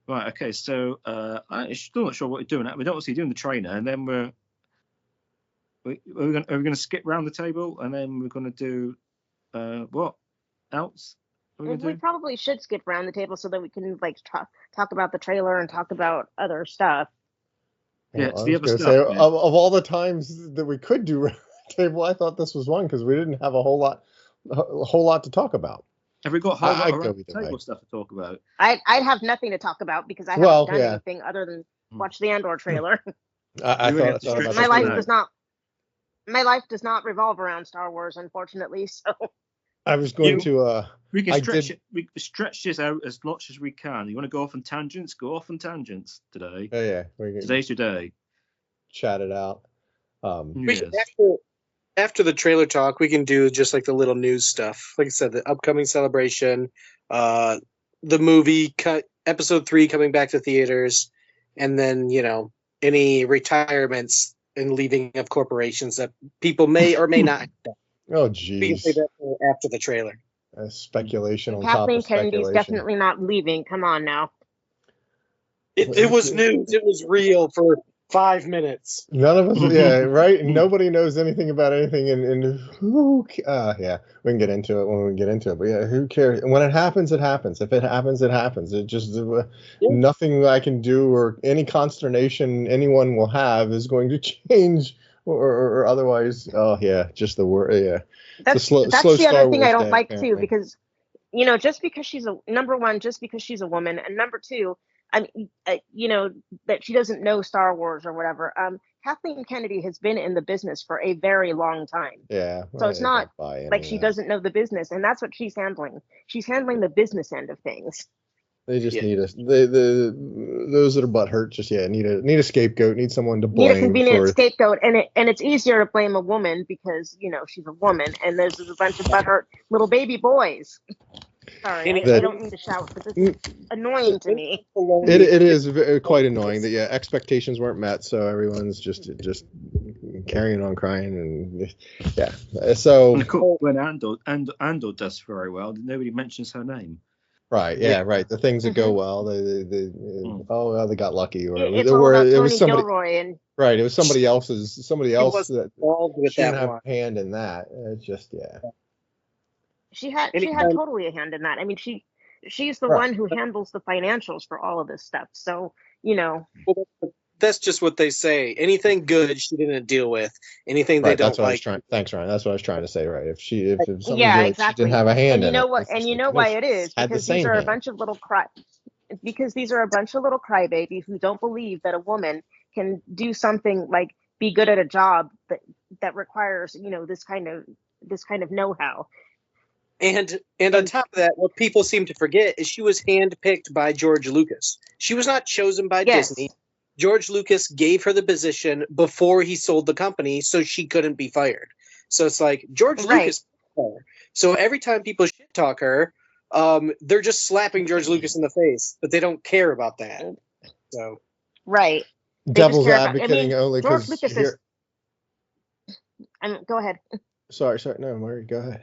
Right, okay, so I'm still not sure what we're doing. We're obviously doing the trainer, and then are we going to skip round the table, and then we're going to do what else? We probably should skip around the table so that we can like talk about the trailer and talk about other stuff. Yeah, I the was other going to stuff. say, of all the times that we could do round table, I thought this was one because we didn't have a whole lot to talk about. Have we got a whole lot I'd of go round either table way. stuff to talk about? I'd have nothing to talk about because I haven't done anything other than watch the Andor trailer. I really thought about my this life does not revolve around Star Wars, unfortunately. So I was going to. We can I stretch did- it. We can stretch this out as much as we can. You want to go off on tangents? Go off on tangents today. Oh yeah, we can Today's your day. chat it out. Yes. After the trailer talk, we can do just like the little news stuff. Like I said, the upcoming celebration, the movie episode 3 coming back to theaters, and then any retirements and leaving of corporations that people may or may not. Oh We can geez, say that after the trailer. speculation on top Kathleen of Kennedy's speculation. definitely not leaving. Come on now. It was news. It was real for 5 minutes. None of us, yeah, right. Nobody knows anything about anything, and who? Yeah, we can get into it when we get into it. But yeah, who cares? When it happens, it happens. If it happens, it happens. It just nothing I can do or any consternation anyone will have is going to change or otherwise. Oh yeah, just the word. Yeah, That's slow the Star other thing Wars I don't day, like apparently. too, because just because she's number one, just because she's a woman, and number two, I mean, that she doesn't know Star Wars or whatever. Kathleen Kennedy has been in the business for a very long time. Yeah, So it's not like she doesn't. doesn't know the business, and that's what she's handling. She's handling the business end of things. They just need those that are butthurt. Just need a scapegoat. Need someone to blame. Need a convenient scapegoat, and it's easier to blame a woman because she's a woman, and there's a bunch of butthurt little baby boys. Sorry, I don't mean to shout, but this is annoying to me. It is quite annoying that expectations weren't met, so everyone's just carrying on crying and So and of course, when Andor does very well, nobody mentions her name. Right, right. The things that go well, they got lucky, or it's all about Tony Gilroy and right. It was somebody else that with shouldn't that have one. a hand in that. It's just She had totally a hand in that. I mean, she's the one who handles the financials for all of this stuff. So that's just what they say. Anything good she didn't deal with. Anything they don't like. Thanks, Ryan. That's what I was trying to say. Right. If something yeah, good, exactly. She didn't have a hand in it. And you know why it is, because these are a bunch of little crybabies who don't believe that a woman can do something like be good at a job that requires this kind of know-how. And on top of that, what people seem to forget is she was handpicked by George Lucas. She was not chosen by Disney. George Lucas gave her the position before he sold the company, so she couldn't be fired. So it's like George Lucas. So every time people shit talk her, they're just slapping George Lucas in the face, but they don't care about that. So right. Devil's advocating only George because Lucas is. Go ahead. Sorry. No, Murray, go ahead.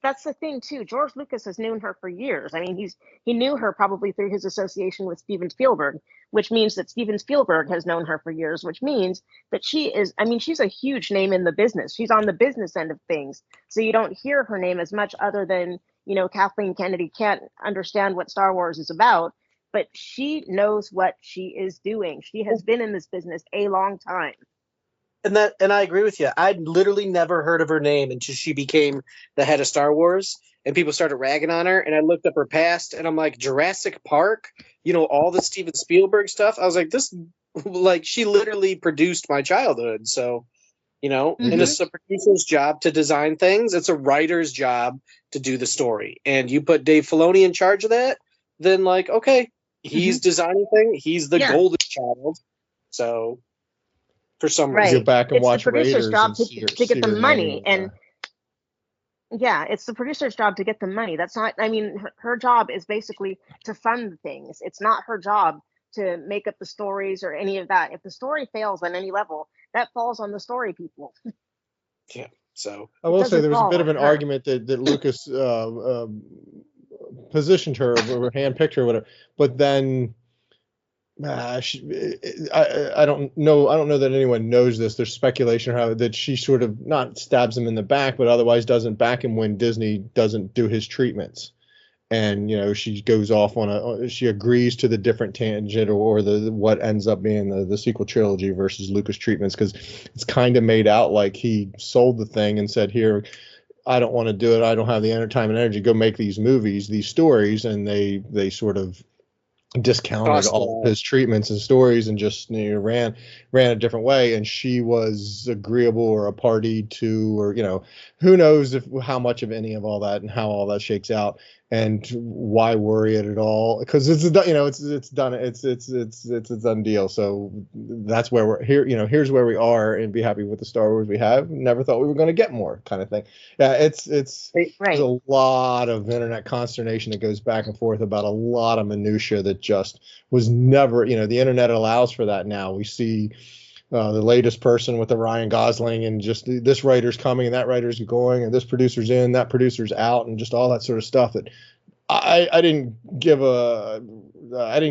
That's the thing too. George Lucas has known her for years. I mean, he knew her probably through his association with Steven Spielberg, which means that Steven Spielberg has known her for years, which means that she's a huge name in the business. She's on the business end of things. So you don't hear her name as much other than, Kathleen Kennedy can't understand what Star Wars is about, but she knows what she is doing. She has been in this business a long time. And I agree with you. I'd literally never heard of her name until she became the head of Star Wars, and people started ragging on her. And I looked up her past, and I'm like, Jurassic Park, all the Steven Spielberg stuff. I was like, this, like, she literally produced my childhood. So, and it's a producer's job to design things. It's a writer's job to do the story. And you put Dave Filoni in charge of that, then like, okay, he's designing things. He's the golden child. So. For some reason, go back and watch the producer's Raiders job and to get the money, and it's the producer's job to get the money. That's not. I mean, her job is basically to fund things. It's not her job to make up the stories or any of that. If the story fails on any level, that falls on the story people. Yeah. So I will say there was a bit of an argument that Lucas positioned her or handpicked her or whatever, but then. I don't know. I don't know that anyone knows this. There's speculation how that she sort of not stabs him in the back, but otherwise doesn't back him when Disney doesn't do his treatments. And she goes off on she agrees to the different tangent or the what ends up being the sequel trilogy versus Lucas treatments, because it's kind of made out like he sold the thing and said, here, I don't want to do it. I don't have the time and energy. Go make these movies, these stories, and they sort of discounted all of his treatments and stories and just ran a different way, and she was agreeable or a party to, or who knows how much of any of all that and how all that shakes out, and why worry it at all, because it's done, it's a done deal. So that's where we're here. Here's where we are, and be happy with the Star Wars we have. Never thought we were going to get more, kind of thing. Yeah, it's there's a lot of internet consternation that goes back and forth about a lot of minutia that just was never, the internet allows for that now. We see the latest person with the Ryan Gosling, and just this writer's coming and that writer's going, and this producer's in, that producer's out, and just all that sort of stuff that I didn't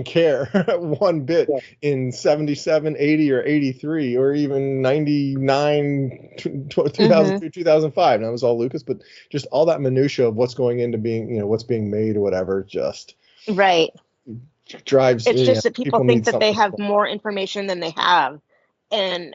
care one bit in 77, 80, or 83, or even 99, 2002, 2005. That was all Lucas, but just all that minutia of what's going into being, what's being made or whatever, just drives. It's just that people think that they have more information than they have. And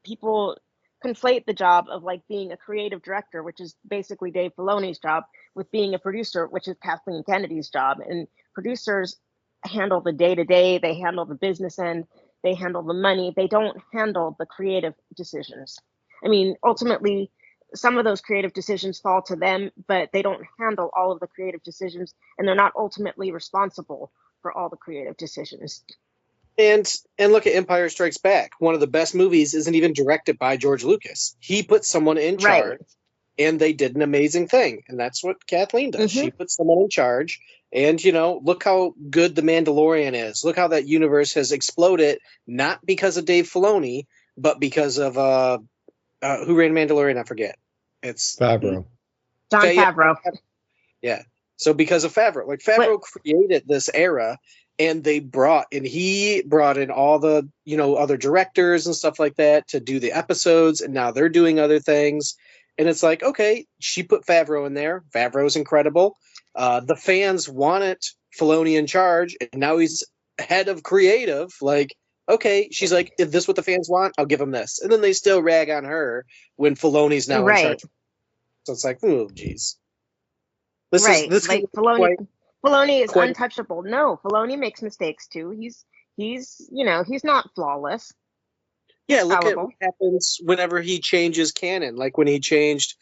people conflate the job of like being a creative director, which is basically Dave Filoni's job, with being a producer, which is Kathleen Kennedy's job. And producers handle the day-to-day, they handle the business end, they handle the money, they don't handle the creative decisions. I mean, ultimately, some of those creative decisions fall to them, but they don't handle all of the creative decisions, and they're not ultimately responsible for all the creative decisions. And look at Empire Strikes Back. One of the best movies isn't even directed by George Lucas. He put someone in charge, and they did an amazing thing. And that's what Kathleen does. She puts someone in charge. And, look how good The Mandalorian is. Look how that universe has exploded, not because of Dave Filoni, but because of who ran Mandalorian? I forget. It's Favreau. Jon Favreau. Yeah. So because of Favreau. Like, Favreau created this era. And he brought in all the, other directors and stuff like that to do the episodes. And now they're doing other things. And it's like, okay, she put Favreau in there. Favreau's incredible. The fans wanted Filoni in charge. And now he's head of creative. Like, okay, she's like, if this is what the fans want, I'll give them this. And then they still rag on her when Filoni's now in charge. So it's like, oh, geez. This is Filoni. Filoni is untouchable. No, Filoni makes mistakes too. He's not flawless. Yeah, look at what happens whenever he changes canon. Like when he changed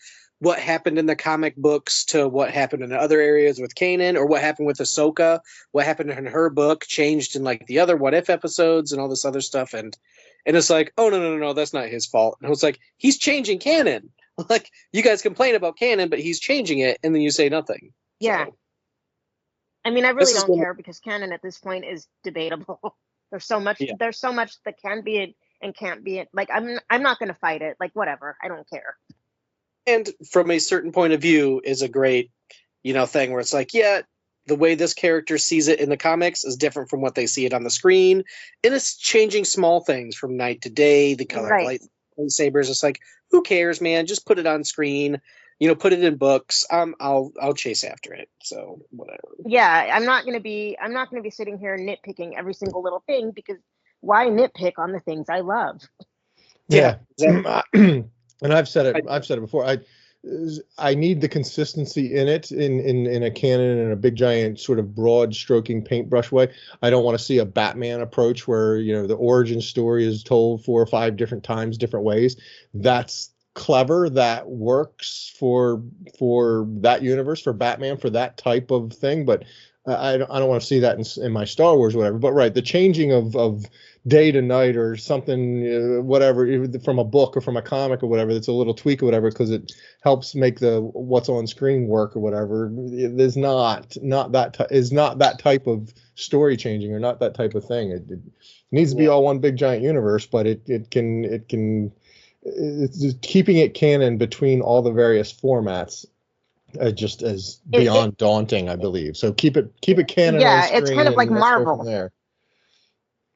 what happened in the comic books to what happened in other areas with Kanan, or what happened with Ahsoka, what happened in her book changed in like the other What If episodes and all this other stuff. And it's like, oh, no, that's not his fault. And I was like, he's changing canon. Like, you guys complain about canon, but he's changing it, and then you say nothing. Yeah. So, I mean, I really don't gonna... care, because canon at this point is debatable. There's so much that can be it and can't be it. Like, I'm not going to fight it. Like, whatever. I don't care. And from a certain point of view is a great, thing where it's like, yeah, the way this character sees it in the comics is different from what they see it on the screen. And it's changing small things from night to day, the color of lightsabers. It's like, who cares, man? Just put it on screen, put it in books. I'll chase after it. So whatever. Yeah, I'm not gonna be sitting here nitpicking every single little thing, because why nitpick on the things I love? Yeah. Exactly. And I've said it before. I need the consistency in it, in a canon, in a big giant sort of broad stroking paintbrush way. I don't want to see a Batman approach where, the origin story is told 4 or 5 different times, different ways. That's clever. That works for that universe, for Batman, for that type of thing. But I don't want to see that in my Star Wars or whatever. But right, the changing of day to night or something, whatever, from a book or from a comic or whatever, that's a little tweak or whatever, because it helps make the what's on screen work or whatever, is not that type of story changing, or not that type of thing. It needs to be all one big giant universe, but it's just keeping it canon between all the various formats. Just as beyond daunting, I believe. So keep it canon. Yeah, on screen, it's kind of like Marvel. There.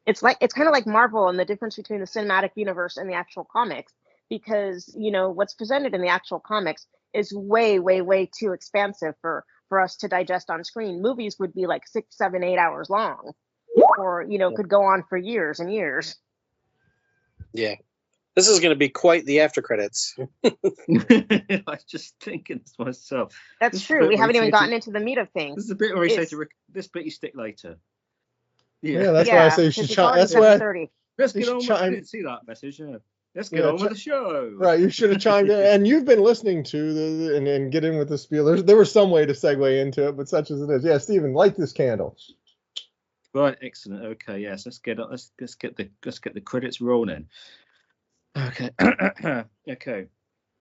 It's kind of like Marvel, and the difference between the cinematic universe and the actual comics, because what's presented in the actual comics is way, way, way too expansive for us to digest on screen. Movies would be like 6, 7, 8 hours long, or could go on for years and years. Yeah. This is going to be quite the after credits. I was just thinking to myself. That's true. We haven't even gotten into the meat of things. This is a bit where he says to Rick, this bit you stick later. Yeah, that's why I say you should chime. That's why. Let's get on. I didn't see that message. Yeah. Let's get on with the show. Right, you should have chimed in, and you've been listening to and get in with the spiel. There was some way to segue into it, but such as it is. Yeah, Stephen, light this candle. Right, excellent. Okay, yes, let's get the credits rolling. Okay. Okay.